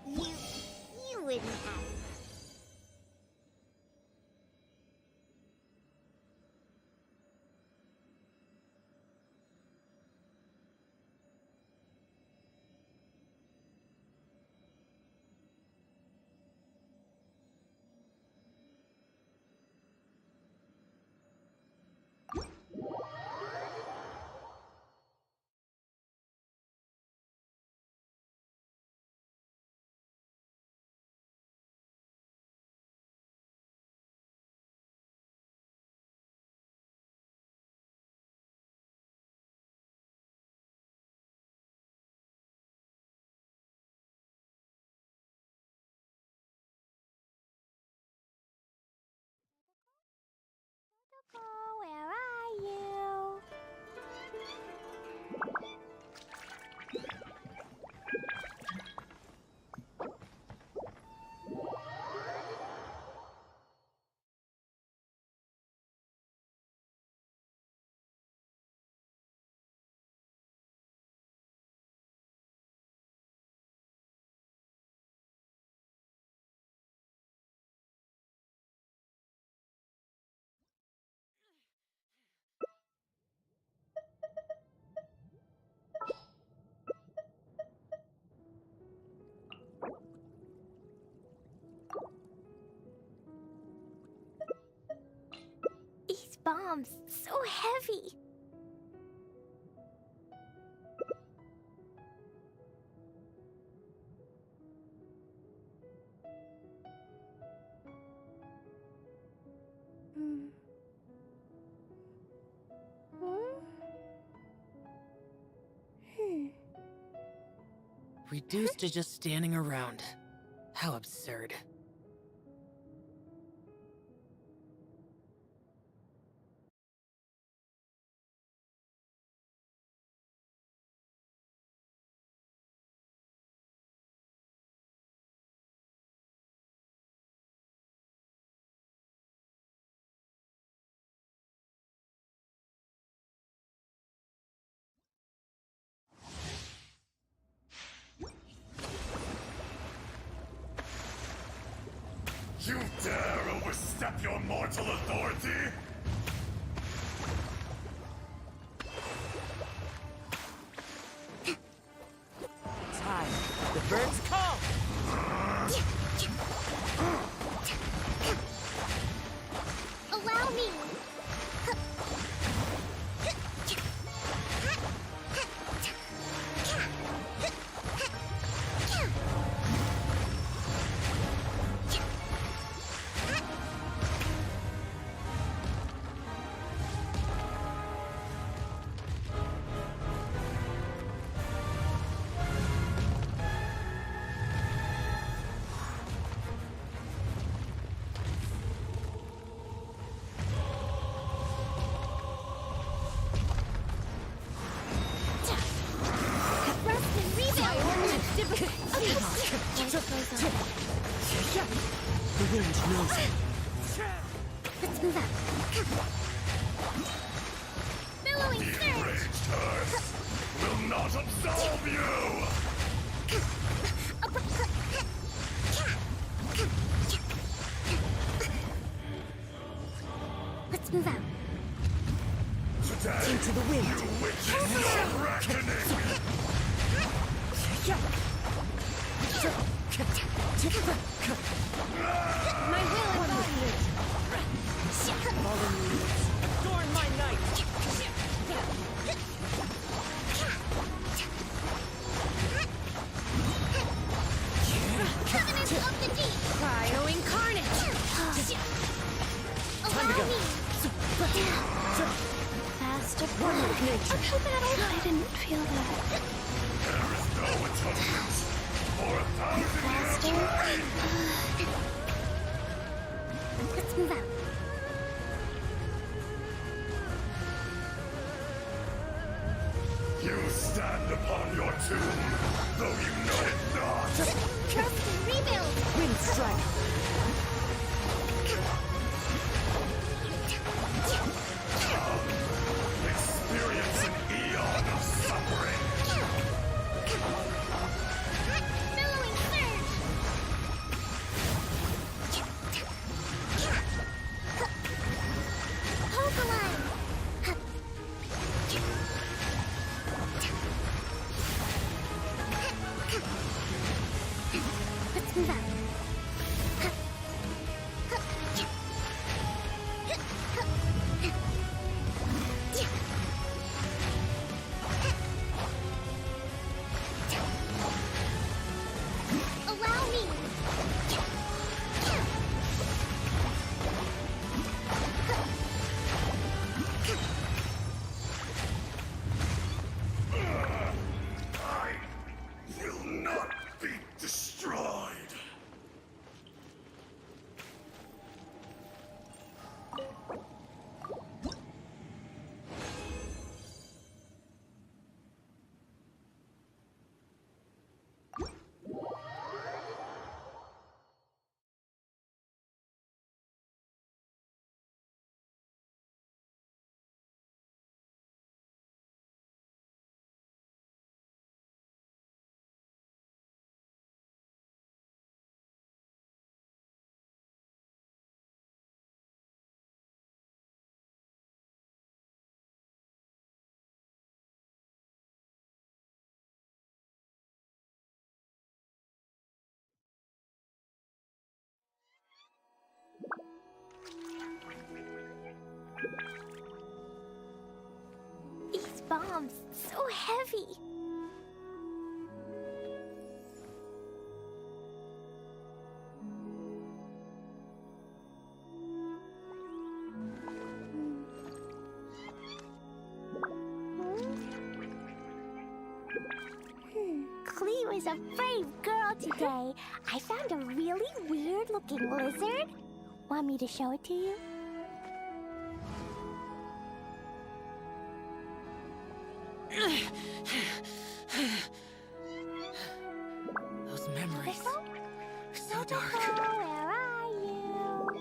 You wouldn't have. Where are you? These bombs, so heavy. Reduced to just standing around. How absurd. elemental authority? Time. The birds call. Allow me. The wind knows it. Let's move out. Billowing The surge! enraged Earth will not absolve you! Let's move out. Today, Into the wind. you witness your reckoning! My will embody it. Fallen leaves, adorn my night. Covenant of the deep! Cryo incarnate. Allow me! Faster. One with nature. I didn't feel that. There is no atonement for 1,000 years of reign! Let's move out. You stand upon your tomb, though you know it not! Trust and rebuild! Wind strike. Experience an eon of suffering! Billowing surge! Hold the line! Let's move out. Allow me! I will not be destroyed! These bombs, so heavy. Cleo is a brave girl today. I found a really weird-looking lizard. Want me to show it to you? Those memories. So dark. Where are you?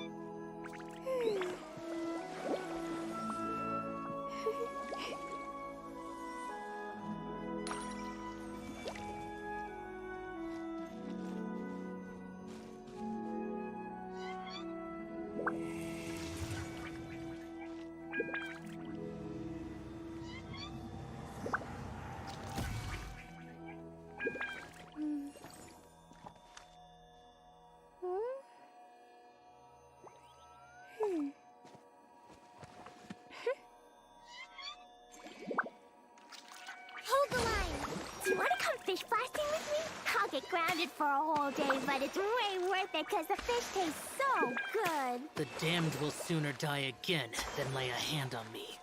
get grounded for a whole day, but it's way worth it because the fish tastes so good. The damned will sooner die again than lay a hand on me.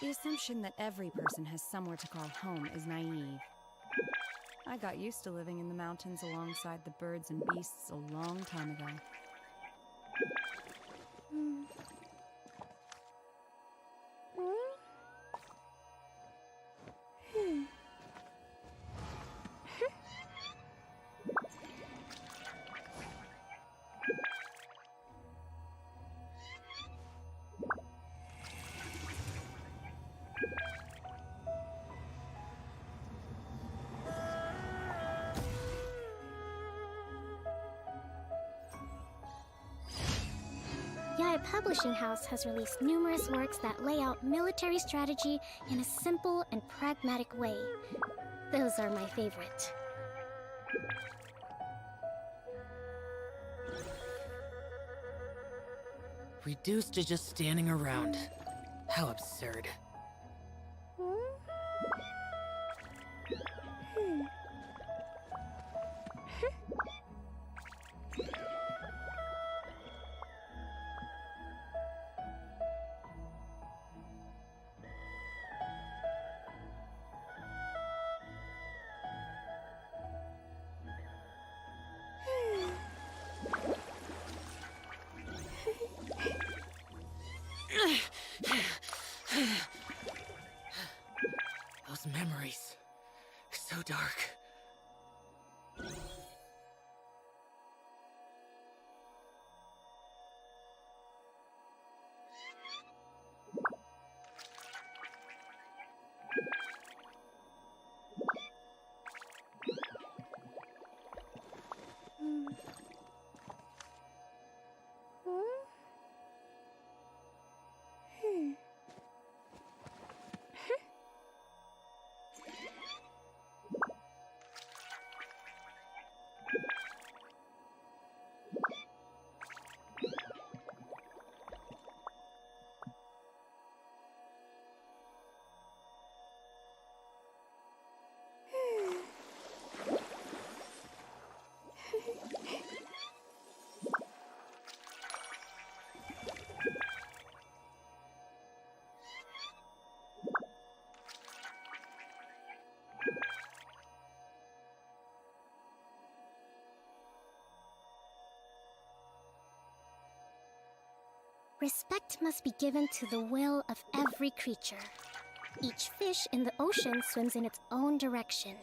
The assumption that every person has somewhere to call home is naive. I got used to living in the mountains alongside the birds and beasts a long time ago. Yae Publishing House has released numerous works that lay out military strategy in a simple and pragmatic way. Those are my favorite. Reduced to just standing around. How absurd. Those memories. So dark. Respect must be given to the will of every creature. Each fish in the ocean swims in its own direction.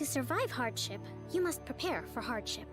To survive hardship, you must prepare for hardship.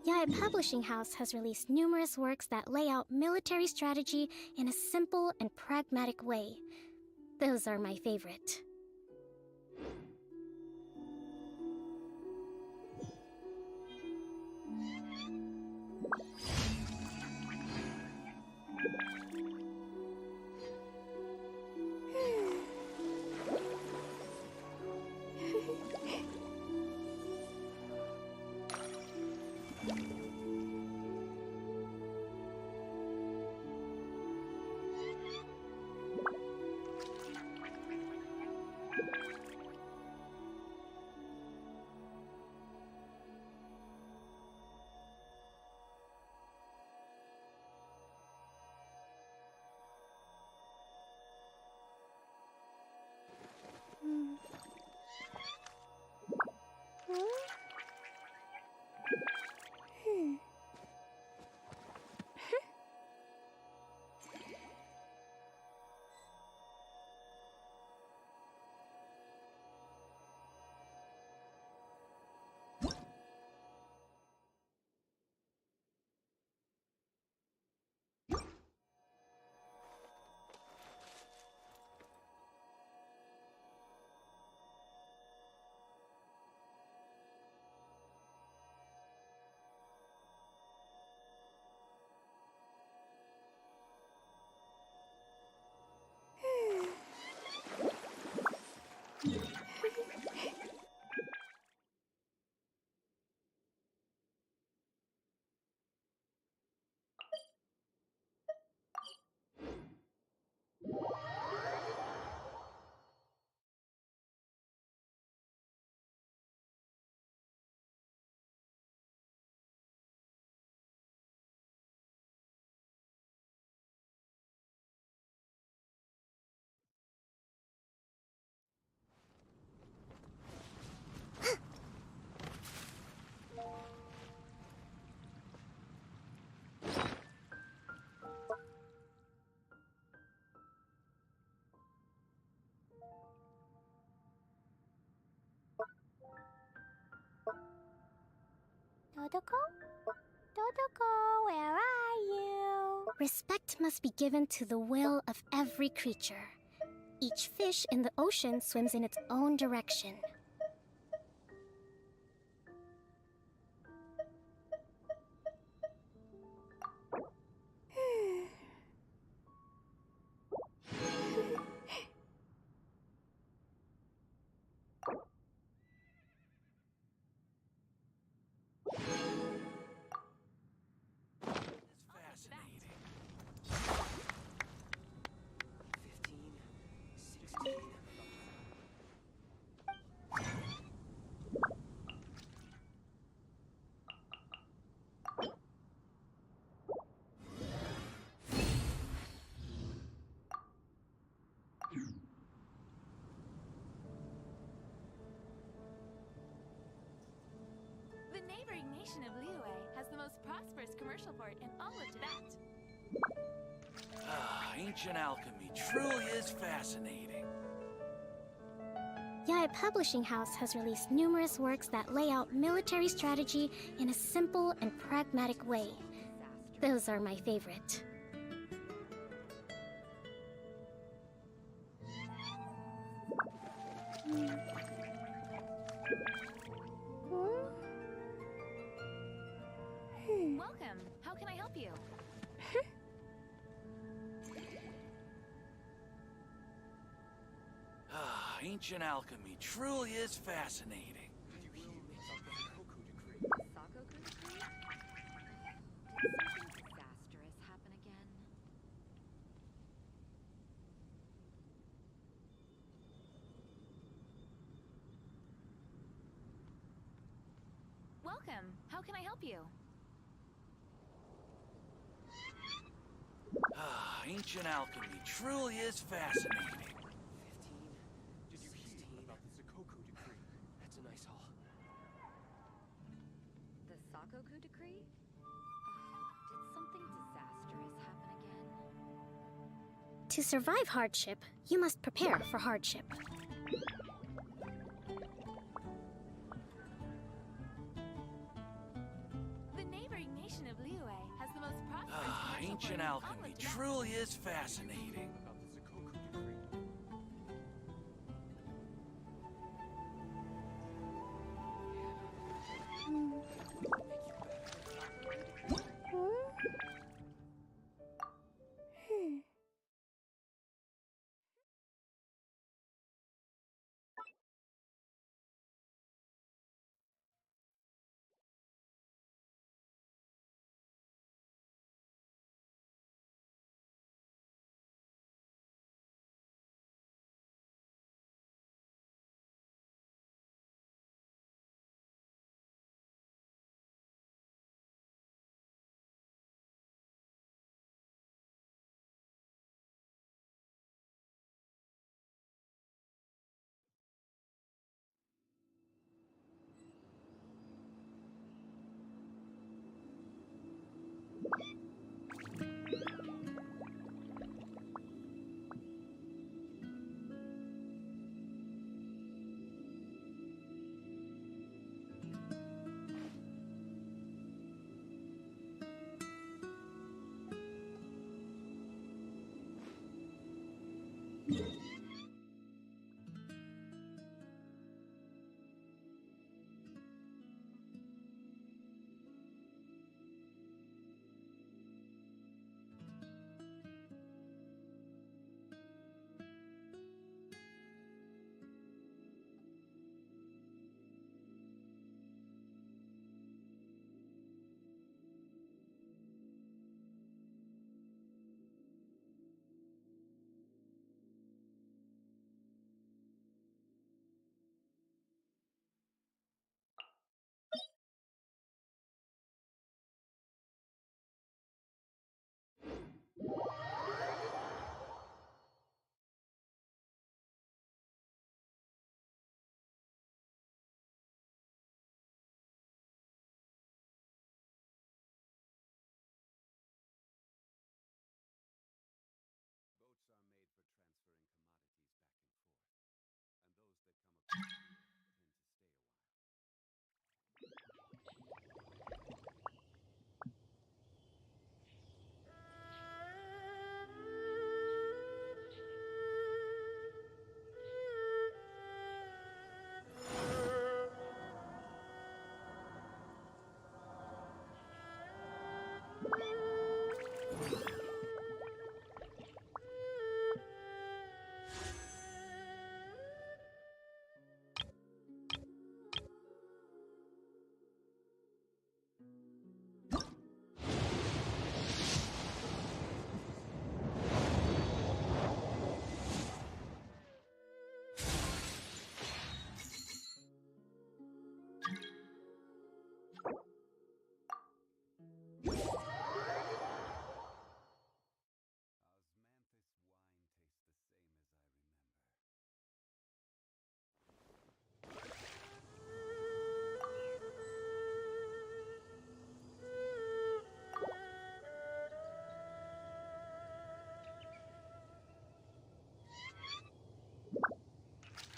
Yae Publishing House has released numerous works that lay out military strategy in a simple and pragmatic way. Those are my favorite. Dodoko? Dodoko, where are you? Respect must be given to the will of every creature. Each fish in the ocean swims in its own direction. commercial port in all of Tibet. Ancient alchemy truly is fascinating. Yae Publishing House has released numerous works that lay out military strategy in a simple and pragmatic way. Those are my favorite. Welcome. How can I help you? Ancient alchemy truly is fascinating. Welcome. How can I help you? Ancient alchemy truly is fascinating. Did you hear about the Sakoku decree? That's a nice haul. The Sakoku decree? Did something disastrous happen again? To survive hardship, you must prepare for hardship. The neighboring nation of Liyue has the most prosperous commercial Ancient port in all alchemy of Tibet. truly is fascinating. About the Sakoku decree.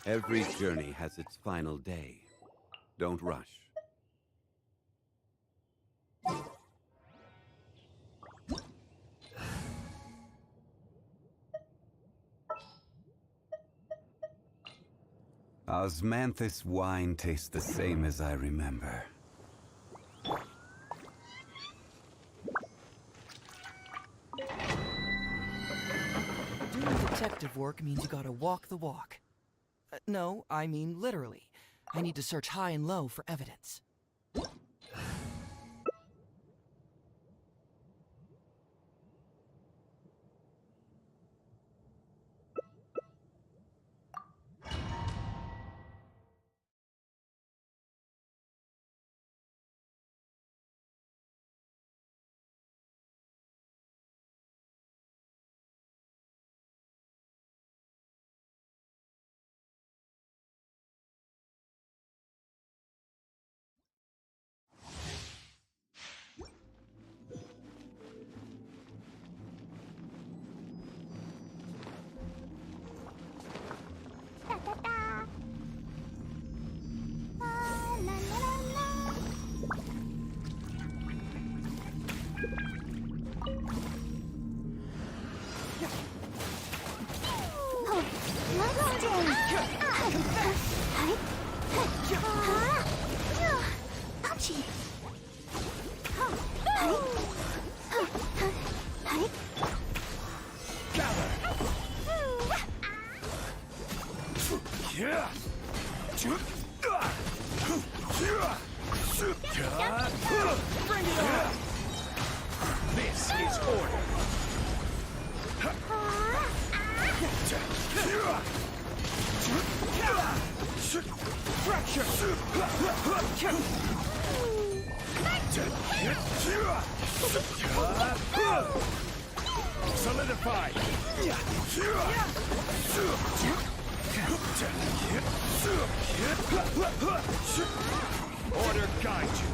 Every journey has its final day. Don't rush. Osmanthus wine tastes the same as I remember. Doing detective work means you gotta walk the walk. No, I mean literally. I need to search high and low for evidence. Bring it on! This is order. Fracture! Solidify! Order guide you.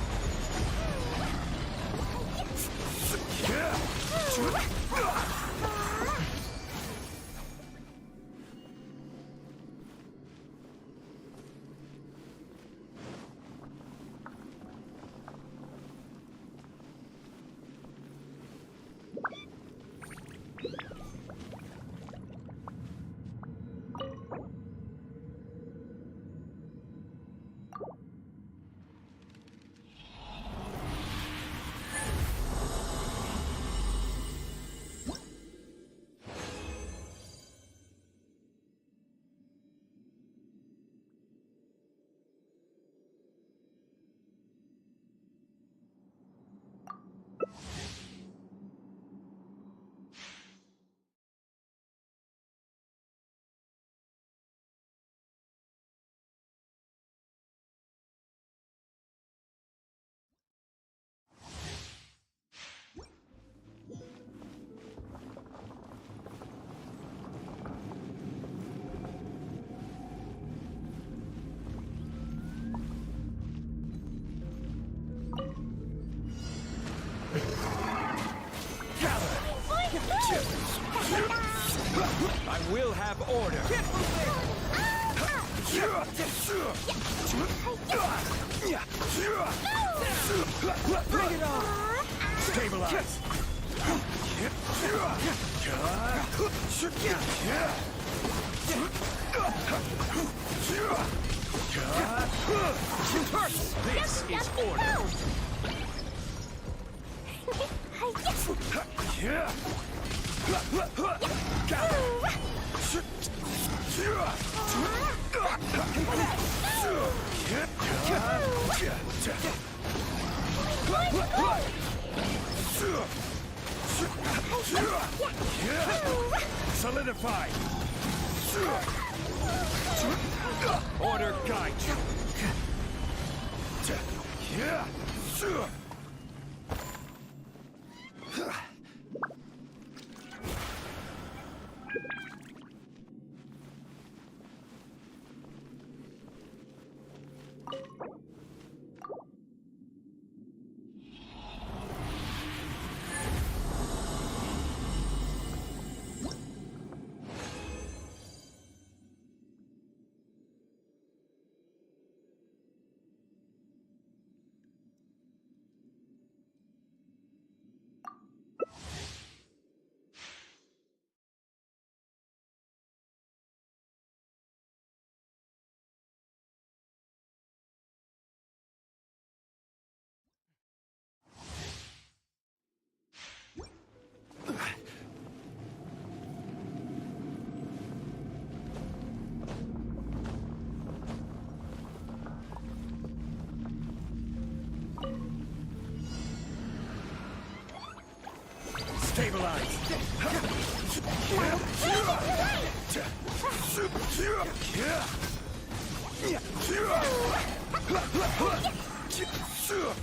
I will have order. Bring it on! Stabilize! This is order! Solidify! Order guide you!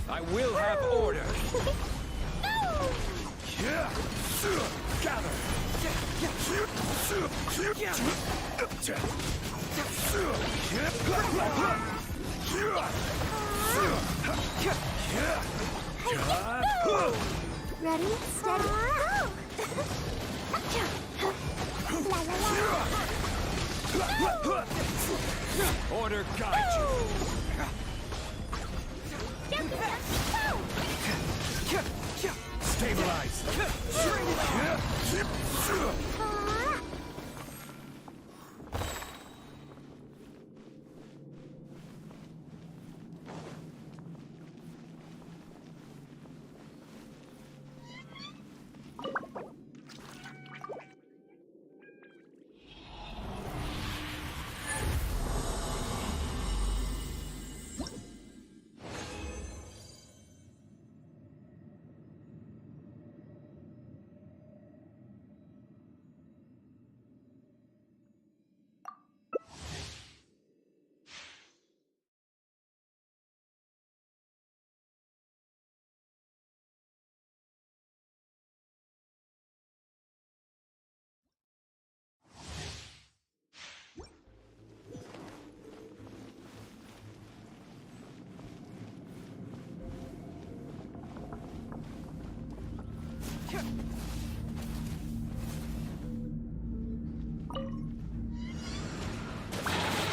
I will have order. Gather. Ready, steady, go! La la la! Order guide you. Stabilize.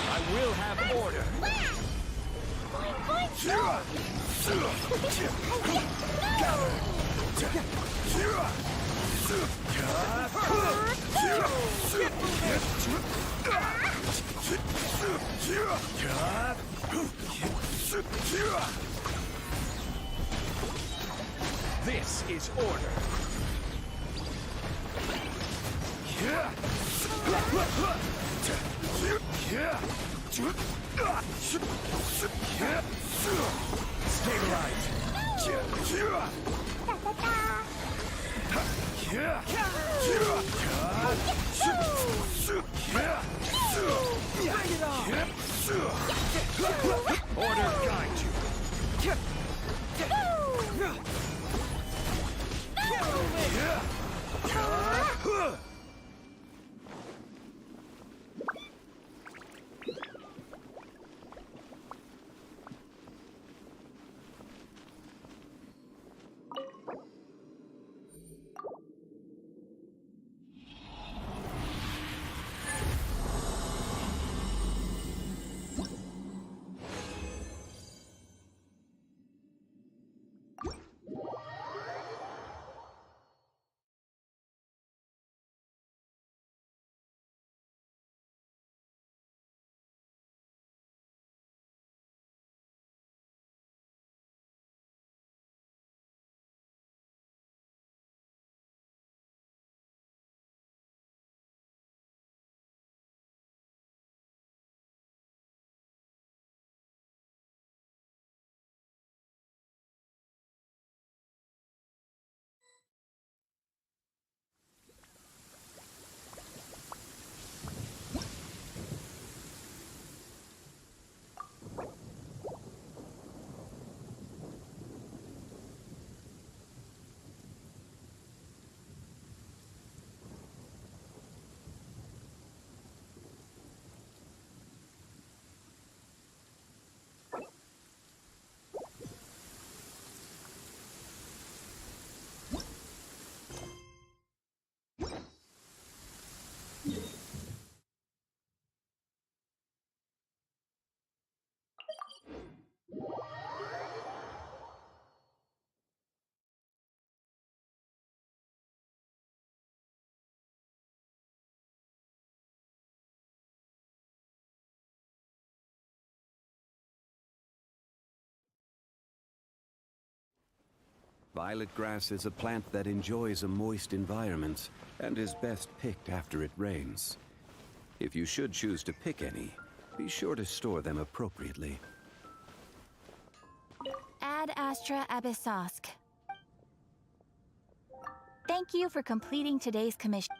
I will have order. This is order. Order guide you. Violet grass is a plant that enjoys a moist environment and is best picked after it rains. If you should choose to pick any, be sure to store them appropriately. Ad Astra Abyssosk. Thank you for completing today's commission.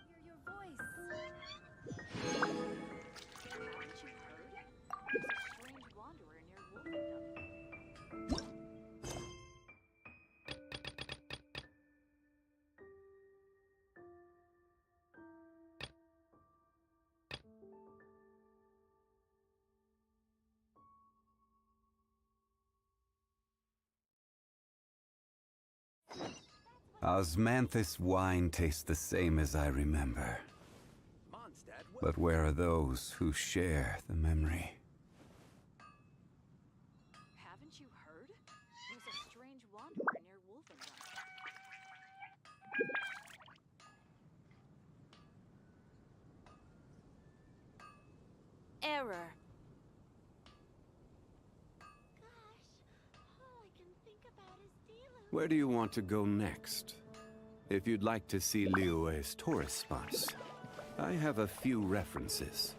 Osmanthus wine tastes the same as I remember. But where are those who share the memory? Haven't you heard? There's a strange wanderer near Wolfenrun. Error. Where do you want to go next? If you'd like to see Liyue's tourist spots, I have a few references.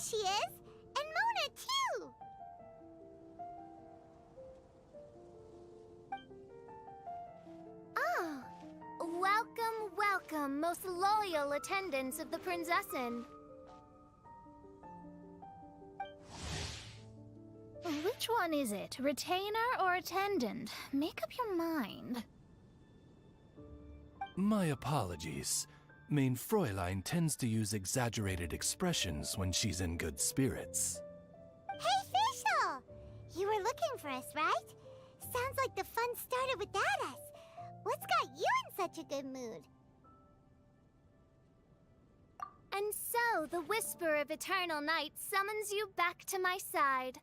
She is! And Mona, too! Oh, welcome, most loyal attendants of the Prinzessin. Which one is it? Retainer or attendant? Make up your mind. My apologies. Main Fräulein tends to use exaggerated expressions when she's in good spirits. Hey, Fischl! You were looking for us, right? Sounds like the fun started without us. What's got you in such a good mood? And so, the whisper of eternal night summons you back to my side.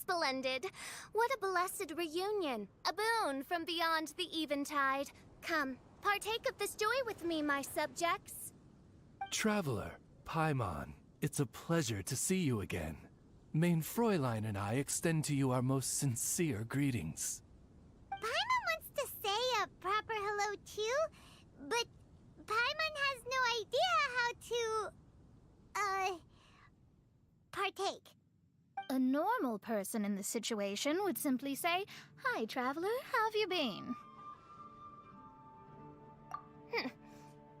Splendid. What a blessed reunion. A boon from beyond the eventide. Come, partake of this joy with me, my subjects. Traveler, Paimon, it's a pleasure to see you again. Main Fräulein and I extend to you our most sincere greetings. Paimon wants to say a proper hello too, but Paimon has no idea how to, partake. A normal person in this situation would simply say, "Hi, traveler, how have you been?"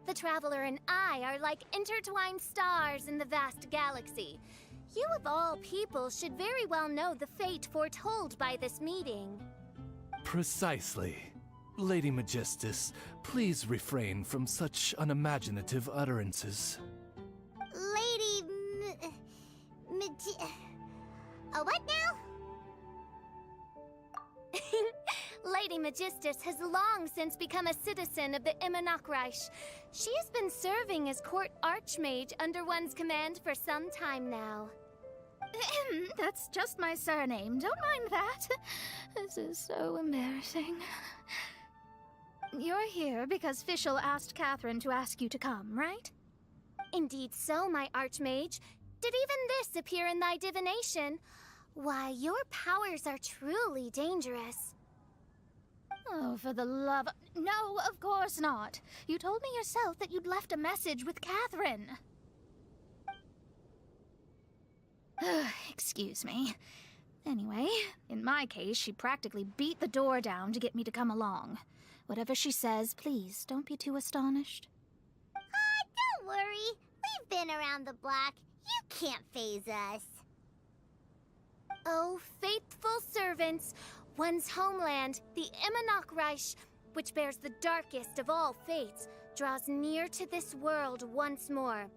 The Traveler and I are like intertwined stars in the vast galaxy. You of all people should very well know the fate foretold by this meeting. Precisely. Lady Magistus, please refrain from such unimaginative utterances. Lady what now? Lady Magistus has long since become a citizen of the Immonocreich. She has been serving as court archmage under one's command for some time now. That's just my surname. Don't mind that. This is so embarrassing. You're here because Fischl asked Catherine to ask you to come, right? Indeed so, my archmage. Did even this appear in thy divination? Why, your powers are truly dangerous. Oh, for the love... No, of course not. You told me yourself that you'd left a message with Catherine. Excuse me. Anyway, in my case, she practically beat the door down to get me to come along. Whatever she says, please, don't be too astonished. Don't worry. We've been around the block. You can't faze us. Oh, faithful servants, one's homeland, the Immonocreich, which bears the darkest of all fates, draws near to this world once more.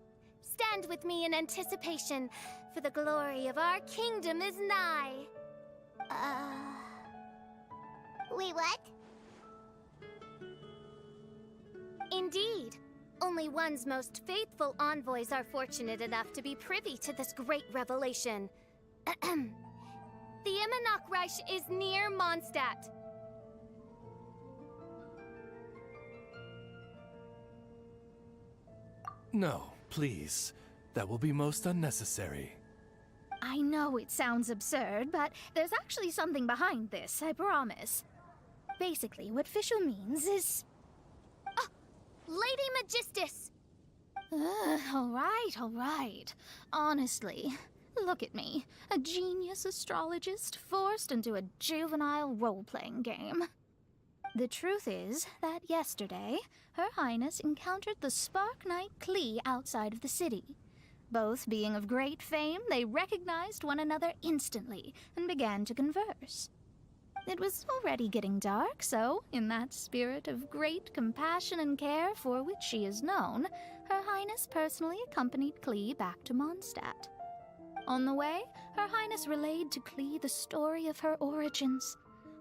Stand with me in anticipation, for the glory of our kingdom is nigh. Wait, what? Indeed. Only one's most faithful envoys are fortunate enough to be privy to this great revelation. The Imanok Reich is near Mondstadt. No, please. That will be most unnecessary. I know it sounds absurd, but there's actually something behind this, I promise. Basically, what Fischl means is... Lady Magistus! All right. Honestly, look at me. A genius astrologist forced into a juvenile role-playing game. The truth is that yesterday, Her Highness encountered the Spark Knight Klee outside of the city. Both being of great fame, they recognized one another instantly and began to converse. It was already getting dark, so, in that spirit of great compassion and care for which she is known, Her Highness personally accompanied Klee back to Mondstadt. On the way, Her Highness relayed to Klee the story of her origins.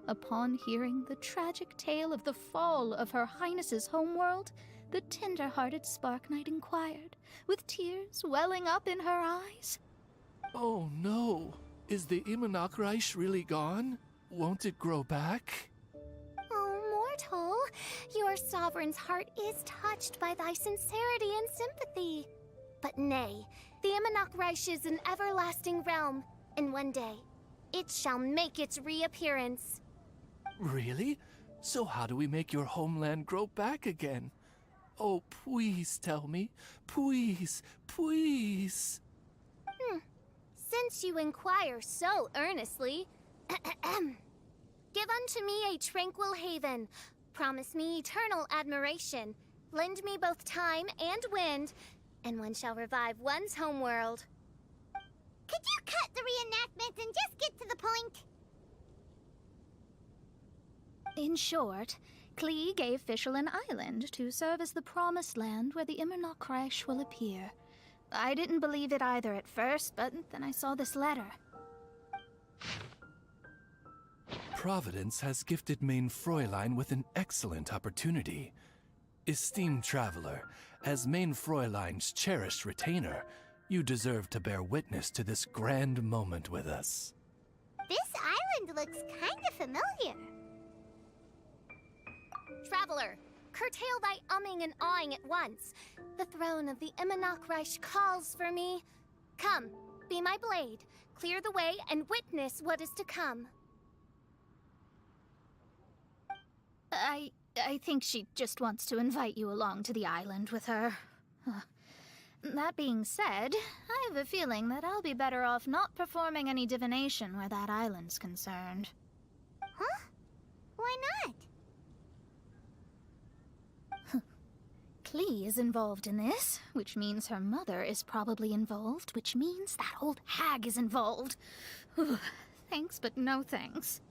Upon hearing the tragic tale of the fall of Her Highness's homeworld, the tender-hearted Spark Knight inquired, with tears welling up in her eyes. Oh no! Is the Imanok Reich really gone? Won't it grow back? Oh, mortal, your sovereign's heart is touched by thy sincerity and sympathy. But nay, the Imanok Reich is an everlasting realm, and one day, it shall make its reappearance. Really? So how do we make your homeland grow back again? Oh, please tell me. Please, please. Since you inquire so earnestly, give unto me a tranquil haven. Promise me eternal admiration. Lend me both time and wind, and one shall revive one's homeworld. Could you cut the reenactment and just get to the point? In short, Klee gave Fischl an island to serve as the promised land where the Imanok Reich will appear. I didn't believe it either at first, but then I saw this letter. Providence has gifted Main Fräulein with an excellent opportunity. Esteemed traveler, as Main Fräulein's cherished retainer, you deserve to bear witness to this grand moment with us. This island looks kinda familiar. Traveler, curtail thy umming and awing at once. The throne of the Imanok Reich calls for me. Come, be my blade, clear the way, and witness what is to come. I think she just wants to invite you along to the island with her. That being said, I have a feeling that I'll be better off not performing any divination where that island's concerned. Huh? Why not? Klee is involved in this, which means her mother is probably involved, which means that old hag is involved. Thanks, but no thanks.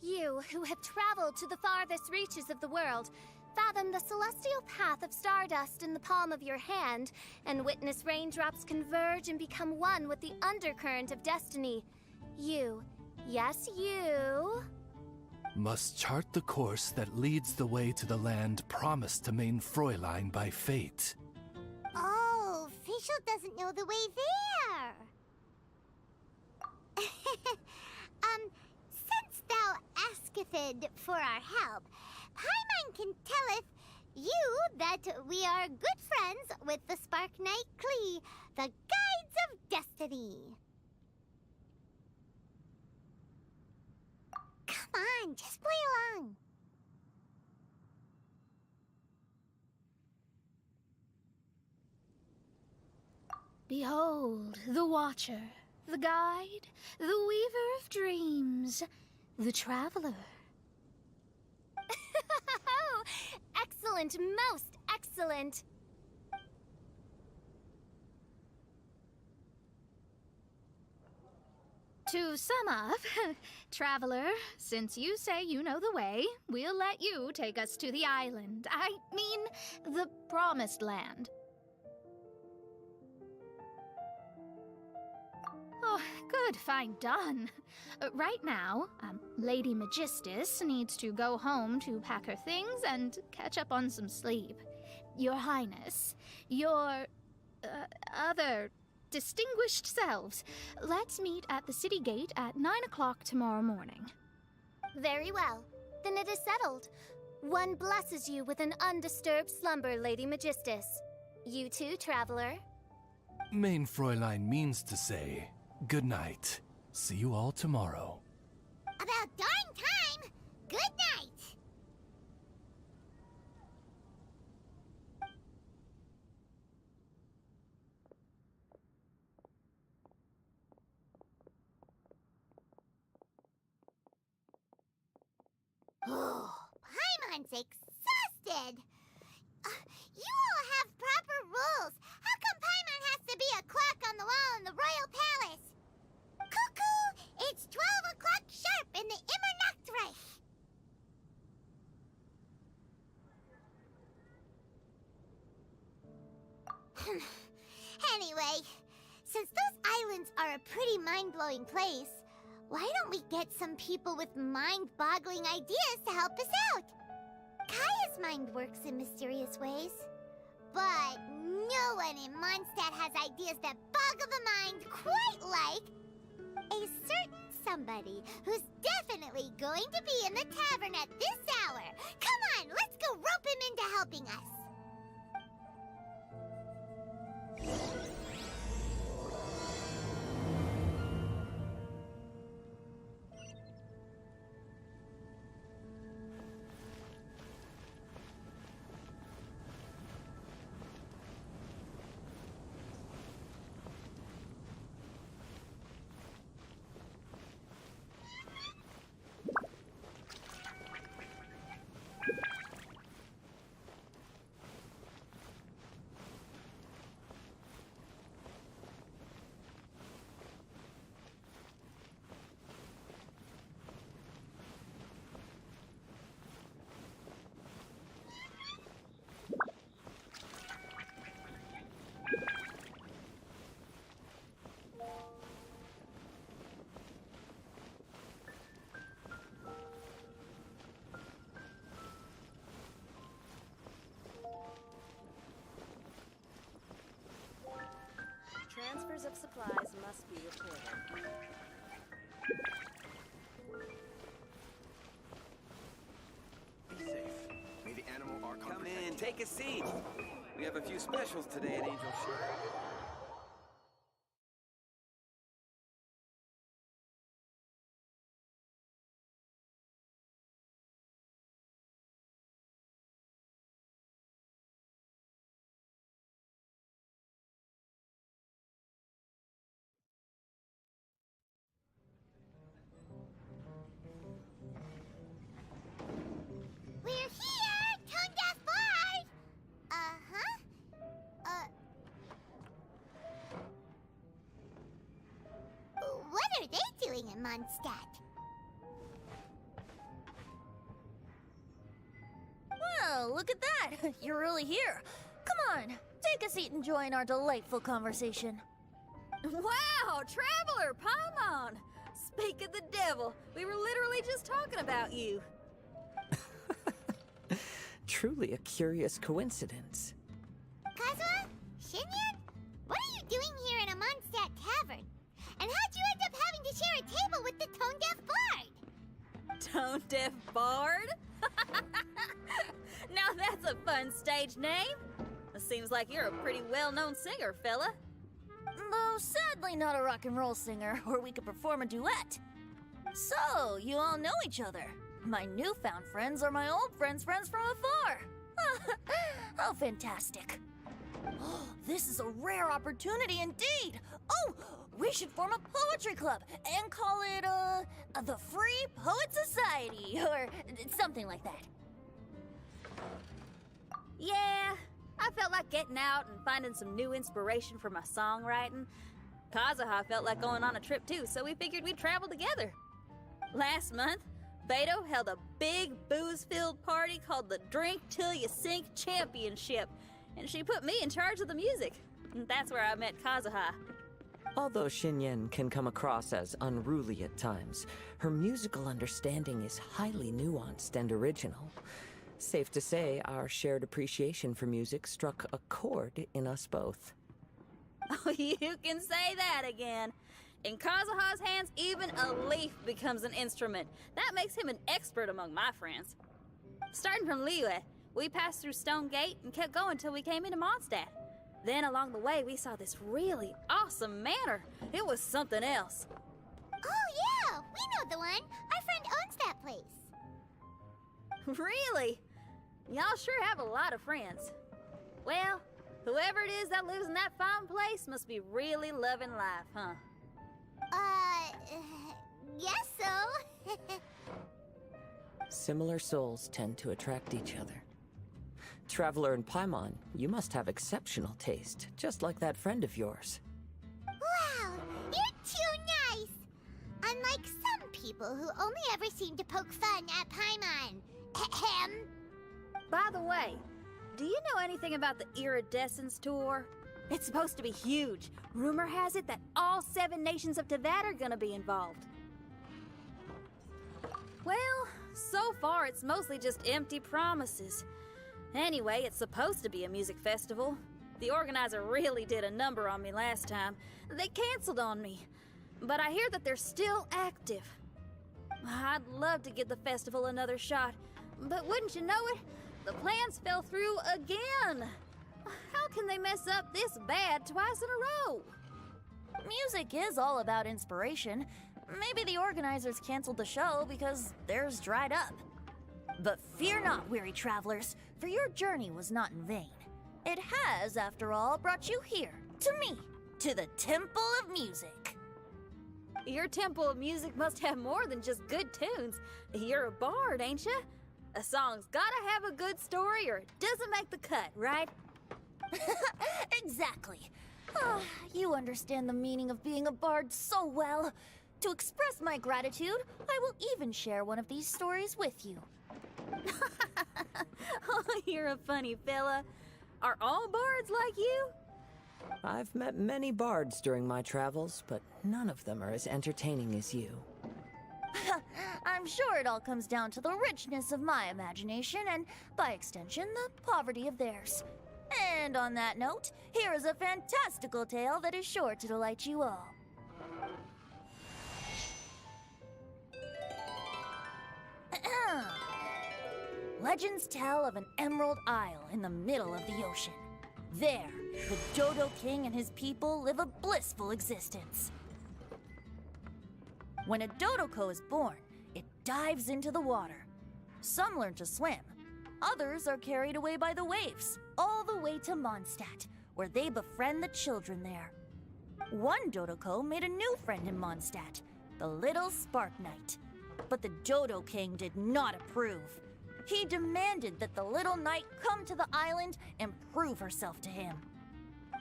You, who have traveled to the farthest reaches of the world, fathom the celestial path of stardust in the palm of your hand, and witness raindrops converge and become one with the undercurrent of destiny. You, yes you... must chart the course that leads the way to the land promised to Main Fräulein by fate. Oh, Fischl doesn't know the way there. Since thou asketh for our help, Paimon can telleth you that we are good friends with the Spark Knight Klee, the Guides of Destiny. Come on, just play along. Behold, the Watcher, the Guide, the Weaver of Dreams, the Traveler. Excellent, most excellent. To sum up, Traveler, since you say you know the way, we'll let you take us to the island. I mean, the Promised Land. Oh, Good, fine, done. Right now, Lady Magistus needs to go home to pack her things and catch up on some sleep. Your Highness, your other distinguished selves, let's meet at the city gate at 9 o'clock tomorrow morning. Very well. Then it is settled. One blesses you with an undisturbed slumber, Lady Magistus. You too, traveler. Main Fräulein means to say, good night. See you all tomorrow. About darn time! Good night! Oh, Paimon's exhausted! You all have proper rules! How come Paimon has to be a clock on the wall in the royal palace? Cuckoo! It's 12 o'clock sharp in the Immernachtreich! Anyway, since those islands are a pretty mind-blowing place, why don't we get some people with mind-boggling ideas to help us out? Kaya's mind works in mysterious ways, but no one in Mondstadt has ideas that boggle the mind quite like a certain somebody who's definitely going to be in the tavern at this hour. Come on, let's go rope him into helping us. Transfers of supplies must be reported. Be safe. May the animal archon come in, take a seat. We have a few specials today at Angel Shore. We're here! Tone Deaf Bard! Uh-huh. What are they doing in Mondstadt? Well, look at that! You're really here. Come on, take a seat and join our delightful conversation. Wow, Traveler Paimon! Speak of the devil, we were literally just talking about you. Truly a curious coincidence. Kazuha? Shinyan? What are you doing here in a Mondstadt tavern? And how'd you end up having to share a table with the Tone Deaf Bard? Tone Deaf Bard? Now that's a fun stage name. It seems like you're a pretty well-known singer, fella. Though sadly not a rock and roll singer, or we could perform a duet. So, you all know each other. My newfound friends are my old friends' friends from afar. How fantastic. This is a rare opportunity indeed. Oh, we should form a poetry club and call it, the Free Poet Society, or something like that. Yeah, I felt like getting out and finding some new inspiration for my songwriting. Kazuha felt like going on a trip too, so we figured we'd travel together. Last month, Beto held a big booze-filled party called the Drink Till You Sink Championship, and she put me in charge of the music. And that's where I met Kazuha. Although Xinyan can come across as unruly at times, her musical understanding is highly nuanced and original. Safe to say, our shared appreciation for music struck a chord in us both. Oh, you can say that again. In Kazuha's hands, even a leaf becomes an instrument. That makes him an expert among my friends. Starting from Liyue, we passed through Stone Gate and kept going till we came into Mondstadt. Then along the way, we saw this really awesome manor. It was something else. Oh, yeah! We know the one! Our friend owns that place. Really? Y'all sure have a lot of friends. Well, whoever it is that lives in that fine place must be really loving life, huh? Guess so. Similar souls tend to attract each other. Traveler and Paimon, you must have exceptional taste, just like that friend of yours. Wow, you're too nice! Unlike some people who only ever seem to poke fun at Paimon. Ahem. By the way, do you know anything about the Iridescence Tour? It's supposed to be huge. Rumor has it that all 7 nations of Teyvat are gonna be involved. Well, so far it's mostly just empty promises. Anyway, it's supposed to be a music festival. The organizer really did a number on me last time. They canceled on me. But I hear that they're still active. I'd love to give the festival another shot. But wouldn't you know it, the plans fell through again. How can they mess up this bad twice in a row? Music is all about inspiration. Maybe the organizers canceled the show because theirs dried up. But fear not, weary travelers, for your journey was not in vain. It has, after all, brought you here, to me, to the Temple of Music. Your Temple of Music must have more than just good tunes. You're a bard, ain't ya? A song's gotta have a good story or it doesn't make the cut, right? Exactly. You understand the meaning of being a bard so well. To express my gratitude, I will even share one of these stories with you. Oh, you're a funny fella. Are all bards like you? I've met many bards during my travels, but none of them are as entertaining as you. I'm sure it all comes down to the richness of my imagination and, by extension, the poverty of theirs. And on that note, here is a fantastical tale that is sure to delight you all. Legends tell of an emerald isle in the middle of the ocean. There, the Dodo King and his people live a blissful existence. When a Dodoko is born, it dives into the water. Some learn to swim. Others are carried away by the waves, all the way to Mondstadt, where they befriend the children there. One Dodoko made a new friend in Mondstadt, the little Spark Knight. But the Dodo King did not approve. He demanded that the little knight come to the island and prove herself to him.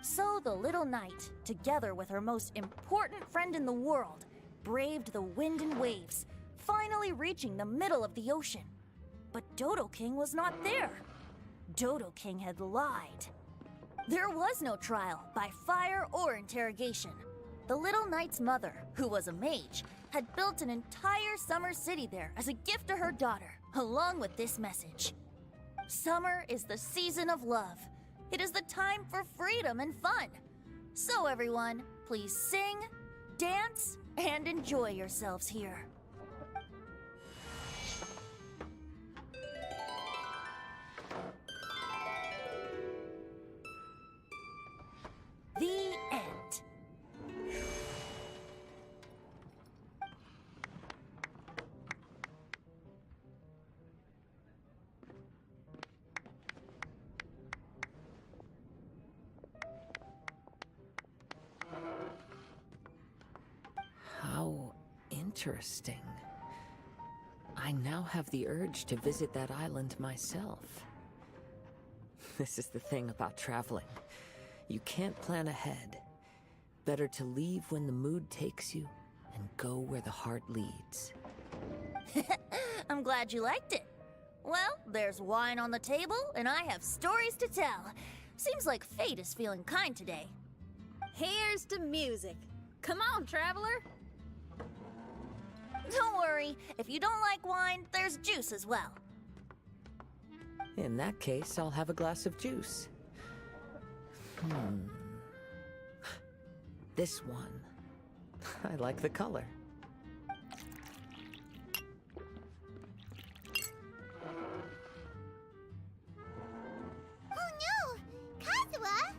So the little knight, together with her most important friend in the world, braved the wind and waves, finally reaching the middle of the ocean. But Dodo King was not there. Dodo King had lied. There was no trial by fire or interrogation. The little knight's mother, who was a mage, had built an entire summer city there as a gift to her daughter, along with this message. Summer is the season of love. It is the time for freedom and fun. So everyone, please sing, dance, and enjoy yourselves here. The end. How interesting. I now have the urge to visit that island myself. This is the thing about traveling. You can't plan ahead. Better to leave when the mood takes you and go where the heart leads. I'm glad you liked it. Well, there's wine on the table, and I have stories to tell. Seems like fate is feeling kind today. Here's to music. Come on, traveler. Don't worry, if you don't like wine, there's juice as well. In that case, I'll have a glass of juice. This one. I like the color. Oh no! Kazuha!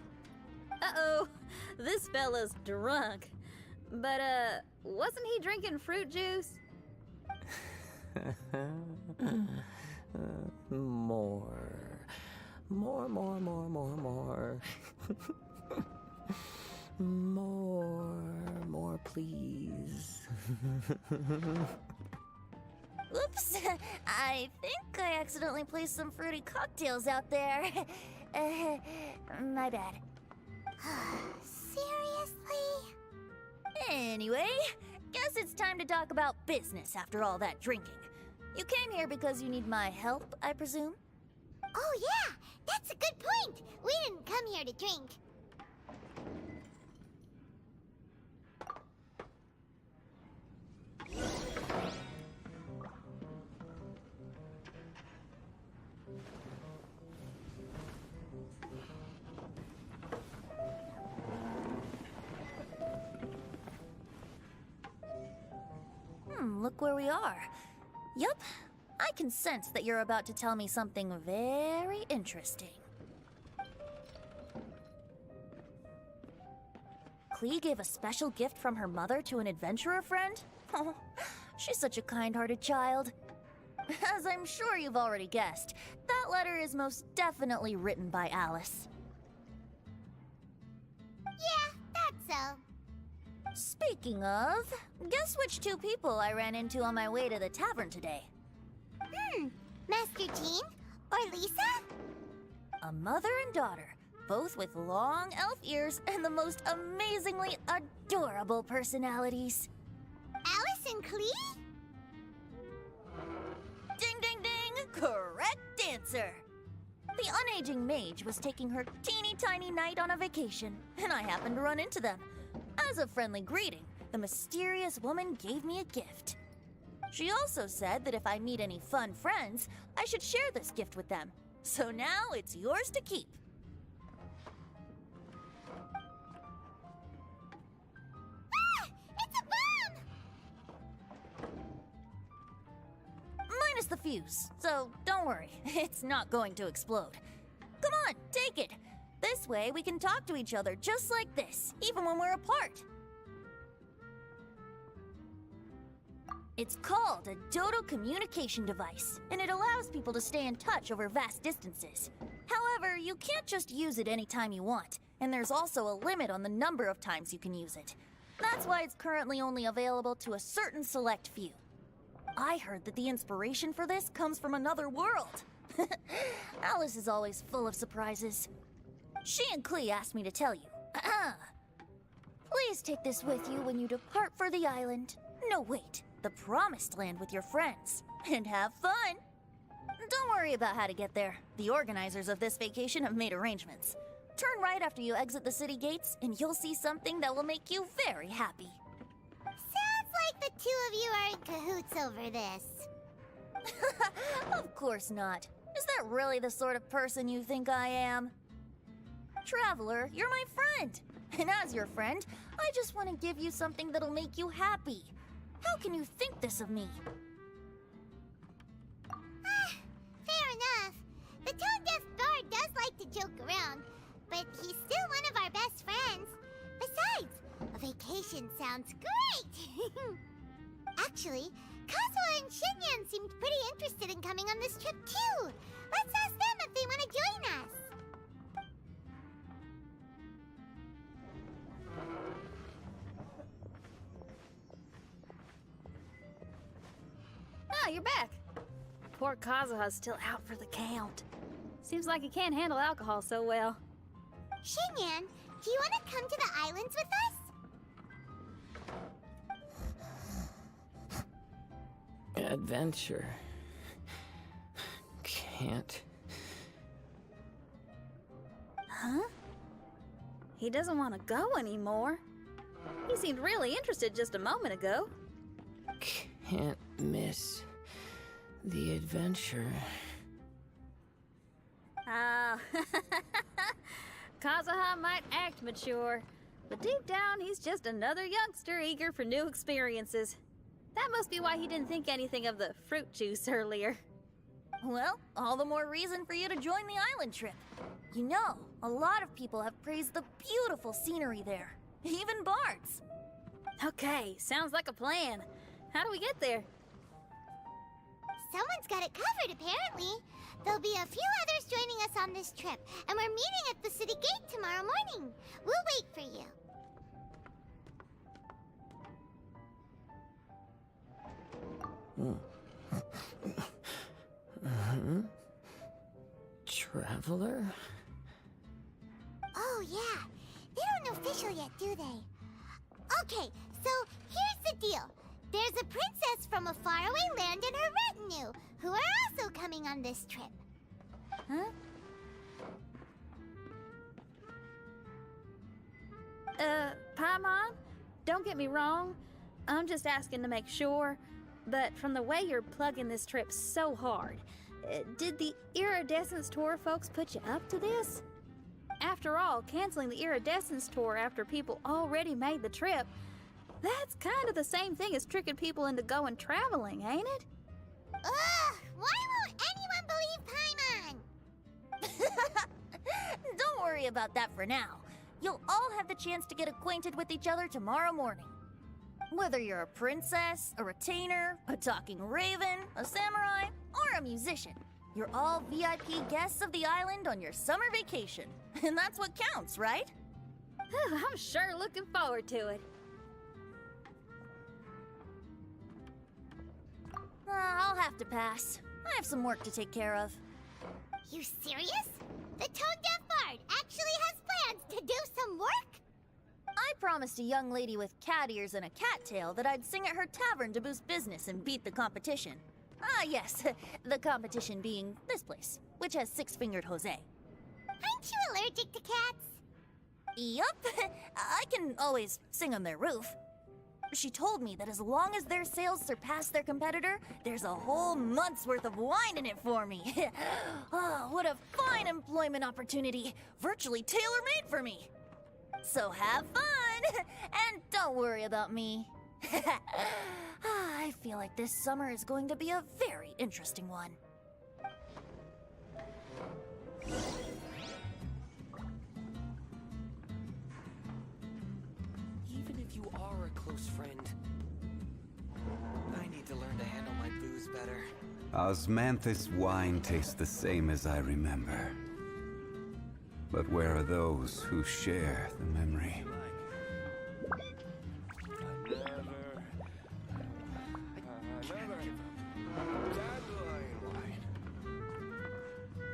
Uh-oh, this fella's drunk. But, wasn't he drinking fruit juice? More, please. Oops, I think I accidentally placed some fruity cocktails out there. My bad. Seriously? Anyway, guess it's time to talk about business after all that drinking. You came here because you need my help, I presume? Oh yeah, that's a good point. We didn't come here to drink. Look where we are. Yup, I can sense that you're about to tell me something very interesting. Klee gave a special gift from her mother to an adventurer friend? Oh, she's such a kind-hearted child. As I'm sure you've already guessed, that letter is most definitely written by Alice. Yeah, that's so. Speaking of, guess which two people I ran into on my way to the tavern today? Master Jean? Or Lisa? A mother and daughter, both with long elf ears and the most amazingly adorable personalities. Alice and Klee? Ding ding ding! Correct answer! The unaging mage was taking her teeny tiny knight on a vacation, and I happened to run into them. As a friendly greeting, the mysterious woman gave me a gift. She also said that if I meet any fun friends, I should share this gift with them. So now it's yours to keep. Ah! It's a bomb! Minus the fuse, so don't worry, it's not going to explode. Come on, take it. This way we can talk to each other just like this, even when we're apart. It's called a Dodo communication device, and it allows people to stay in touch over vast distances. However, you can't just use it anytime you want, and there's also a limit on the number of times you can use it. That's why it's currently only available to a certain select few. I heard that the inspiration for this comes from another world. Alice is always full of surprises. She and Klee asked me to tell you. Please take this with you when you depart for the island. No, wait. The Promised Land with your friends. And have fun. Don't worry about how to get there. The organizers of this vacation have made arrangements. Turn right after you exit the city gates, and you'll see something that will make you very happy. Sounds like the two of you are in cahoots over this. Of course not. Is that really the sort of person you think I am? Traveler, you're my friend. And as your friend, I just want to give you something that'll make you happy. How can you think this of me? Fair enough. The tone-deaf bard does like to joke around, but he's still one of our best friends. Besides, a vacation sounds great! Actually, Kazuha and Shinyan seemed pretty interested in coming on this trip too. Let's ask them if they want to join us. Ah, you're back. Poor Kazuha's still out for the count. Seems like he can't handle alcohol so well. Shinyan, do you want to come to the islands with us? Adventure. Can't. Huh? he doesn't want to go anymore. He seemed really interested just a moment ago. Can't miss the adventure. Ah, Kazuha might act mature, but deep down he's just another youngster eager for new experiences. That must be why he didn't think anything of the fruit juice earlier. Well, all the more reason for you to join the island trip. You know, a lot of people have praised the beautiful scenery there. Even bards. Okay, sounds like a plan. How do we get there? Someone's got it covered, apparently. There'll be a few others joining us on this trip, and we're meeting at the city gate tomorrow morning. We'll wait for you. Traveler? Oh, yeah. They don't know official yet, do they? Okay, so here's the deal. There's a princess from a faraway land and her retinue, who are also coming on this trip. Huh? Paimon, don't get me wrong. I'm just asking to make sure. But from the way you're plugging this trip so hard, did the Iridescence Tour folks put you up to this? After all, canceling the Iridescence Tour after people already made the trip, that's kind of the same thing as tricking people into going traveling, ain't it? Ugh! Why won't anyone believe Paimon? Don't worry about that for now. You'll all have the chance to get acquainted with each other tomorrow morning. Whether you're a princess, a retainer, a talking raven, a samurai, or a musician, you're all VIP guests of the island on your summer vacation. And that's what counts, right? I'm sure looking forward to it. I'll have to pass. I have some work to take care of. You serious? The tone-deaf bard actually has plans to do some work? I promised a young lady with cat ears and a cattail that I'd sing at her tavern to boost business and beat the competition. Ah, yes, the competition being this place, which has Six-Fingered Jose. Aren't you allergic to cats? Yup, I can always sing on their roof. She told me that as long as their sales surpass their competitor, there's a whole month's worth of wine in it for me. Oh, what a fine employment opportunity, virtually tailor-made for me. So have fun, and don't worry about me. I feel like this summer is going to be a very interesting one. Even if you are a close friend, I need to learn to handle my booze better. Osmanthus wine tastes the same as I remember. But where are those who share the memory?